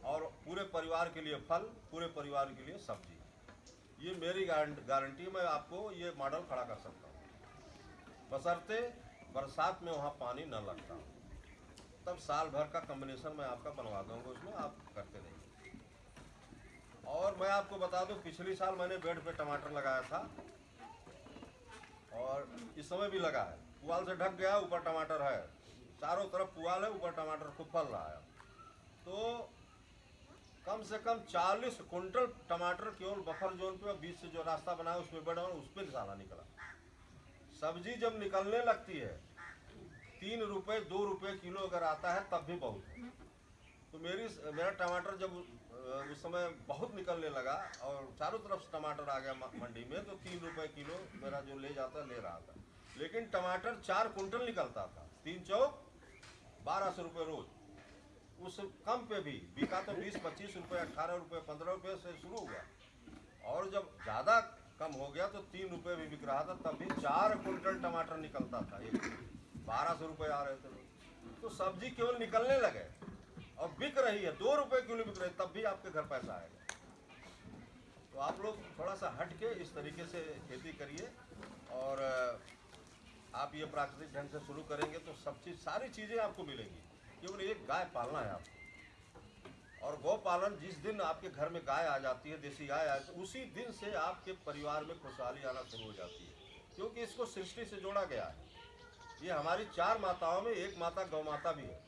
और पूरे परिवार के लिए फल, पूरे परिवार के लिए सब्जी, ये मेरी गारंटी। मैं आपको ये मॉडल खड़ा कर सकता हूँ, बशर्ते बरसात में वहाँ पानी न लगता, तब साल भर का कॉम्बिनेशन मैं आपका बनवा दूँगा, उसमें आप करते नहीं। और मैं आपको बता दूँ, पिछली साल मैंने बेड पे टमाटर लगाया था, और इस समय भी लगा है। पुआल से ढक गया, ऊपर टमाटर है, चारों तरफ पुआल है, ऊपर टमाटर खूब फल रहा है। तो कम से कम 40 कुंटल टमाटर केवल बफर जोन पे, बीच से जो रास्ता बना है उसमें बड़ा, उस पर साला निकला। सब्जी जब निकलने लगती है 3 रुपये 2 रुपये किलो अगर आता है तब भी बहुत है। तो मेरा टमाटर जब उस समय बहुत निकलने लगा और चारों तरफ से टमाटर आ गया मंडी में, तो 3 रुपये किलो मेरा जो ले जाता ले रहा था। लेकिन टमाटर 4 कुंटल निकलता था, 3 चौक 1200 रुपये रोज। उस कम पे भी बिका तो 20-25 रुपये, 18 रुपये, 15 रुपये से शुरू हुआ। और जब ज़्यादा कम हो गया तो 3 रुपये भी बिक रहा था, तब भी 4 कुंटल टमाटर निकलता था, 1200 रुपये आ रहे थे। तो सब्जी केवल निकलने लगे और बिक रही है, 2 रुपये किलो बिक रही है, तब भी आपके घर पैसा आएगा। तो आप लोग थोड़ा सा हट के इस तरीके से खेती करिए, और आप ये प्राकृतिक ढंग से शुरू करेंगे तो सब चीज़, सारी चीज़ें आपको मिलेंगी। केवल एक गाय पालना है आपको, और गौ पालन जिस दिन आपके घर में गाय आ जाती है, देसी गाय आ, तो उसी दिन से आपके परिवार में खुशहाली आना शुरू हो जाती है, क्योंकि इसको सृष्टि से जोड़ा गया है। ये हमारी 4 माताओं में एक माता गौ माता भी है।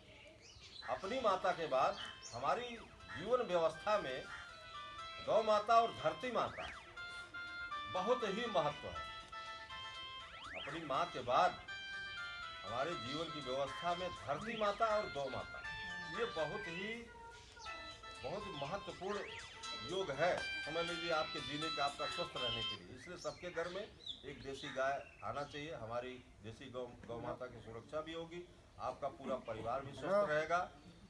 अपनी माता के बाद हमारी जीवन व्यवस्था में गौ माता और धरती माता बहुत ही महत्व है। अपनी माँ के बाद हमारे जीवन की व्यवस्था में धरती माता और गौ माता, ये बहुत महत्वपूर्ण योग है, समझ लीजिए, आपके जीने का, आपका स्वस्थ रहने के लिए। इसलिए सबके घर में एक देसी गाय आना चाहिए। हमारी देसी गौ माता की सुरक्षा भी होगी, आपका पूरा परिवार भी स्वस्थ रहेगा,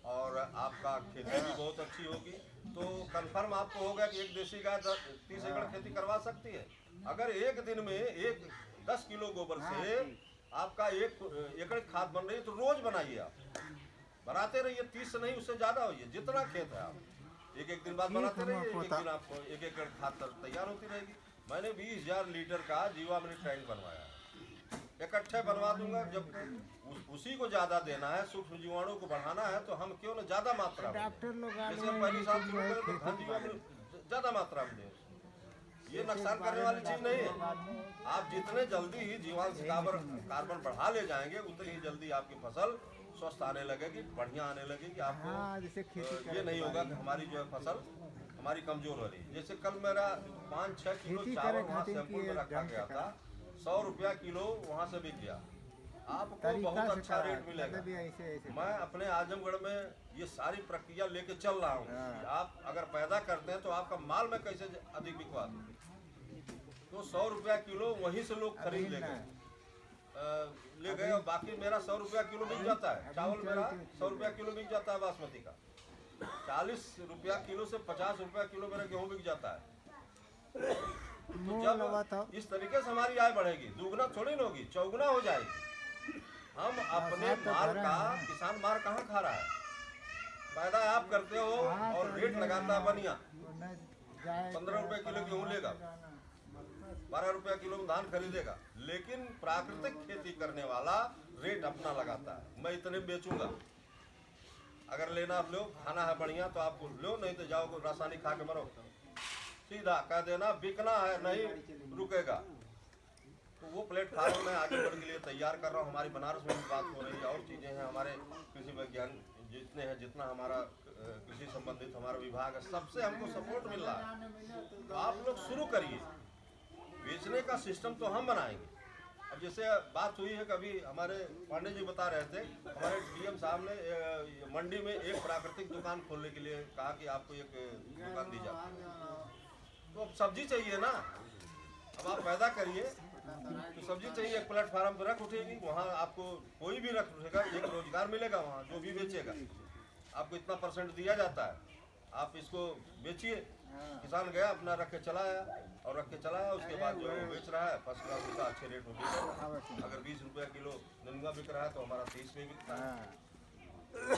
और आपका खेती भी बहुत अच्छी होगी। तो कंफर्म आपको होगा कि एक देसी गाय 30 एकड़ खेती करवा सकती है। अगर एक दिन में 10 किलो गोबर से आपका 1 एकड़ खाद बन रही है, तो रोज बनाइए, आप बनाते रहिए, 30 से नहीं उससे ज़्यादा होइए, जितना खेत है आप एक दिन बाद बनाते रहिए, एक दिन आपको 1 एकड़ खाद तैयार होती रहेगी। मैंने 20,000 लीटर का जीवामृत टैंक बनवाया है, इकट्ठे बनवा दूंगा। जब उसी को ज़्यादा देना है, सूक्ष्म जीवाणु को बढ़ाना है, तो हम क्यों न ज़्यादा मात्रा में, जैसे हम पहली साल शुरू करें तो घन जीवामृत ज़्यादा मात्रा में दें। ये नुकसान करने वाली चीज़ नहीं है। आप जितने जल्दी ही जीवांश कार्बन बढ़ा ले जाएंगे, उतनी ही जल्दी आपकी फसल स्वस्थ आने लगेगी, बढ़िया आने लगेगी आपको। हाँ, जैसे खेती ये नहीं होगा कि हमारी जो है फसल हमारी कमजोर हो रही। जैसे कल मेरा 5-6 किलो खेती चावल करे वहाँ खातिर सैंपल की में रखा ढंग से गया था, 100 रुपया किलो वहाँ से बिक गया। आपको तरीका बहुत से अच्छा करा, रेट मिलेगा। मतलब ये ऐसे मैं अपने आजमगढ़ में ये सारी प्रक्रिया लेके चल रहा हूँ कि आप अगर पैदा करते हैं तो आपका माल मैं कैसे अधिक बिकवा दूँ। तो 100 रुपया किलो वहीं से लोग खरीद ले गए, ले गए और बाकी मेरा 100 रुपया किलो बिक जाता है। चावल मेरा 100 रुपया किलो बिक जाता है बासमती का। 40 रुपया किलो से 50 रुपया किलो मेरा गेहूँ बिक जाता है। तो जब इस तरीके से हमारी आय बढ़ेगी, दुगना थोड़ी ना होगी, चौगुना हो जाएगी। हम अपने माल का किसान मार कहाँ खा रहा है? पैदा आप करते हो और रेट लगाता है बनिया, 15 रुपए किलो गेहूँ लेगा, 12 रुपया किलो में धान खरीदेगा, लेकिन प्राकृतिक खेती करने वाला रेट अपना लगाता है। मैं इतने बेचूंगा, अगर लेना लो, खाना है बढ़िया तो आप लो, नहीं तो जाओ रासायनिक खा के मरो। सीधा कह देना बिकना है, नहीं रुकेगा। तो वो प्लेटफार्म मैं आगे बढ़ने के लिए तैयार कर रहा हूँ। हमारी बनारस में भी बात हो रही है, और चीज़ें हैं। हमारे कृषि विज्ञान जितने हैं, जितना हमारा कृषि संबंधित हमारा विभाग है, सबसे हमको सपोर्ट मिल रहा है। तो आप लोग शुरू करिए, बेचने का सिस्टम तो हम बनाएंगे। अब जैसे बात हुई है, कभी हमारे पांडे जी बता रहे थे, हमारे डीएम साहब ने मंडी में एक प्राकृतिक दुकान खोलने के लिए कहा कि आपको एक दुकान दी जाए। तो अब सब्जी चाहिए ना, अब आप पैदा करिए तो सब्जी चाहिए, एक प्लेटफार्म पर रख उठेगी, वहाँ आपको कोई भी रख उठेगा, एक रोजगार मिलेगा वहाँ, जो भी बेचेगा आपको इतना % दिया जाता है, आप इसको बेचिए। किसान गया अपना रख के चला आया, और रख के चला आया, उसके बाद जो है बेच रहा है फर्स्ट क्लास, उसका अच्छे रेट में बेच। अगर 20 रुपया किलो नंगा बिक रहा है तो हमारा 30 में बिकता है।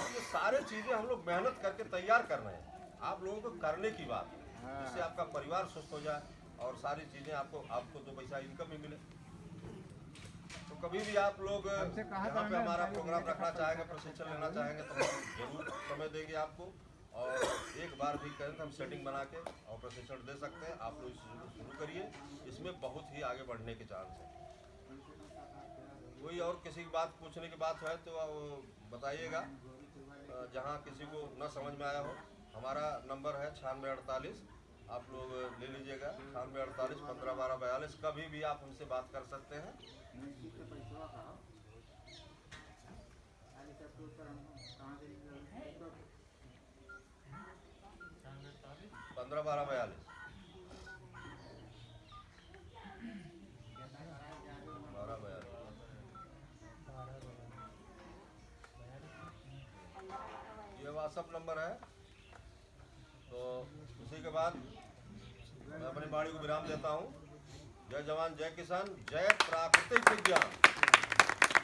ये सारे चीज़ें हम लोग मेहनत करके तैयार कर रहे हैं, आप लोगों को करने की बात है, जिससे आपका परिवार स्वस्थ हो जाए और सारी चीज़ें आपको 2 पैसा इनकम भी मिले। तो कभी भी आप लोग यहाँ पे हमारा प्रोग्राम रखना चाहेंगे, प्रशिक्षण लेना चाहेंगे तो हम जरूर समय देंगे आपको, और एक बार भी कहें तो हम सेटिंग बना के और प्रशिक्षण दे सकते हैं। आप लोग शुरू करिए, इसमें बहुत ही आगे बढ़ने के चांस है। कोई और किसी की बात पूछने की बात है तो बताइएगा, जहाँ किसी को न समझ में आया हो। हमारा नंबर है 9648, आप लोग ले लीजिएगा, 9648 15 12 42। कभी भी आप हमसे बात कर सकते हैं। 15 12 42 ये व्हाट्सअप नंबर है। तो उसी के बाद मैं अपनी बाड़ी को विराम देता हूँ। जय जवान, जय किसान, जय प्राकृतिक विज्ञान,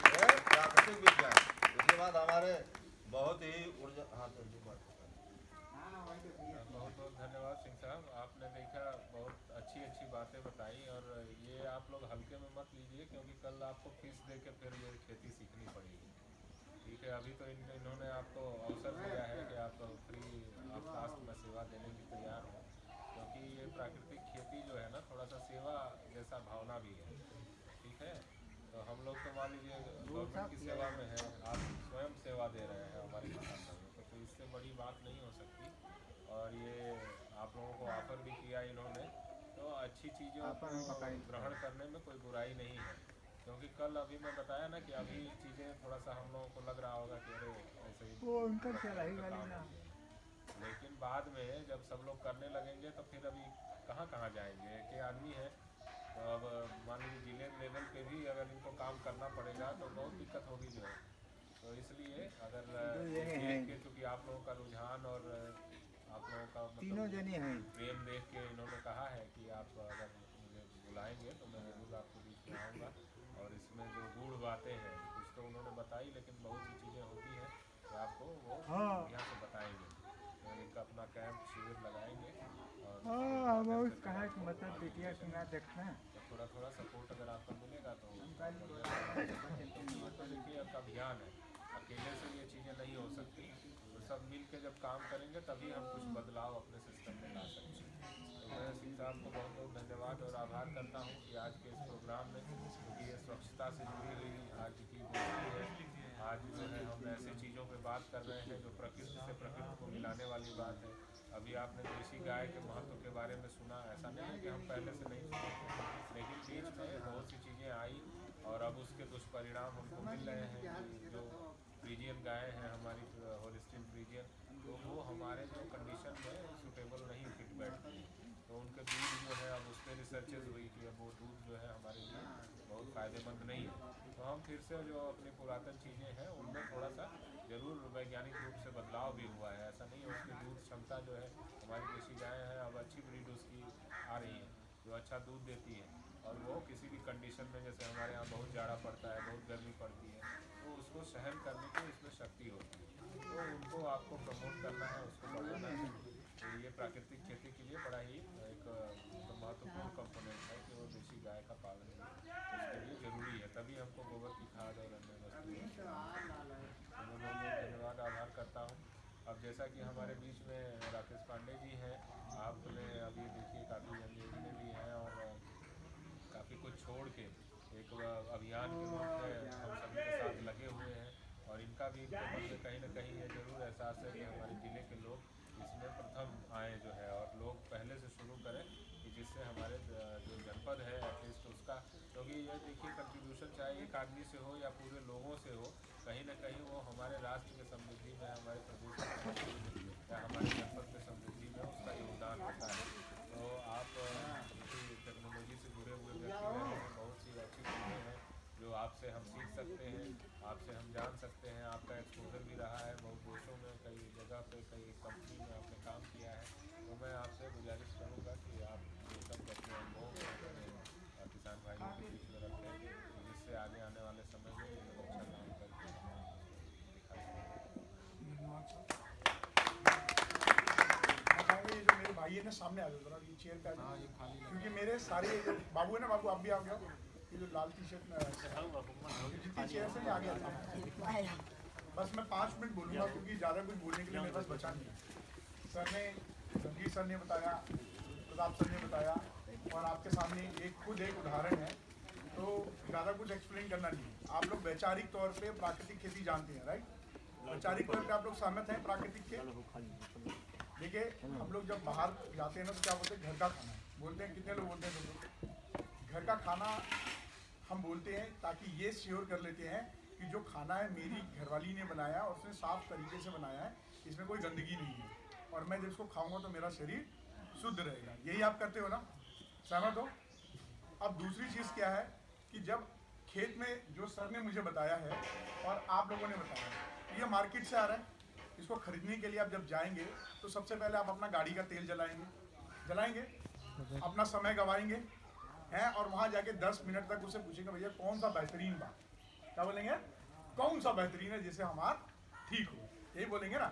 जय प्राकृतिक विज्ञान। उसके बाद हमारे बहुत ही ऊर्जा, हाँ तो बहुत बहुत धन्यवाद सिंह साहब, आपने देखा बहुत अच्छी बातें बताई। और ये आप लोग हल्के में मत लीजिए, क्योंकि कल आपको फीस दे के फिर ये खेती सीखनी पड़ेगी। ठीक है, अभी तो इन्होंने आपको अवसर दिया है कि आप फ्री आप कास्ट में सेवा देने की तैयार हो, क्योंकि ये प्राकृतिक खेती जो है ना, थोड़ा सा सेवा जैसा भावना भी है। ठीक है, तो हम लोग तो मान लीजिए गवर्नमेंट की सेवा में है, आप स्वयं सेवा दे रहे हैं हमारे किसान भाइयों को, तो इससे बड़ी बात नहीं हो सकती। और ये आप लोगों को ऑफर भी किया इन्होंने, तो अच्छी चीज़ों को ग्रहण करने में कोई बुराई नहीं है। क्योंकि कल अभी मैं बताया ना कि अभी चीज़ें थोड़ा सा हम लोगों को लग रहा होगा कि अरे ऐसे ही, लेकिन बाद में जब सब लोग करने लगेंगे तो फिर अभी कहाँ जाएंगे। एक ही आदमी है, तो अब मान लीजिए जिले लेवल पे भी अगर इनको काम करना पड़ेगा तो बहुत दिक्कत होगी जो है। तो इसलिए अगर चूँकि आप लोगों का रुझान और आप लोगों का मतलब प्रेम देख के इन्होंने कहा है कि आप अगर मुझे बुलाएंगे तो मैं ज़रूर आपके बीच में आऊँगा। और इसमें जो गूढ़ बातें हैं कुछ तो उन्होंने बताई, लेकिन बहुत सी चीज़ें होती हैं कि आपको वो यहाँ से बताएंगे। तो एक अपना कैंप शिविर लगाएंगे और तो थोड़ा सपोर्ट अगर आपका मिलेगा तो देखिए एक अभियान है, अकेले से ये चीज़ें नहीं हो सकती। तो सब मिल के जब काम करेंगे तभी हम कुछ बदलाव अपने सिस्टम में ला सकते हैं। तो मैं सिंह साहब को बहुत बहुत धन्यवाद और आभार करता हूँ कि आज के इस प्रोग्राम में, क्योंकि ये स्वच्छता से जुड़ी हुई आज की गोष्ठी है, आज जो है हम ऐसी चीज़ों पे बात कर रहे हैं जो प्रकृति से प्रकृति को मिलाने वाली बात है। अभी आपने देसी गाय के महत्व के बारे में सुना, ऐसा नहीं है कि हम पहले से नहीं सुनते, लेकिन बीच में बहुत सी चीज़ें आई और अब उसके दुष्परिणाम हमको मिल रहे हैं कि जो फ्रीजियन गाय हैं हमारी होलिस्टीन फ्रीजियन, तो वो हमारे जो कंडीशन में सूटेबल नहीं फिट बैठती, तो उनके दूध जो है अब उस पर रिसर्चेज हुई कि अब वो दूध जो है हमारे लिए बहुत फ़ायदेमंद नहीं है। तो हम फिर से जो अपनी पुरातन चीज़ें हैं उनमें थोड़ा सा ज़रूर वैज्ञानिक रूप से बदलाव भी हुआ है। ऐसा नहीं है, उसकी दूध क्षमता जो है हमारी देसी गाय है अब अच्छी ब्रीड उसकी आ रही है जो अच्छा दूध देती है, और वो किसी भी कंडीशन में, जैसे हमारे यहाँ बहुत जाड़ा पड़ता है, बहुत गर्मी पड़ती है, तो उसको सहन करने की इसमें शक्ति होती है। तो उनको आपको प्रमोट करना है, उसको बढ़ाना है। तो ये प्राकृतिक खेती के लिए बड़ा ही एक महत्वपूर्ण कंपोनेंट है कि वो देसी गाय का पालन उसके लिए ज़रूरी है, तभी हमको गोबर की खाद और अन्य वस्तुएं। धन्यवाद आभार करता हूँ। अब जैसा कि हमारे बीच में राकेश पांडे जी हैं, आपने अभी देखिए काफ़ी यंग एज में भी हैं और काफ़ी कुछ छोड़ के एक अभियान के रूप में हम सभी के साथ लगे हुए हैं, और इनका भी मन में कहीं ना कहीं ये जरूर एहसास है कि हमारे ज़िले के लोग इसमें प्रथम आए जो है, और लोग पहले से शुरू करें कि जिससे हमारे जो जनपद है एटलीस्ट उसका, क्योंकि ये देखिए कंट्रीब्यूशन चाहे एक आदमी से हो या पूरे लोगों से हो, कहीं ना कहीं वो हमारे राष्ट्र के समृद्धि में, हमारे प्रदेश की समृद्धि में या हमारे जनपद के समृद्धि में उसका योगदान होता है। तो आप टेक्नोलॉजी से जुड़े हुए व्यक्ति हैं, बहुत सी अच्छी चीज़ें हैं जो आपसे हम सीख सकते हैं, आपसे हम जान सकते हैं। आपका एक्सपोजर भी रहा है बहुत देशों में, कई जगह पे, कई कंपनी में आपने काम किया है, तो मैं आपसे गुजारिश करूँगा कि आप ये सब अपने अनुभव को अपने किसान भाइयों के बीच में रखें, जिससे आगे आने वाले समय में ये लोग अच्छा काम करके ये जो मेरे भाई है ना, सामने आ जाओ जरा, ये चेयर पे आ जाओ, क्योंकि मेरे सारे बाबू है ना, बाबू आप भी आ गया, ये जो लाल टी शर्ट में जितनी चेयर से आ गया। बस मैं 5 मिनट बोलूँगा क्योंकि ज़्यादा कुछ बोलने के लिए मेरे पास बचा नहीं है। सर ने, रणजीत सर ने बताया, प्रताप सर ने बताया, और आपके सामने खुद एक उदाहरण है, तो ज़्यादा कुछ एक्सप्लेन करना नहीं है। आप लोग वैचारिक तौर पे प्राकृतिक खेती जानते हैं, राइट? वैचारिक तौर पे आप लोग सहमत हैं प्राकृतिक के? देखिए, हम लोग जब बाहर जाते हैं ना तो क्या बोलते हैं, घर का खाना बोलते हैं। कितने लोग बोलते हैं दोस्तों? घर का खाना हम बोलते हैं ताकि ये श्योर कर लेते हैं कि जो खाना है मेरी घरवाली ने बनाया और उसने साफ तरीके से बनाया है, इसमें कोई गंदगी नहीं है, और मैं जिसको खाऊंगा तो मेरा शरीर शुद्ध रहेगा। यही आप करते हो ना, सहमत हो? अब दूसरी चीज़ क्या है कि जब खेत में जो सर ने मुझे बताया है और आप लोगों ने बताया, ये मार्केट से आ रहा है, इसको खरीदने के लिए आप जब जाएंगे तो सबसे पहले आप अपना गाड़ी का तेल जलाएंगे, अपना समय गंवाएंगे हैं, और वहाँ जाके 10 मिनट तक उसे पूछेंगे भैया कौन सा बेहतरीन बा, क्या बोलेंगे, कौन सा बेहतरीन है जिससे हमारा ठीक हो, यही बोलेंगे ना।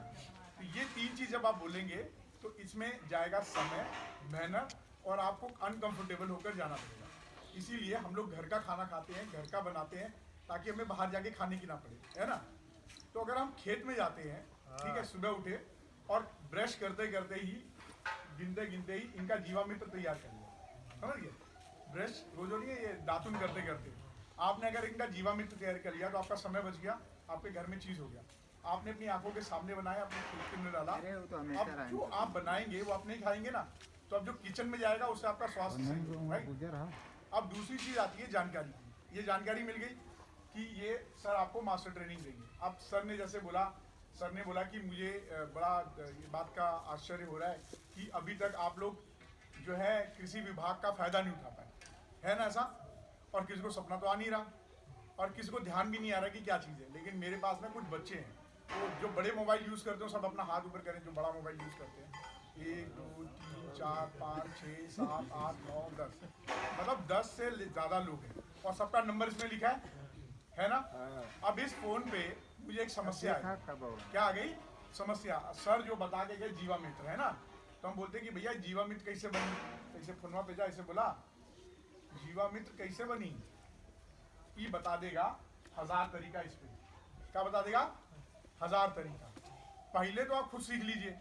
तो ये 3 चीज़ जब आप बोलेंगे तो इसमें जाएगा समय, मेहनत, और आपको अनकंफर्टेबल होकर जाना पड़ेगा। इसीलिए हम लोग घर का खाना खाते हैं, घर का बनाते हैं, ताकि हमें बाहर जाके खाने की ना पड़े, है ना। तो अगर हम खेत में जाते हैं, ठीक है, सुबह उठे और ब्रश करते करते ही, गिनते ही इनका जीवामृत तैयार कर लिया, समझ गए? ब्रश रोज नहीं है, ये दातुन करते करते आपने अगर इनका जीवामृत तैयार कर लिया तो आपका समय बच गया, आपके घर में चीज़ हो गया, आपने अपनी आंखों के सामने बनाया, अपने खेत में डाला। अब जो आप बनाएंगे वो आप नहीं खाएंगे ना, तो अब जो किचन में जाएगा उससे आपका स्वास्थ्य सही होगा। अब दूसरी चीज़ आती है जानकारी की। ये जानकारी मिल गई कि ये सर आपको मास्टर ट्रेनिंग देंगे। अब सर ने जैसे बोला, सर ने बोला कि मुझे बड़ा ये बात का आश्चर्य हो रहा है कि अभी तक आप लोग जो है कृषि विभाग का फ़ायदा नहीं उठा पाए, है ना ऐसा? और किसी को सपना तो आ नहीं रहा, और किसी को ध्यान भी नहीं आ रहा कि क्या चीज़ है। लेकिन मेरे पास में कुछ बच्चे हैं तो जो बड़े मोबाइल यूज़ करते हो, सब अपना हाथ ऊपर करें जो बड़ा मोबाइल यूज़ करते हैं। 1 2 3 4 5 6 7 8 9 10, मतलब 10 से ज़्यादा लोग हैं, और सबका नंबर इसमें लिखा है ना। अब इस फ़ोन पे मुझे एक समस्या है, क्या आ गई समस्या? सर जो बता के गए जीवामृत, है ना, तो हम बोलते हैं कि भैया जीवामृत कैसे बनी, कैसे फोनवा भेजा, ऐसे बोला जीवामृत कैसे बनी, ये बता देगा 1000 तरीका। इस पे क्या बता देगा? 1000 तरीका। पहले तो आप खुद सीख लीजिए,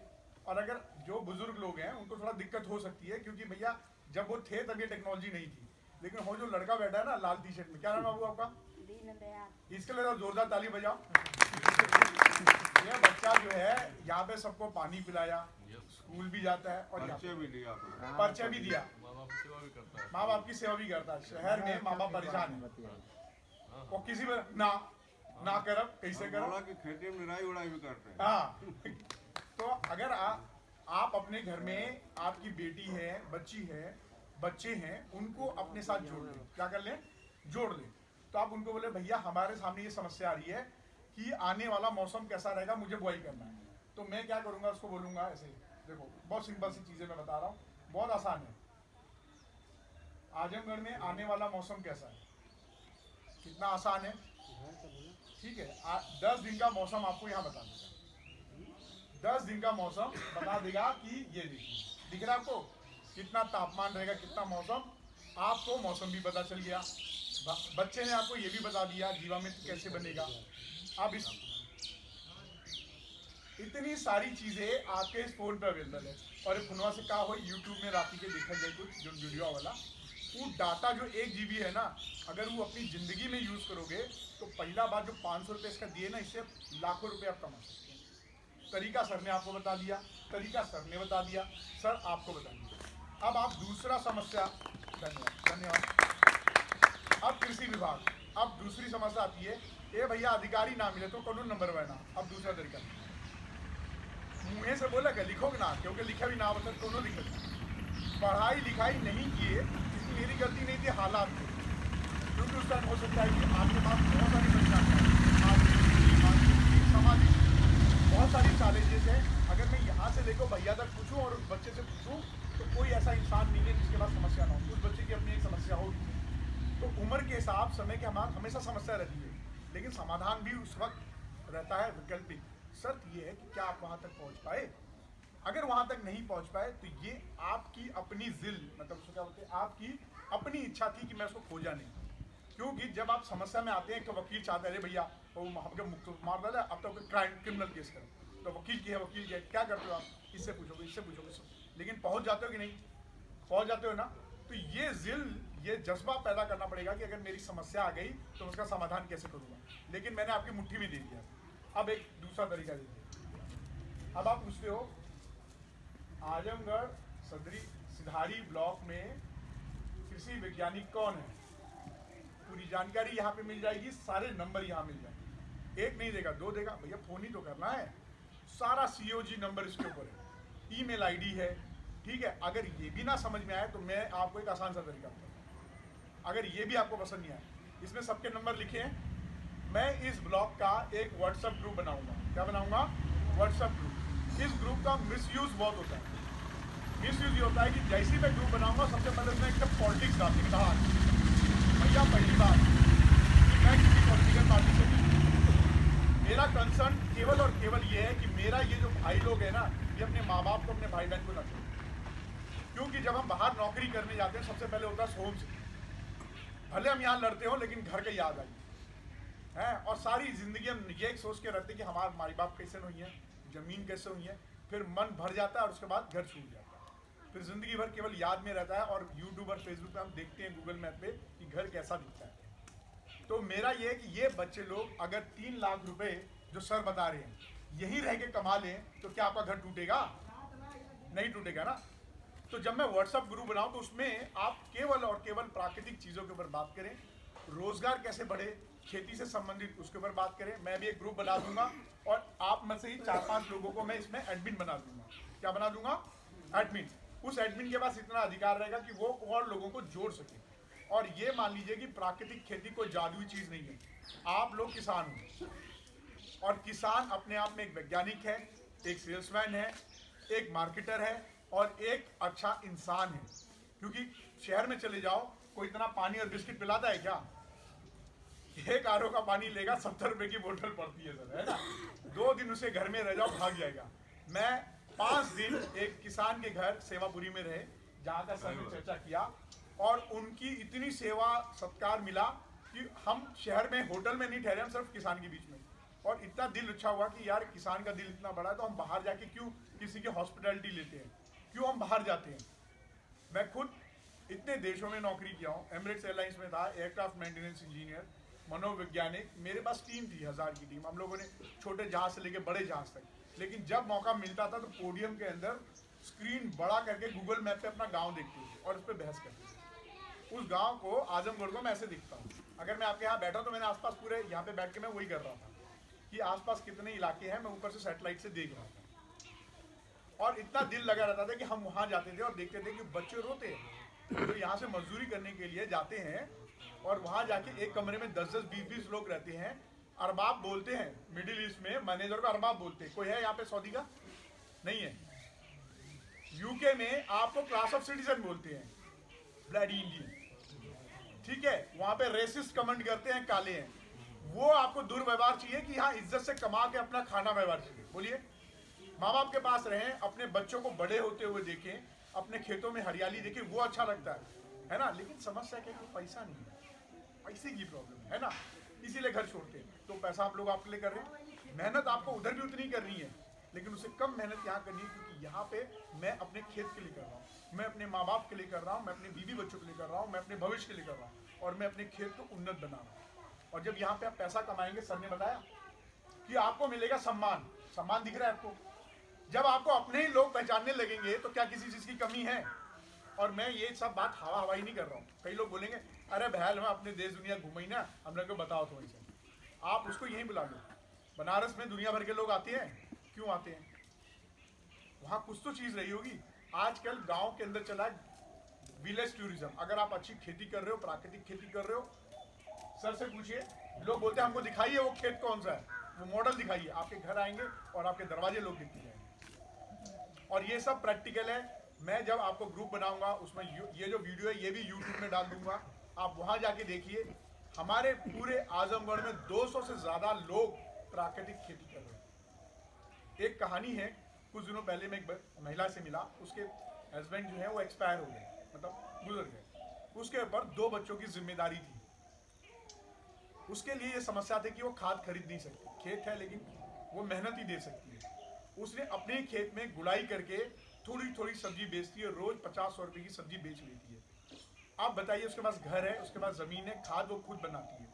और अगर जो बुजुर्ग लोग हैं उनको थोड़ा दिक्कत हो सकती है, क्योंकि भैया जब वो थे तब ये टेक्नोलॉजी नहीं थी। लेकिन वो जो लड़का बैठा है ना लाल टी शर्ट में, क्या नाम है बाबू आपका? दीनदयाल। इसके लिए जोरदार ताली बजाओ। ये बच्चा जो है यहाँ पे सबको पानी पिलाया, स्कूल भी जाता है और परिचय भी दिया आपने, परिचय भी दिया, माँ बाप की सेवा भी करता है। माँ बाप की सेवा भी करता है। शहर में माँ बाप परेशान है और किसी में ना करब कैसे बोला करब। कि खेती में निराई उड़ाई भी करते हैं। हाँ, तो अगर आप अपने घर में आपकी बेटी है, बच्ची है, बच्चे हैं, उनको अपने साथ जोड़ लें। क्या कर लें? जोड़ लें। तो आप उनको बोले भैया हमारे सामने ये समस्या आ रही है कि आने वाला मौसम कैसा रहेगा, मुझे बुआई करना है। तो मैं क्या करूंगा, उसको बोलूंगा ऐसे, देखो बहुत सिंपल सी चीजें मैं बता रहा हूँ, बहुत आसान है। आजमगढ़ में आने वाला मौसम कैसा है? कितना आसान है, ठीक है। 10 दिन का मौसम आपको यहाँ बता देगा। 10 दिन का मौसम बता देगा कि ये देखिए, दिख रहा है आपको कितना तापमान रहेगा, कितना मौसम। आपको मौसम भी पता चल गया, बच्चे ने आपको ये भी बता दिया जीवामृत कैसे बनेगा। अब इतनी सारी चीजें आपके इस फोन पे अवेलेबल है। और फोनवा से कहा हो यूट्यूब में राती के देखा जाए कुछ जो वीडियो वाला, वो डाटा जो 1 GB है ना, अगर वो अपनी जिंदगी में यूज करोगे तो पहला बार जो 500 रुपये इसका दिए ना, इससे लाखों रुपए आप कमा सकते हैं। तरीका सर ने आपको बता दिया, तरीका सर ने बता दिया, सर आपको बता दिया। अब आप दूसरा समस्या, धन्यवाद। अब कृषि विभाग, अब दूसरी समस्या आती है, ए भैया अधिकारी ना मिले तो कानून नंबर बना। अब दूसरा तरीका, मुँह से बोला क्या लिखोगे ना, क्योंकि लिखा भी ना बता दोनों लिखे। पढ़ाई लिखाई नहीं किए, इसकी मेरी गलती नहीं थी, हालात थे। क्योंकि उस टाइम हो सकता है कि आपके पास बहुत सारी परेशानियाँ, सामाजिक बहुत सारी चैलेंजेस हैं। अगर मैं यहाँ से लेकर भैया तक पूछूं और उस बच्चे से पूछूं तो कोई ऐसा इंसान नहीं है जिसके पास समस्या ना हो। उस बच्चे की अपनी एक समस्या होगी। तो उम्र के हिसाब समय के हमारे हमेशा समस्या रहती है, लेकिन समाधान भी उस वक्त रहता है वैकल्पिक। शर्त ये है कि क्या आप वहाँ तक पहुँच पाए। अगर वहाँ तक नहीं पहुँच पाए तो ये आपकी अपनी जिल, मतलब उसको क्या बोलते हैं, आपकी अपनी इच्छा थी कि मैं उसको खोजा नहीं। क्योंकि जब आप समस्या में आते हैं तो वकील चाहते हैं, अरे भैया वो हमको मुक्त मार डाला, अब तो क्रिमिनल केस करो। तो वकील की है, वकील की है, क्या करते हो आप, इससे पूछोगे, इससे पूछोगे, लेकिन पहुँच जाते हो कि नहीं? पहुँच जाते हो ना। तो ये जिल, ये जज्बा पैदा करना पड़ेगा कि अगर मेरी समस्या आ गई तो उसका समाधान कैसे करूँगा। लेकिन मैंने आपकी मुट्ठी में दे दिया। अब एक दूसरा तरीका दीजिए। अब आप पूछते हो आजमगढ़ सिधारी ब्लॉक में कृषि वैज्ञानिक कौन है, पूरी जानकारी यहाँ पे मिल जाएगी, सारे नंबर यहाँ मिल जाएंगे। एक नहीं देगा, 2 देगा, भैया फोन ही तो करना है। सारा COG नंबर इसके ऊपर है, ईमेल ID है, ठीक है। अगर ये भी ना समझ में आए तो मैं आपको एक आसान सा तरीका बताऊँ। अगर ये भी आपको पसंद नहीं आए, इसमें सबके नंबर लिखे हैं। मैं इस ब्लॉग का एक व्हाट्सएप ग्रुप बनाऊंगा। क्या बनाऊंगा? WhatsApp group. इस ग्रुप का मिसयूज बहुत होता है। मिसयूज ये होता है कि जैसे मैं ग्रुप बनाऊंगा सबसे पहले उसमें एक पॉलिटिक्स डालने के कहा, भैया पहली बात कि मैं किसी पॉलिटिकल पार्टी से नहीं, मेरा कंसर्न केवल और केवल ये है कि मेरा ये जो भाई लोग है ना, ये अपने माँ बाप को, अपने भाई बहन को न छोड़े। क्योंकि जब हम बाहर नौकरी करने जाते हैं सबसे पहले होता है होम से, भले हम यहाँ लड़ते हो लेकिन घर का याद आई है। और सारी जिंदगी हम ये सोच के रहते हैं कि हमारे माँ बाप कैसे हुई है, जमीन कैसे हुई है, फिर मन भर जाता है और उसके बाद घर छूट जाता है, फिर जिंदगी भर केवल याद में रहता है। और यूट्यूब और फेसबुक पे हम देखते हैं, गूगल मैप पे, कि घर कैसा दिखता है। तो मेरा ये है कि ये बच्चे लोग अगर 3 लाख रुपए जो सर बता रहे हैं यहीं रह के कमा लें तो क्या आपका घर टूटेगा? नहीं टूटेगा ना। तो जब मैं व्हाट्सएप ग्रुप बनाऊं तो उसमें आप केवल और केवल प्राकृतिक चीज़ों के ऊपर बात करें, रोजगार कैसे बढ़े, खेती से संबंधित उसके ऊपर बात करें। मैं भी एक ग्रुप बना दूंगा और आप में से ही 4-5 लोगों को मैं इसमें एडमिन बना दूंगा। क्या बना दूंगा? एडमिन। उस एडमिन के पास इतना अधिकार रहेगा कि वो और लोगों को जोड़ सके। और ये मान लीजिए कि प्राकृतिक खेती कोई जादुई चीज़ नहीं है। आप लोग किसान हो और किसान अपने आप में एक वैज्ञानिक है, एक सेल्समैन है, एक मार्केटर है और एक अच्छा इंसान है। क्योंकि शहर में चले जाओ, कोई इतना पानी और बिस्किट पिलाता है क्या? एक RO का पानी लेगा 70 रुपए की बोतल पड़ती है सर, है ना। 2 दिन उसे घर में रह जाओ, भाग जाएगा। मैं 5 दिन एक किसान के घर सेवापुरी में रहे, जहाँ का सर ने चर्चा किया, और उनकी इतनी सेवा सत्कार मिला कि हम शहर में होटल में नहीं ठहरे, हम सिर्फ किसान के बीच में। और इतना दिल अच्छा हुआ कि यार किसान का दिल इतना बड़ा है तो हम बाहर जाके क्यों किसी की हॉस्पिटैलिटी लेते हैं, क्यों हम बाहर जाते हैं। मैं खुद इतने देशों में नौकरी किया हूँ, एमिरेट्स एयरलाइंस में था, एयरक्राफ्ट मेंटेनेंस इंजीनियर, मनोवैज्ञानिक, मेरे पास टीम थी 1000 की टीम, हम लोगों ने छोटे जहाज से लेके बड़े जहाज तक, लेकिन जब मौका मिलता था तो पोडियम के अंदर स्क्रीन बड़ा करके गूगल मैप पे अपना गांव देखते थे और उस पर बहस करते थे। उस गांव को, आजमगढ़ को मैं ऐसे दिखता हूँ, अगर मैं आपके यहाँ बैठा तो मैंने आसपास पूरे यहाँ पे बैठ के मैं वही कर रहा था कि आसपास कितने इलाके हैं, मैं ऊपर से सैटेलाइट से देख रहा था। और इतना दिल लगा रहता था कि हम वहाँ जाते थे और देखते थे कि बच्चे रोते हैं जो यहाँ से मजदूरी करने के लिए जाते हैं और वहाँ जाके एक कमरे में 10-10, 20-20 लोग रहते हैं। अरबाब बोलते हैं, मिडिल ईस्ट में मैनेजर को अरबाब बोलते हैं। कोई है यहाँ पे सऊदी का? नहीं है। यूके में आपको क्लास ऑफ सिटीजन बोलते हैं, ब्लडी इंडियन, ठीक है। वहां पे रेसिस्ट कमेंट करते हैं, काले हैं। वो आपको दुर्व्यवहार चाहिए कि हाँ इज्जत से कमा के अपना खाना व्यवहार चाहिए? बोलिए। माँ बाप के पास रहें, अपने बच्चों को बड़े होते हुए देखें, अपने खेतों में हरियाली देखें, वो अच्छा लगता है ना। लेकिन समस्या क्या है, पैसा नहीं है, पैसे की प्रॉब्लम है ना, इसीलिए घर छोड़ते हैं। तो पैसा आप लोग आपके लिए कर रहे हैं, मेहनत आपको उधर भी उतनी करनी है, लेकिन उससे कम मेहनत यहाँ करनी है, क्योंकि यहाँ पे मैं अपने खेत के लिए कर रहा हूँ, मैं अपने माँ बाप के लिए कर रहा हूँ, मैं अपने बीवी बच्चों के लिए कर रहा हूँ, मैं अपने भविष्य के लिए कर रहा हूँ, और मैं अपने खेत को उन्नत बना रहा हूँ। और जब यहाँ पे आप पैसा कमाएंगे, सर ने बताया कि आपको मिलेगा सम्मान। सम्मान दिख रहा है आपको? जब आपको अपने ही लोग पहचानने लगेंगे तो क्या किसी चीज की कमी है? और मैं ये सब बात हवा हवाई नहीं कर रहा हूँ। कई लोग बोलेंगे अरे बहल मैं अपने देश दुनिया घूमी ना, हम लोग को बताओ थोड़ी सी। आप उसको यहीं बुला लो। बनारस में दुनिया भर के लोग आते हैं, क्यों आते हैं? वहाँ कुछ तो चीज रही होगी। आजकल गांव के अंदर चला है विलेज टूरिज्म। अगर आप अच्छी खेती कर रहे हो, प्राकृतिक खेती कर रहे हो, सर से पूछिए, लोग बोलते हैं हमको दिखाइए वो खेत कौन सा है, वो मॉडल दिखाइए। आपके घर आएंगे और आपके दरवाजे लोग दिखते जाएंगे। और ये सब प्रैक्टिकल है। मैं जब आपको ग्रुप बनाऊंगा उसमें ये जो वीडियो है ये भी यूट्यूब में डाल दूंगा, आप वहां जाके देखिए। हमारे पूरे आजमगढ़ में 200 से ज्यादा लोग प्राकृतिक खेती कर रहे हैं। एक कहानी है, कुछ दिनों पहले मैं एक महिला से मिला, उसके हस्बैंड जो है वो एक्सपायर हो गए, मतलब गुजर गए। उसके ऊपर 2 बच्चों की जिम्मेदारी थी। उसके लिए ये समस्या थी कि वो खाद खरीद नहीं सकती, खेत है लेकिन वो मेहनत ही दे सकती है। उसने अपने खेत में गुड़ाई करके थोड़ी थोड़ी सब्जी बेचती है, रोज 50-100 रुपए की सब्जी बेच लेती है। आप बताइए, उसके पास घर है, उसके पास जमीन है, खाद वो खुद बनाती है,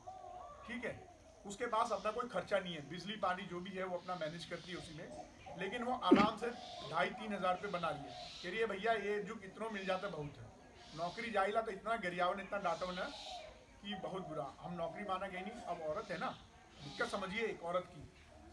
ठीक है। उसके पास अपना कोई खर्चा नहीं है, बिजली पानी जो भी है वो अपना मैनेज करती है उसी में। लेकिन वो आराम से 2,500-3 हज़ार रुपये बना लिए। कह रही है भैया ये जो इतना मिल जाता बहुत है, नौकरी जाइला तो इतना गरियाव ने, इतना डांटो ना कि बहुत बुरा। हम नौकरी माना गई नहीं, अब औरत है ना, दिक्कत समझिए एक औरत की,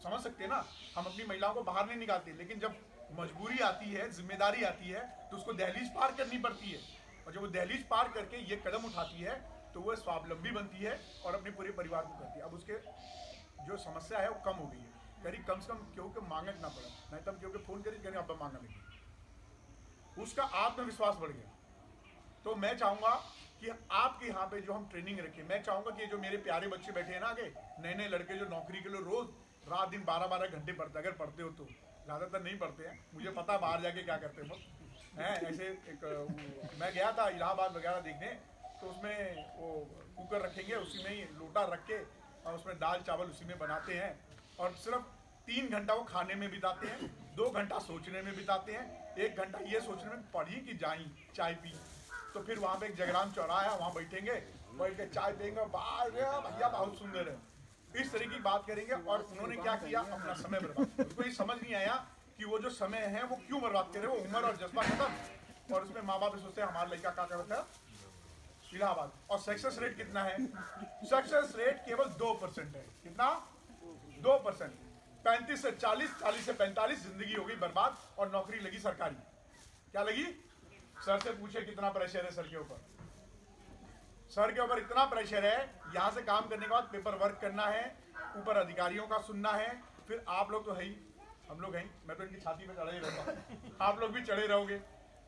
समझ सकते हैं ना। हम अपनी महिलाओं को बाहर नहीं निकालते, लेकिन जब मजबूरी आती है, जिम्मेदारी आती है, तो उसको दहलीज पार करनी पड़ती है। और जब वो दहलीज पार करके ये कदम उठाती है तो वो स्वावलंबी बनती है और अपने पूरे परिवार को करती है। अब उसके जो समस्या है वो कम हो गई है। करीब कम से कम क्योंकि मांगक ना पड़ा, नहीं तब क्योंकि फोन करी करीब अब मांगने लगे, उसका आत्मविश्वास बढ़ गया। तो मैं चाहूंगा कि आपके यहाँ पे जो हम ट्रेनिंग रखें, मैं चाहूंगा कि जो मेरे प्यारे बच्चे बैठे हैं ना आगे, नए नए लड़के जो नौकरी के लिए रोज रात दिन 12-12 घंटे पढ़ते, अगर पढ़ते हो तो, ज़्यादातर नहीं पढ़ते हैं, मुझे पता बाहर जाके क्या करते हैं हैं। ऐसे एक मैं गया था इलाहाबाद वगैरह देखने, तो उसमें वो कुकर रखेंगे, उसी में ही लोटा रख के और उसमें दाल चावल उसी में बनाते हैं, और सिर्फ 3 घंटा वो खाने में बिताते हैं, 2 घंटा सोचने में बिताते हैं, 1 घंटा ये सोचने में पढ़ी कि जाई चाय पी। तो फिर वहाँ पे एक जगराम चौराहा है, वहाँ बैठेंगे, बैठ के चाय पियेंगे, भैया बहुत सुंदर है, इस तरह की बात करेंगे। और उन्होंने क्या किया, अपना समय बर्बाद। उनको ये समझ नहीं आया कि वो जो समय है वो क्यों बर्बाद करे, वो उम्र और जज्बा खत्म। और उसमें माँ बाप सोचते हैं हमारा लड़का क्या करता है इलाहाबाद। और सक्सेस रेट कितना है? सक्सेस रेट केवल 2% है। कितना? 2%। 35 से 40, 40 से 45 जिंदगी हो गई बर्बाद, और नौकरी लगी सरकारी। क्या लगी? सर से पूछे कितना प्रेशर है सर के ऊपर। सर के ऊपर इतना प्रेशर है, यहाँ से काम करने के बाद पेपर वर्क करना है, ऊपर अधिकारियों का सुनना है, फिर आप लोग तो है ही, हम लोग हैं, मैं तो इनकी छाती पे चढ़े ही रहता हूँ, आप लोग भी चढ़े रहोगे।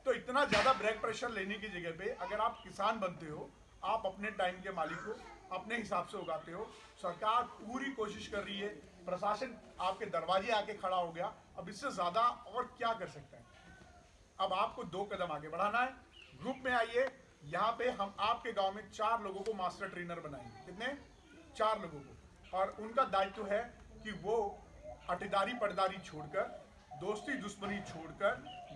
तो इतना ज़्यादा ब्रेक प्रेशर लेने की जगह पे अगर आप किसान बनते हो, आप अपने टाइम के मालिक हो, अपने हिसाब से उगाते हो, सरकार पूरी कोशिश कर रही है, प्रशासन आपके दरवाजे आके खड़ा हो गया, अब इससे ज़्यादा और क्या कर सकता है? अब आपको 2 कदम आगे बढ़ाना है। ग्रुप में आइए, यहाँ पे हम आपके गांव में 4 लोगों को मास्टर ट्रेनर बनाएंगे। कितने? 4 लोगों को। और उनका दायित्व है कि वो अटेदारी पटदारी छोड़कर, दोस्ती दुश्मनी छोड़कर,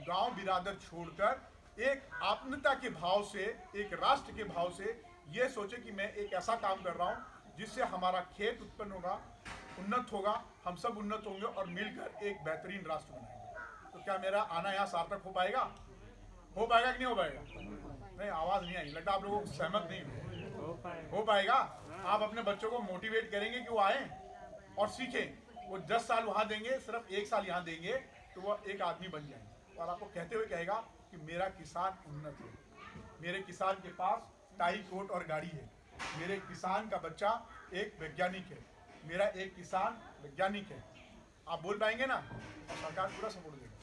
गांव बिरादर छोड़कर, एक आत्मीयता के भाव से, एक राष्ट्र के भाव से ये सोचे कि मैं एक ऐसा काम कर रहा हूँ जिससे हमारा खेत उत्पन्न होगा, उन्नत होगा, हम सब उन्नत होंगे और मिलकर एक बेहतरीन राष्ट्र बनाएंगे। तो क्या मेरा आना यहाँ सार्थक हो पाएगा? हो पाएगा कि नहीं हो पाएगा? नहीं, आवाज नहीं आई, लगता आप लोगों को सहमत नहीं हो पाएगा। आप अपने बच्चों को मोटिवेट करेंगे कि वो आए और सीखें। वो 10 साल वहां देंगे, सिर्फ 1 साल यहाँ देंगे तो वो एक आदमी बन जाएंगे और आपको कहते हुए कहेगा कि मेरा किसान उन्नत है, मेरे किसान के पास टाई कोट और गाड़ी है, मेरे किसान का बच्चा एक वैज्ञानिक है, मेरा एक किसान वैज्ञानिक है। आप बोल पाएंगे ना, और सरकार पूरा सपोर्ट देगा।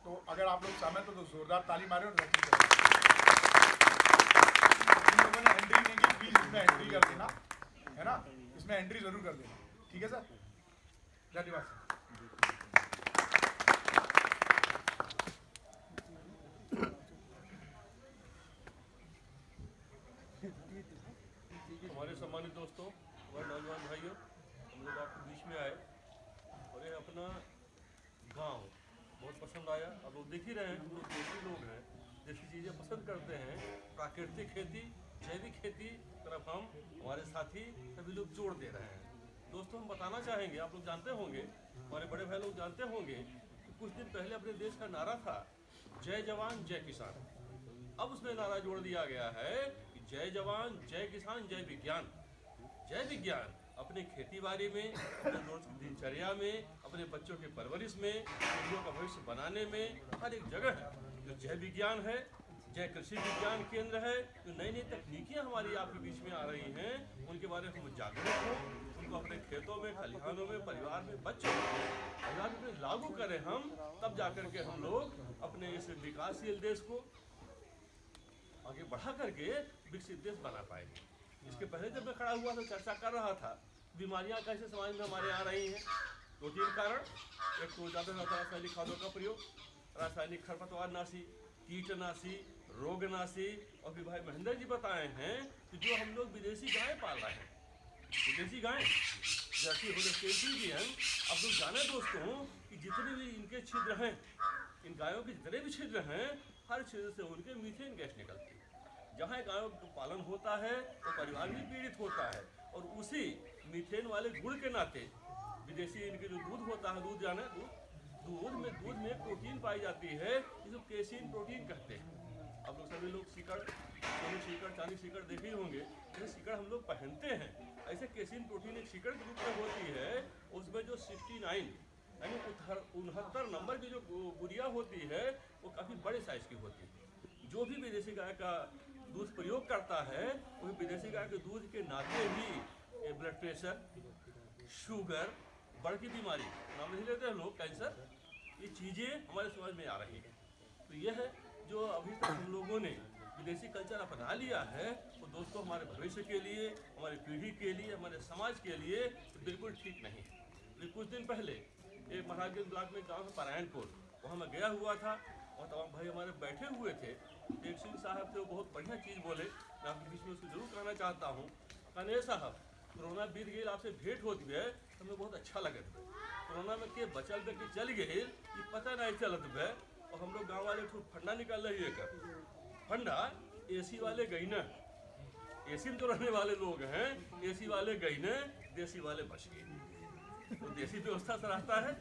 तो अगर आप लोग सहमत हो तो जोरदार ताली मारे और रैली करें। इन लोगों ने एंट्री नहीं की, प्लीज इसमें एंट्री कर देना, है ना, इसमें एंट्री जरूर कर देना, ठीक है सर? धन्यवाद सर। हमारे सम्मानित दोस्तों, हमारे नौजवान भाइयों, हम लोग आपके बीच में आए और ये अपना गांव बहुत पसंद आया। अब लोग देख ही रहे हैं, हम लोग देसी लोग हैं, देसी चीज़ें पसंद करते हैं। प्राकृतिक खेती, जैविक खेती तरफ हम हमारे साथी सभी लोग जोड़ दे रहे हैं। दोस्तों, हम बताना चाहेंगे, आप लोग जानते होंगे, हमारे बड़े भाई लोग जानते होंगे कि कुछ दिन पहले अपने देश का नारा था जय जवान जय किसान। अब उसमें नारा जोड़ दिया गया है कि जय जवान जय किसान जय विज्ञान। जय विज्ञान अपने खेती बाड़ी में, अपने रोज की दिनचर्या में, अपने बच्चों के परवरिश में, पीढ़ियों का भविष्य बनाने में हर एक जगह है। जो जय विज्ञान है, जय कृषि विज्ञान केंद्र है, जो नई नई तकनीकें हमारी आपके बीच में आ रही हैं, उनके बारे में हम जागरूक हों, उनको अपने खेतों में, खलिहानों में, परिवार में, बच्चों में लागू करें हम, तब जाकर के हम लोग अपने इस विकासशील देश को आगे बढ़ा करके विकसित देश बना पाएंगे। इसके पहले जब मैं खड़ा हुआ तो चर्चा कर रहा था बीमारियां कैसे समाज में हमारे आ रही हैं। 2-3 कारण, एक तो ज़्यादा रासायनिक खादों का प्रयोग, रासायनिक खरपतवारनाशी, कीटनाशी, रोगनाशी, और भी भाई महेंद्र जी बताए हैं कि जो हम लोग विदेशी गायें पाल रहे हैं, विदेशी गायें जैसी होलिस्टीन, अब लोग जाने दोस्तों कि जितने भी इनके छिद्र हैं, इन गायों के जितने भी छिद्र हैं, हर छिद्र से उनके मीथेन गैस निकलती है। जहाँ गायों का पालन होता है तो परिवार भी पीड़ित होता है, और उसी मीथेन वाले गुण के नाते विदेशी इनके जो दूध होता है, दूध जाने दूध में प्रोटीन पाई जाती है, जिसको केसीन प्रोटीन कहते हैं। अब लोग सभी लोग सीकड़, सोने सीकड़, चांदी सीकड़ देखे ही होंगे, जैसे सीकड़ हम लोग पहनते हैं, ऐसे केसीन प्रोटीन एक सीकड़ के रूप में होती है। उसमें जो 69 यानी 69 नंबर की जो गुड़िया होती है, वो काफ़ी बड़े साइज की होती है। जो भी विदेशी गाय का दूध प्रयोग करता है, वो विदेशी गाय के दूध के नाते ही ब्लड प्रेशर, शुगर, बढ़ की बीमारी, नाम नहीं लेते हैं लोग, कैंसर, ये चीज़ें हमारे समाज में आ रही हैं। तो यह है जो अभी तक हम लोगों ने विदेशी कल्चर अपना लिया है, वो दोस्तों हमारे भविष्य के लिए, हमारी पीढ़ी के लिए, हमारे समाज के लिए तो बिल्कुल ठीक नहीं है। कुछ दिन पहले एक महाराजगंज ब्लॉक में गाँव है पारायणपुर, वहाँ मैं गया हुआ था और तमाम भाई हमारे बैठे हुए थे। एक सिंह साहब थे, वो बहुत बढ़िया चीज़ बोले, मैं आपके बीच में उसको जरूर कहना चाहता हूँ। कहने साहब, कोरोना बीत गई, आपसे भेंट होती है, हमें बहुत अच्छा लगे। कोरोना में के बचल के चल गए, ये पता नहीं चलत है। और हम लोग गाँव वाले फंडा निकाल रही है, फंडा एसी वाले गई न, एसी में जो रहने वाले लोग हैं, एसी वाले गई न, देसी वाले बच गए। तो देसी व्यवस्था से रहता है,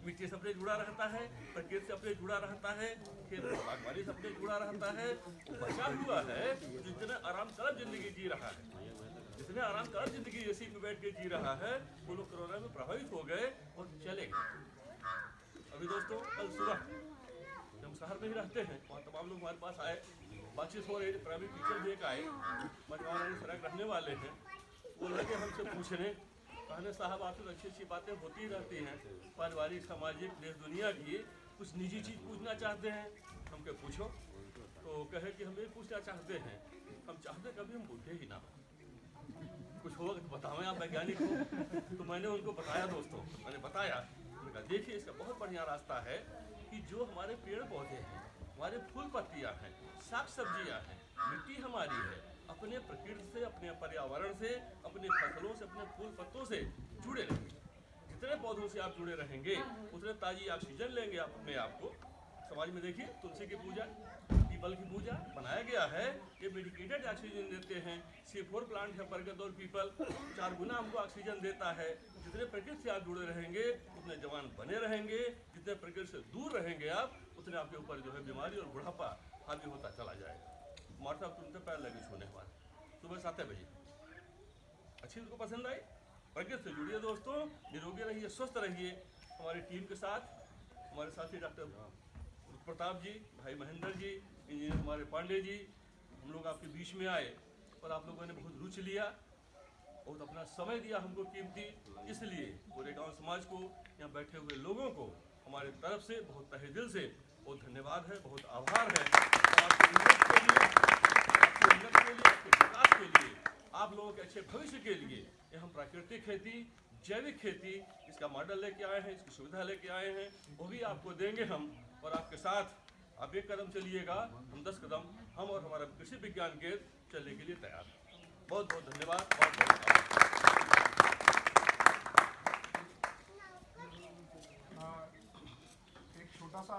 मिट्टी से अपने जुड़ा रहता है, प्रकृति से अपने जुड़ा रहता है, खेत बागवानी से अपने जुड़ा रहता है, बचा हुआ है। जितने आराम तरफ जिंदगी जी रहा है, जितने आराम तरफ जिंदगी एसी में बैठ के जी रहा है, वो लोग कोरोना में प्रभावित हो गए और चले गए। अभी दोस्तों कल सुबह हम शहर में ही रहते हैं, वहाँ तमाम लोग हमारे पास आए, बातचीत हो रही थी, प्राइवेट टीचर भी एक आए, मजवान सड़क रहने वाले हैं, वो लगे हमसे पूछने, कहने साहब आपसे अच्छी अच्छी बातें होती रहती हैं, पारिवारिक, सामाजिक, देश दुनिया की, कुछ निजी चीज़ पूछना चाहते हैं। हम क्या पूछो? तो कहे कि हम ये पूछना चाहते हैं, हम चाहते कभी हम बूढ़े ही ना हो, कुछ होगा तो बताओ आप वैज्ञानिक हो। तो मैंने उनको बताया दोस्तों, मैंने बताया, मैंने कहा देखिए इसका बहुत बढ़िया रास्ता है कि जो हमारे पेड़ पौधे हैं, हमारे फूल पत्तियाँ हैं, साग सब्जियाँ हैं, मिट्टी हमारी है, अपने प्रकृति से, अपने पर्यावरण से, अपने फसलों से, अपने फूल पत्तों से जुड़े रहेंगे। जितने पौधों से आप जुड़े रहेंगे, उतने ताजी ऑक्सीजन लेंगे आप अपने आप को। समाज में देखिए तुलसी की पूजा, पीपल की पूजा बनाया गया है। ये मेडिकेटेड ऑक्सीजन देते हैं। C4 प्लांट है बरगद और पीपल, 4 गुना हमको ऑक्सीजन देता है। जितने प्रकृति से आप जुड़े रहेंगे उतने जवान बने रहेंगे। जितने प्रकृति से दूर रहेंगे आप उतने आपके ऊपर जो है बीमारी और बुढ़ापा हावी होता चला जाएगा। मार्था तुरंत पैर लगे सोने हमारे सुबह 7 बजे। अच्छी उनको पसंद आई? प्रकृति से जुड़िए दोस्तों, निरोगी रहिए, स्वस्थ रहिए। हमारी टीम के साथ हमारे साथी डॉक्टर प्रताप जी, भाई महेंद्र जी, इंजीनियर हमारे पांडे जी, हम लोग आपके बीच में आए और आप लोगों ने बहुत रुचि लिया, बहुत अपना समय दिया हमको कीमती। इसलिए पूरे गांव समाज को, यहाँ बैठे हुए लोगों को हमारे तरफ से बहुत तहे दिल से बहुत धन्यवाद है, बहुत आभार है। और आपके उन्नत के लिए, आपके विकास के लिए, आप लोगों के अच्छे भविष्य के लिए ये हम प्राकृतिक खेती, जैविक खेती इसका मॉडल लेके आए हैं, इसकी सुविधा लेके आए हैं, वो भी आपको देंगे हम। और आपके साथ आप 1 कदम चलिएगा, हम 10 कदम, हम और हमारा कृषि विज्ञान केंद्र चलने के लिए तैयार हैं। बहुत बहुत धन्यवाद। एक छोटा सा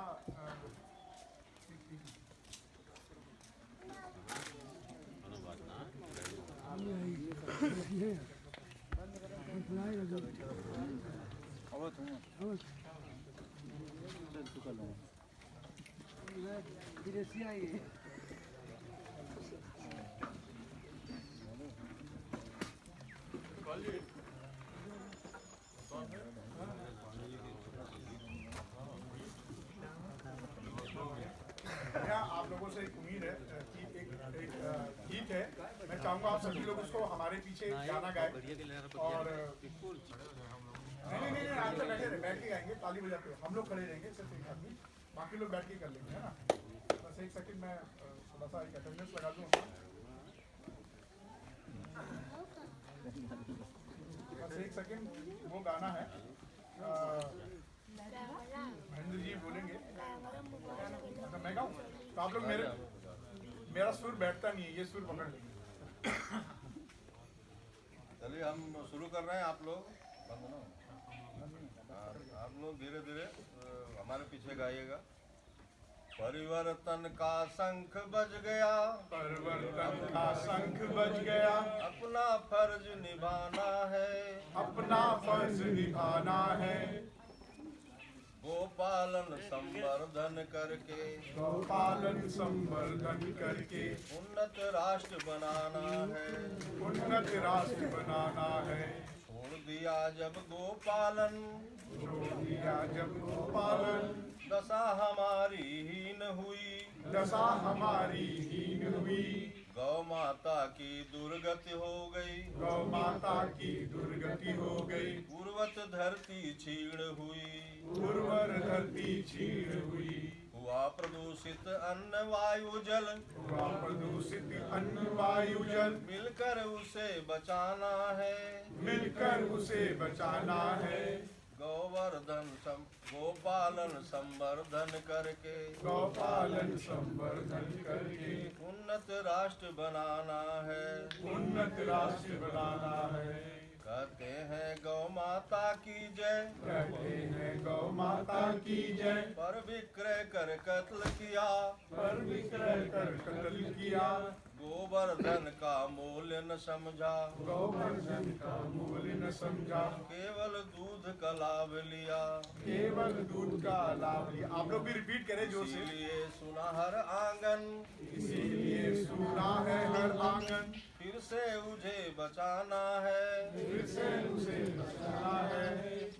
आप लोगों से एक उम्मीद है कि एक गीत है, मैं चाहूँगा आप सभी लोग उसको हमारे पीछे गाना गाएं। और नहीं, आप तो बैठ के गाएंगे, ताली बजाते हुए। हम लोग खड़े रहेंगे सिर्फ एक आदमी, बाकी लोग बैठ के कर लेंगे, है ना। बस 1 सेकंड मैं थोड़ा सा एक अटेंडेंस लगा दूँ। बस 1 सेकंड, वो गाना है, महेंद्र जी बोलेंगे, मैं गाऊँ तो आप लोग मेरा सुर बैठता नहीं है, ये सुर पकड़ लेंगे। चलिए हम शुरू कर रहे हैं। आप लोग धीरे धीरे हमारे पीछे गाइएगा। परिवर्तन का शंख बज गया, परिवर्तन का शंख बज गया, अपना फर्ज निभाना है, अपना फर्ज निभाना है। गोपालन संवर्धन करके, गोपालन संवर्धन करके उन्नत राष्ट्र बनाना है, उन्नत राष्ट्र बनाना है। छोड़ दिया जब गोपालन, छोड़ दिया जब गोपालन, दशा हमारी हीन हुई, दशा हमारी हीन हुई। गौ माता की दुर्गति हो गई, गौ माता की दुर्गति हो गई। उर्वत धरती छीण हुई, उर्वर धरती छीण हुई। हुआ प्रदूषित अन्न वायु जल, हुआ प्रदूषित अन्न वायु जल। मिलकर उसे बचाना है, मिलकर उसे बचाना है। गोपालन संवर्धन करके, गौपालन संवर्धन करके उन्नत राष्ट्र बनाना है, उन्नत राष्ट्र बनाना है। कहते हैं गौ माता की जय, कहते हैं गौ माता की जय। पर विक्रय कर कत्ल किया, पर विक्रय कर कत्ल किया। गोवर्धन का मूल्य न समझा, गोवर्धन का मूल्य न समझा। केवल दूध का लाभ लिया, केवल दूध का लाभ लिया। आप लोग भी रिपीट करें जोर से। इसीलिए सुना हर आंगन, इसीलिए सुना है हर आंगन। फिर से उसे बचाना है, फिर से उसे बचाना है।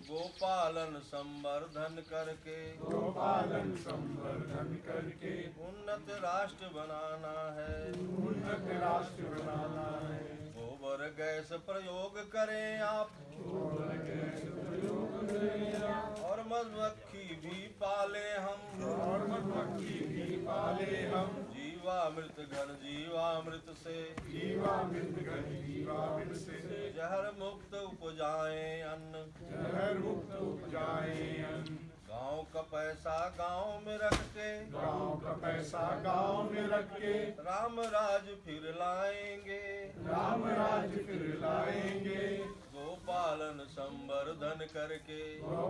गोपालन संवर्धन करके, गोपालन संवर्धन करके उन्नत राष्ट्र बनाना है, उन्नत राष्ट्र बनाना है। गोबर गैस प्रयोग करें आप, और मधुमक्खी भी पाले हम, और मधुमक्खी भी पाले हम। जीवामृत घन जीवामृत से, जीवामृत घन जीवामृत से। जहर मुक्त उपजाएं अन्न, जहर मुक्त उपजाएं अन्न। गांव का पैसा गांव में रख के, गांव का पैसा गांव में रख के राम राज फिर लाएंगे, राम राज फिर लाएंगे। गोपालन संवर्धन करके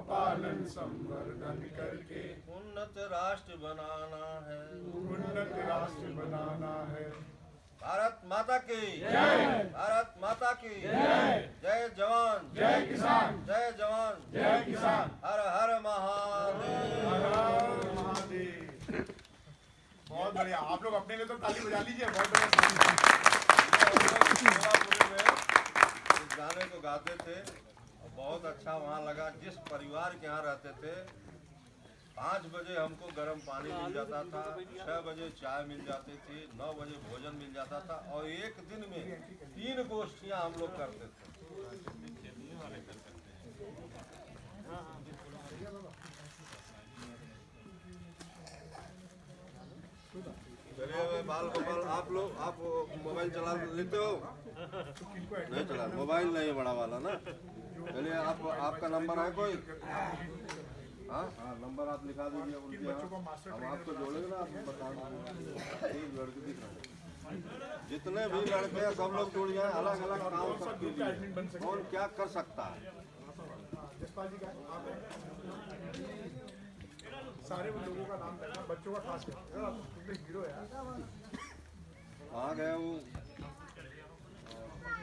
पालन संवर्धन करके उन्नत राष्ट्र बनाना है। उन्नत राष्ट्र बनाना है। भारत माता की जय। भारत माता की जय। जय जवान जय किसान। जय जवान जय किसान। हर हर महादेव। हर हर महादेव। बहुत बढ़िया, आप लोग अपने लिए तो ताली बजा लीजिए। बहुत बढ़िया। सेवापुरी में इस गाने को गाते थे और बहुत अच्छा वहाँ लगा। जिस परिवार के यहाँ रहते थे 5 बजे हमको गर्म पानी मिल जाता था, 6 बजे चाय मिल जाती थी, 9 बजे भोजन मिल जाता था और एक दिन में 3 गोष्ठियाँ हम लोग करते थे। चलिए बाल गोपाल, आप मोबाइल चला लेते हो? नहीं चला, मोबाइल नहीं बड़ा वाला ना। चलिए आपका नंबर है कोई? हाँ हाँ, नंबर आप लिखा दीजिए उनके यहाँ, हम आपको जोड़ेंगे ना। आप बता दीजिए लड़के दिख रहे हैं, जितने भी लड़के हैं सब लोग जुड़ जाए। अलग अलग काम सबके लिए, कौन क्या कर सकता है। जसपाल जी का आप हैं? सारे वो लोगों का नाम करना, बच्चों का खास करके हीरो है। कहाँ गए वो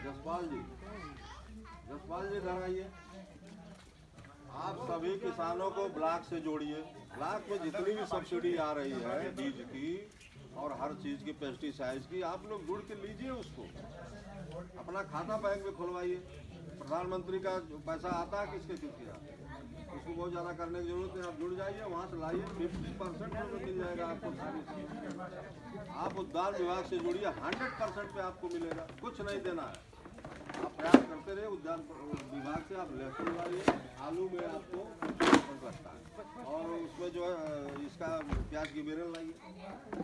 जसपाल जी? जसपाल जी इधर आइए। आप सभी किसानों को ब्लॉक से जोड़िए। ब्लॉक में जितनी भी सब्सिडी आ रही है बीज की और हर चीज़ की, पेस्टिसाइड्स की, आप लोग जुड़ के लीजिए उसको। अपना खाता बैंक में खुलवाइए। प्रधानमंत्री का जो पैसा आता है किसके किसके आता है, उसको बहुत ज़्यादा करने की जरूरत है। आप जुड़ जाइए, वहाँ से लाइए। 50% में मिल जाएगा आपको सारी चीज़। आप उद्यान विभाग से जुड़िए, 100% पे आपको मिलेगा। कुछ नहीं देना है, आप प्रयास करते रहे। उद्यान विभाग से आप लहसुन लाइए, आलू में आपको 50% लगता है और उसमें जो है इसका प्याज की बेरल लाइए।